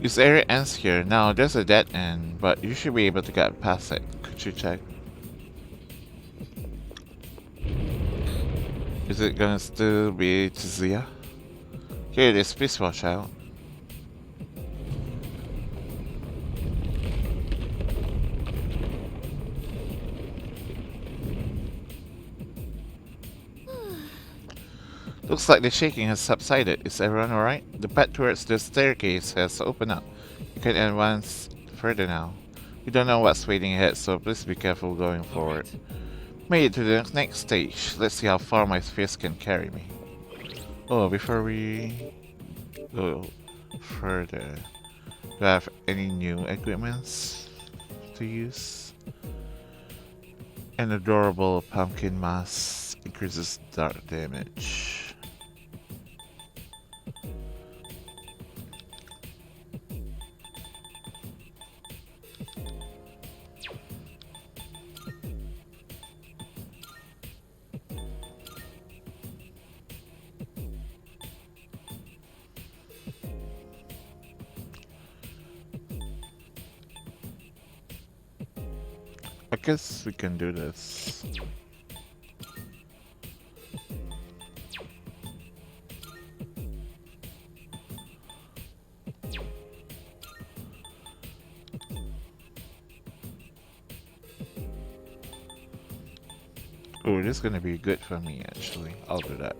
This area ends here. Now there's a dead end, but you should be able to get past it. Could you check? Is it gonna still be Tizia? Here it is, please watch out. Looks like the shaking has subsided. Is everyone alright? The path towards the staircase has opened up. You can advance further now. We don't know what's waiting ahead, so please be careful going forward. Made it to the next stage. Let's see how far my fist can carry me. Oh, before we go further, do I have any new equipments to use? An adorable pumpkin mask increases dark damage. I guess we can do this. Oh, this is gonna be good for me actually. I'll do that.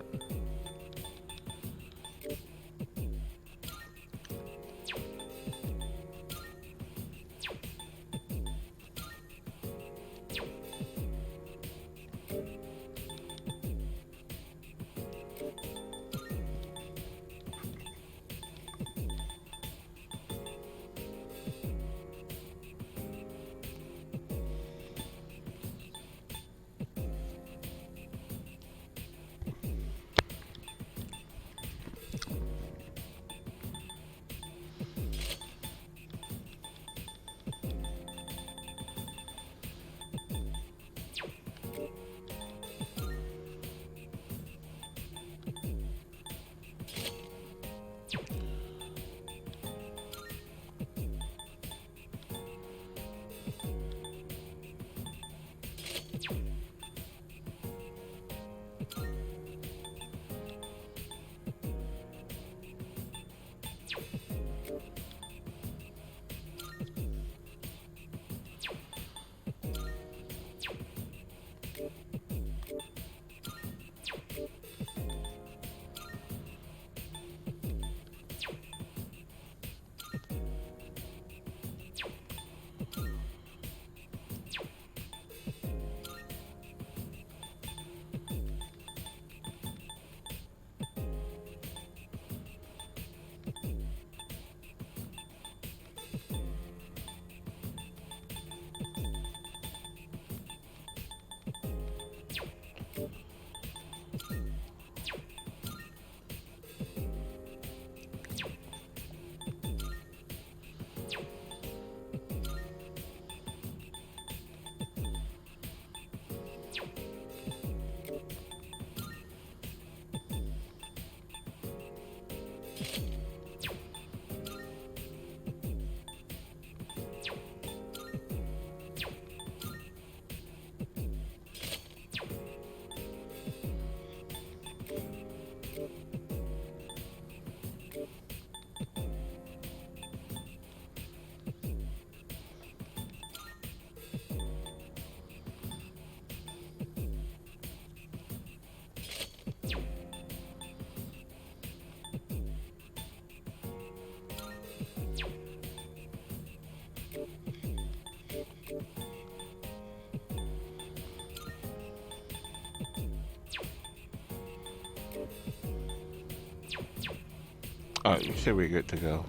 Oh, you should be good to go.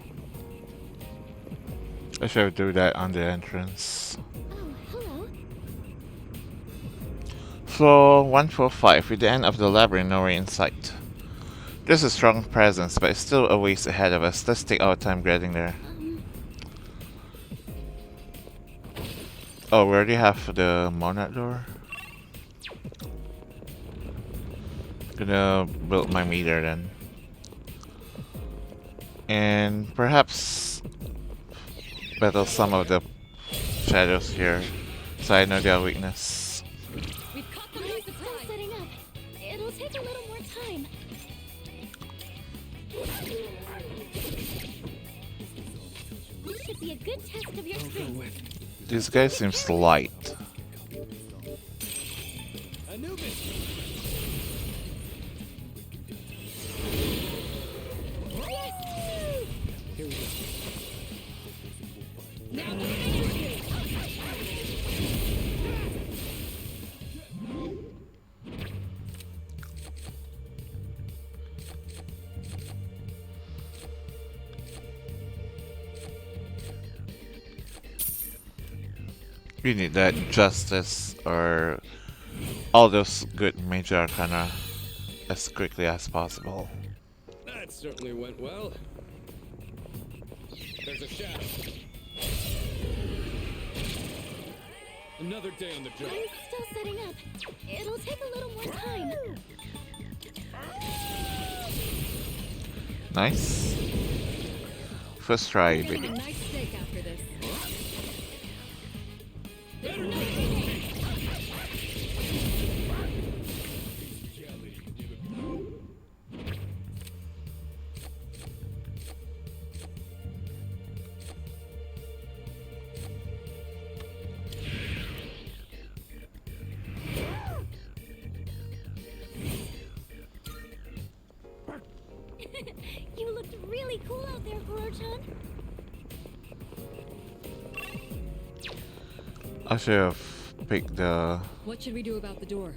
I should do that on the entrance. Oh, hello. Floor 145, with the end of the labyrinth nowhere in sight. There's a strong presence, but it's still a ways ahead of us. Let's take our time getting there. Oh, we already have the monad door. Gonna build my meter then. And perhaps battle some of the shadows here, so I know their weakness. I'm still setting up. It'll take a little more time. This should be a good test of your strength. This guy seems light. We need that justice or all those good major arcana as quickly as possible. That certainly went well. There's a shadow. Another day on the job. I'm still setting up. It'll take a little more time. Nice. First try, baby. A nice steak after this. You looked really cool out there, Koro-chan. I should have picked the What should we do about the door?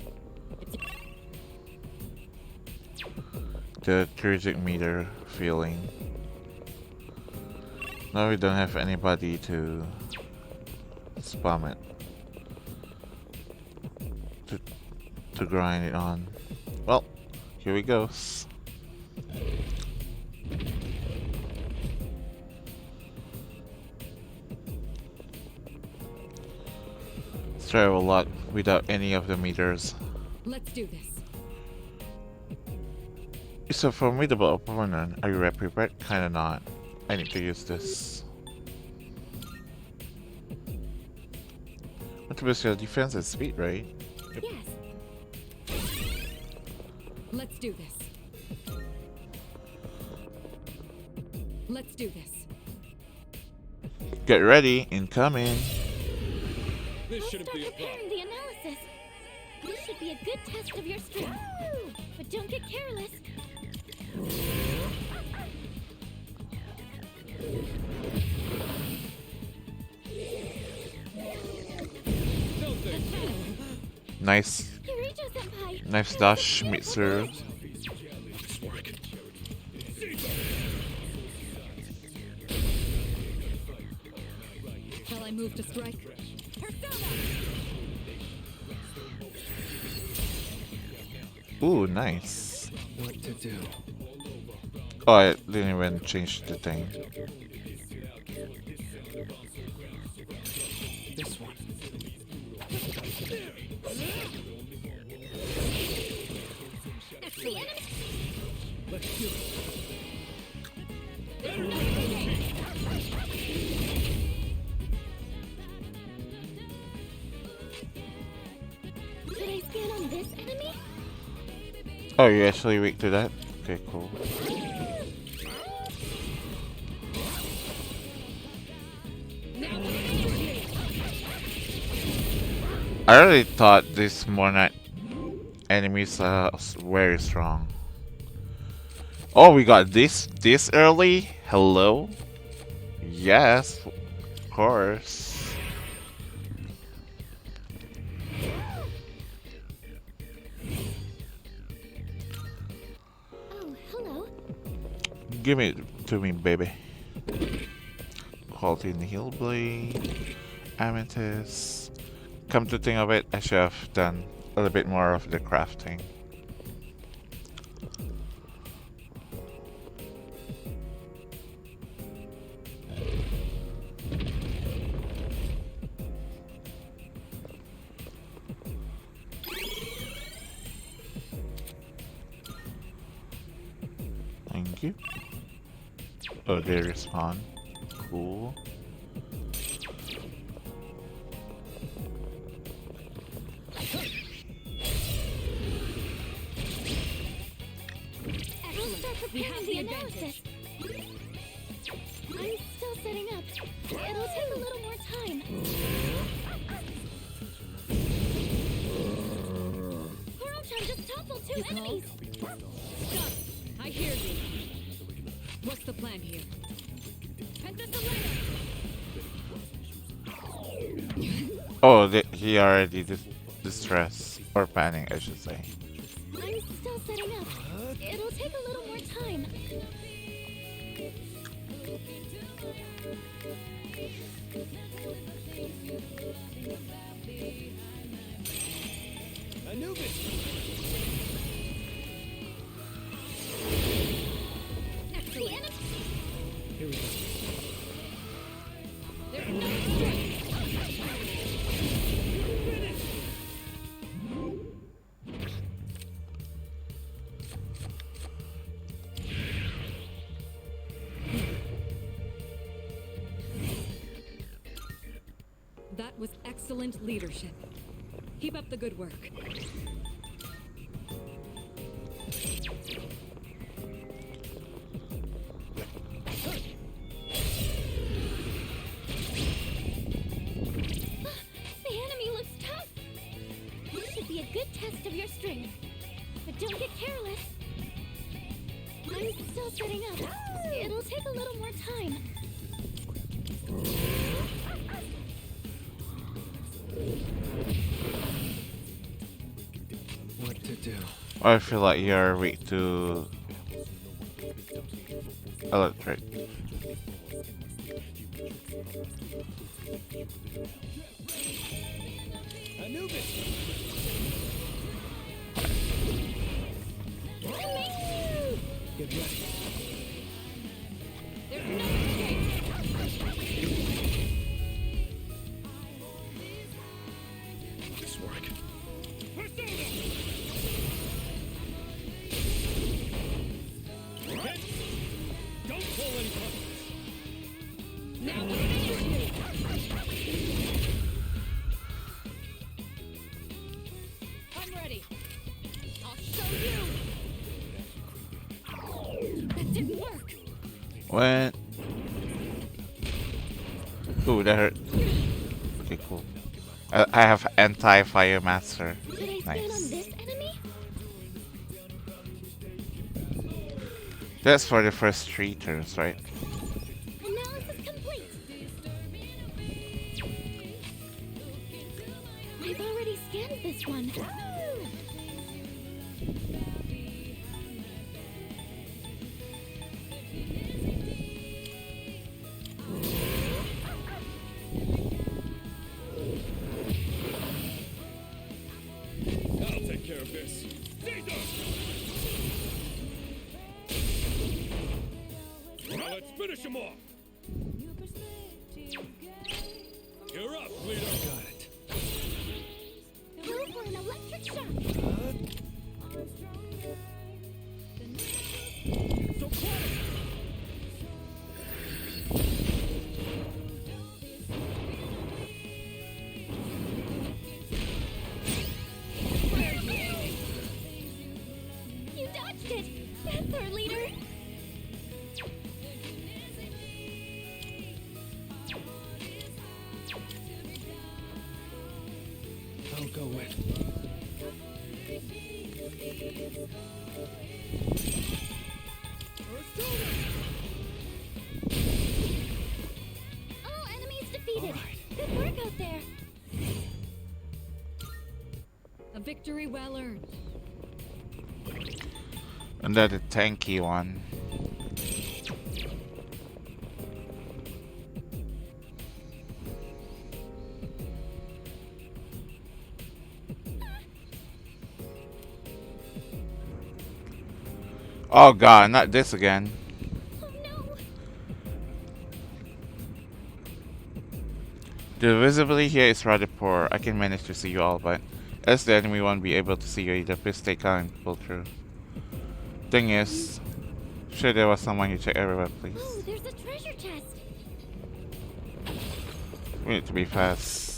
tragic meter feeling. Now we don't have anybody to spam it. To grind it on. Well, here we goes. Let's try a lot without any of the meters. Let's do this. It's a formidable opponent. Are you prepared? Kinda not. I need to use this. What was your defense and speed, right? Yep. Yes. Let's do this. Let's do this. Get ready, incoming. This shouldn't be a problem. Preparing the analysis. This should be a good test of your strength. But don't get careless. Nice. Kirito-senpai. Nice dash, Mitsuru. Shall I move to strike? Ooh, nice. What to do? Oh, I didn't even change the thing. This one. Let's do it. Should I scan on this enemy? Oh, you're actually weak to that? Okay, cool. I really thought this Monad enemies are very strong. Oh, we got this early? Hello? Yes, of course. Oh, hello. Give it to me, baby. Quality Nihil Blade. Amethyst. Come to think of it, I should have done a little bit more of the crafting. Thank you. Oh, they respawn. Cool. We have the analysis. I'm still setting up. It'll take a little more time. Coral-chan just toppled two enemies. Stop! I hear you. What's the plan here? Head this Oh, he already distressed. Or panic, I should say. I'm still setting up. It'll take a little more time. Anubis! Here we go. There's no That was excellent leadership. Keep up the good work. The enemy looks tough. This should be a good test of your strength. But don't get careless. I'm still setting up. It'll take a little more time. What to do? I feel like you're weak to electric. Anubis! Get ready. There's no escape. This work. Don't pull any punches. Now we finish you. I'm ready. I'll show you. That didn't work. When? Ooh, that hurt. Okay, cool. I have anti-fire master. Should I stand on Nice. this enemy? That's for the first 3 turns, right? Analysis complete. I've already scanned this one. I'll take care of this. Now let's finish him off. You're up, leader. Got it. Go for an electric shock. So close. You dodged it. That's our leader. I'll go with. All enemies defeated. All right. Good work out there. A victory well earned. And then the tanky one. Oh god, not this again. The visibility here is rather poor. I can manage to see you all, but as the enemy won't be able to see you either. Please stay calm and pull through. Thing is, sure there was someone you check everywhere, please. Oh, there's a treasure chest. We need to be fast.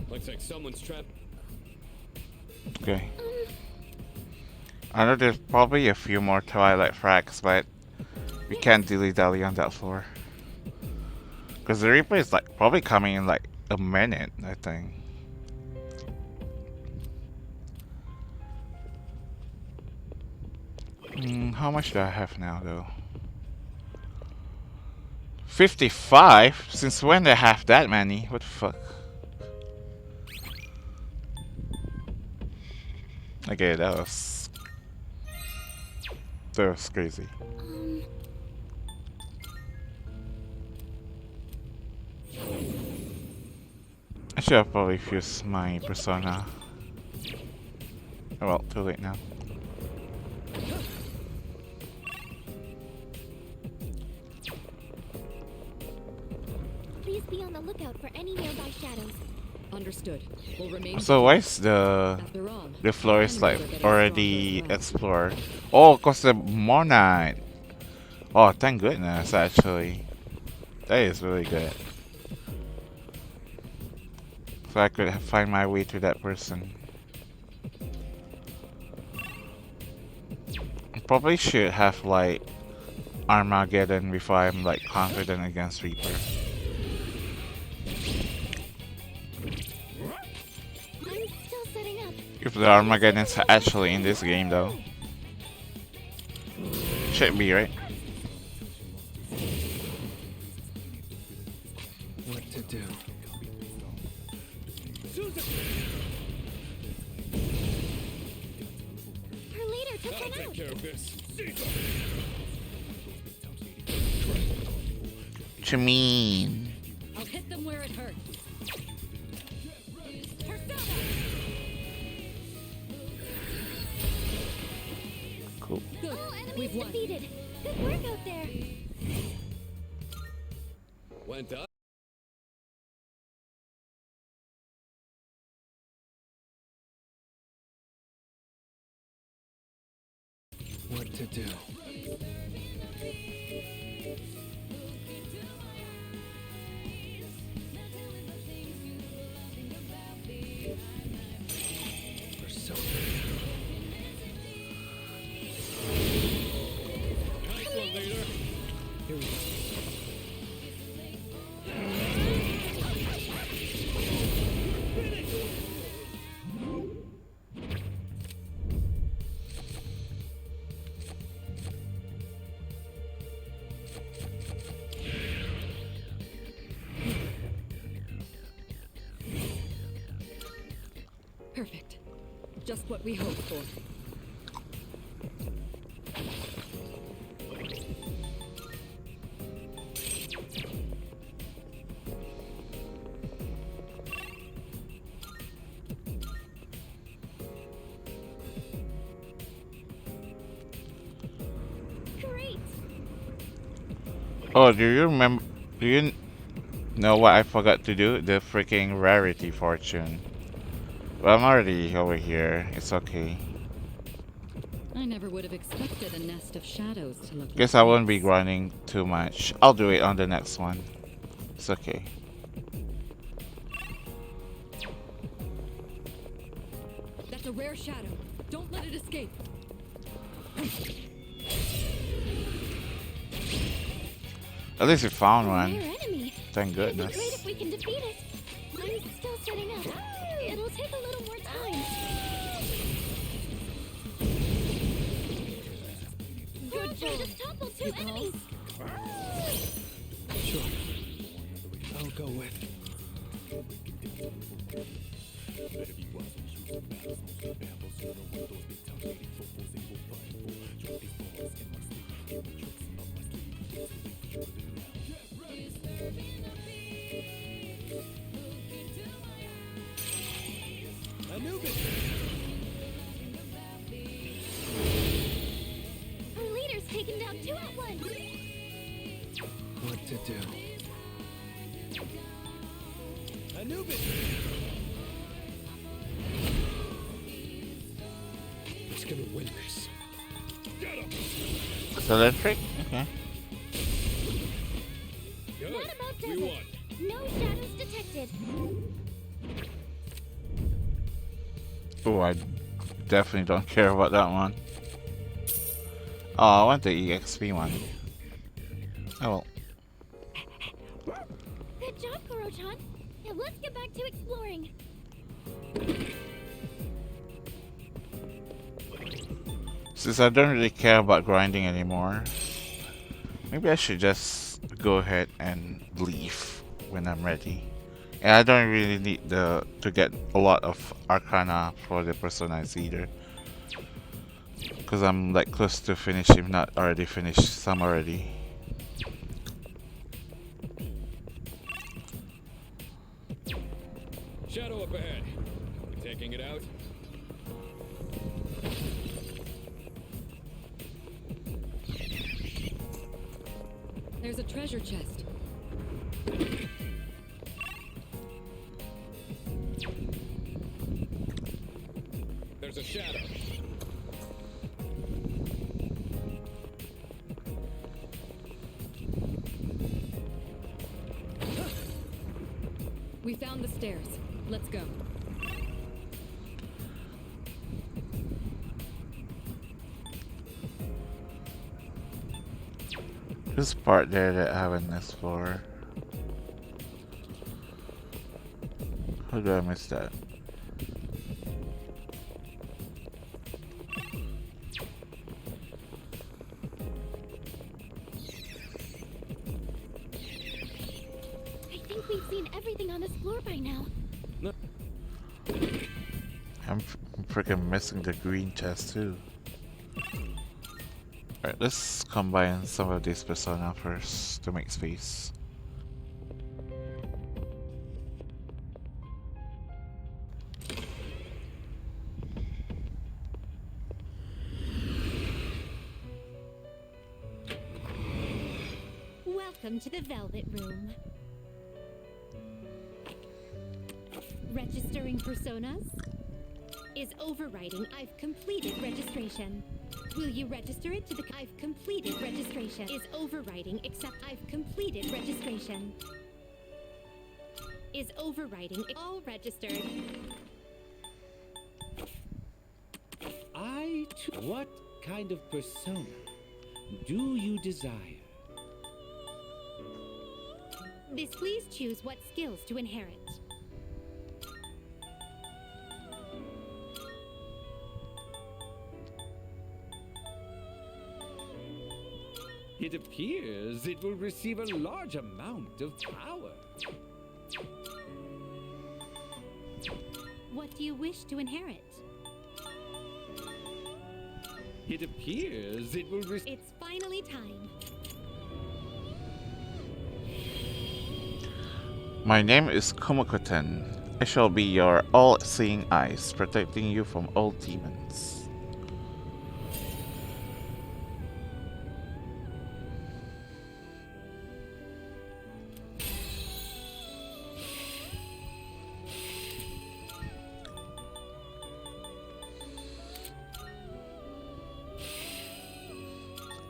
Looks like someone's trapped. Okay. I know there's probably a few more Twilight frags, but we can't dilly-dally on that floor. Because the replay is like probably coming in like a minute, I think. How much do I have now though? 55? Since when do I have that many? What the fuck? Okay, that was crazy. I should have probably fused my persona. Oh well, too late now. Please be on the lookout for any nearby shadows. Understood. We'll remain. So why is the floor is like already explored? Oh, cause the Mornite. Oh, thank goodness actually. That is really good. So I could find my way to that person. I probably should have like Armageddon before I'm like confident against Reaper. If the Armageddon's actually in this game though. Should be, right? What to do? Her leader took I'll them take out. care of this. What you mean? I'll hit them where it hurts. Cool. Good. All enemies We've won. defeated. Good work out there. Went up. What to do? Persona. Nice one, leader. Here we go. Perfect. Just what we hoped for. Great. Oh, do you remember? Do you know what I forgot to do? The freaking rarity fortune. Well, I'm already over here. It's okay. I never would have expected a nest of shadows to look Guess like I won't be this. grinding too much. I'll do it on the next one. It's okay. That's a rare shadow. Don't let it escape. At least we found A one. rare enemy. Thank It'd be goodness. great if we can defeat it. I'm still setting up. It'll take a little more time. Good job. Just toppled two enemies. Sure. I'll go with. Our leader's taken down two at once. What to do? Anubis! Who's gonna win this? Get him! It's electric? Okay. Good. That about does We it. won. No shadows detected. Oh, I definitely don't care about that one. Oh, I want the EXP one. Oh well. Good job, Koro-chan. Now let's get back to exploring. Since I don't really care about grinding anymore, maybe I should just go ahead and leave when I'm ready. And I don't really need to get a lot of Arcana for the Personas either. Because I'm like close to finish, if not already finished some already. Shadow up ahead. We taking it out? There's a treasure chest. There's a shadow. We found the stairs. Let's go. This part there that I haven't missed for. How do I miss that? I think we've seen everything on this floor by now. I'm freaking missing the green chest too. Alright, let's combine some of these persona first to make space. Welcome to the Velvet Room. Registering personas? Is overriding. I've completed registration. Will you register it to the... I've completed registration. Is overriding except I've completed registration. Is overriding all registered. What kind of persona do you desire? This please choose what skills to inherit. It appears it will receive a large amount of power. What do you wish to inherit? It appears it will receive... It's finally time. My name is Kumakoten. I shall be your all-seeing eyes, protecting you from all demons.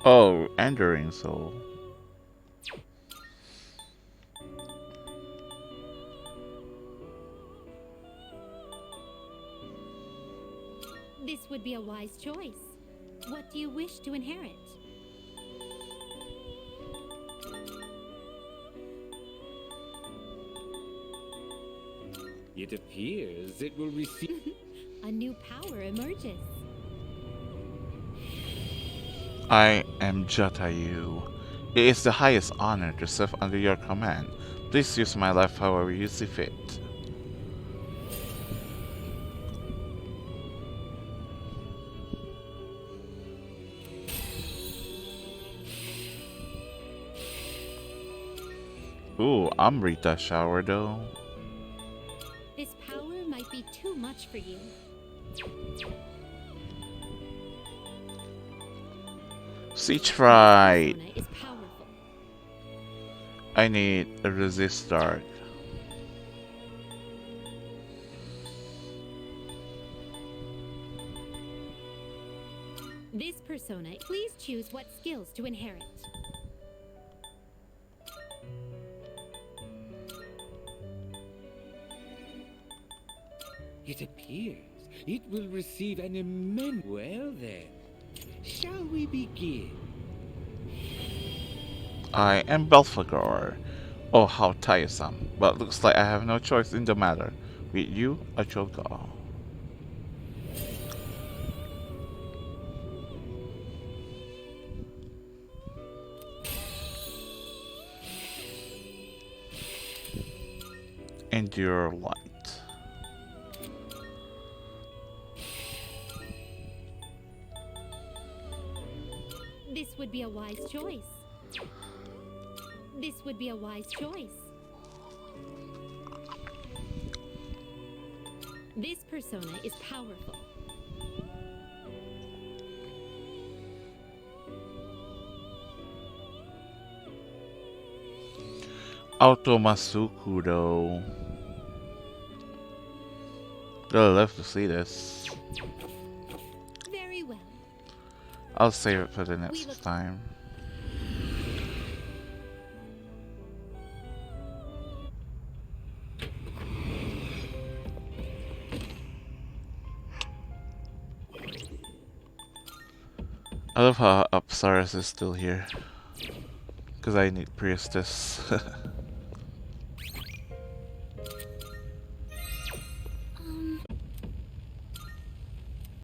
Oh, Enduring Soul. This would be a wise choice. What do you wish to inherit? It appears it will receive... A new power emerges. I am Jatayu. It is the highest honor to serve under your command. Please use my life however you see fit. Ooh, Amrita shower though. This power might be too much for you. Siege Fright. Persona is powerful. I need a resist dark. This persona, please choose what skills to inherit. It appears it will receive an immense... Well then, shall we begin? I am Belphegor. Oh, how tiresome. But looks like I have no choice in the matter. With you, I shall go. Endure light. This would be a wise choice. This would be a wise choice. This persona is powerful. Automasuku though. I'd love to see this. Very well. I'll save it for the next time. I love how Apsaras is still here. Because I need Priestess.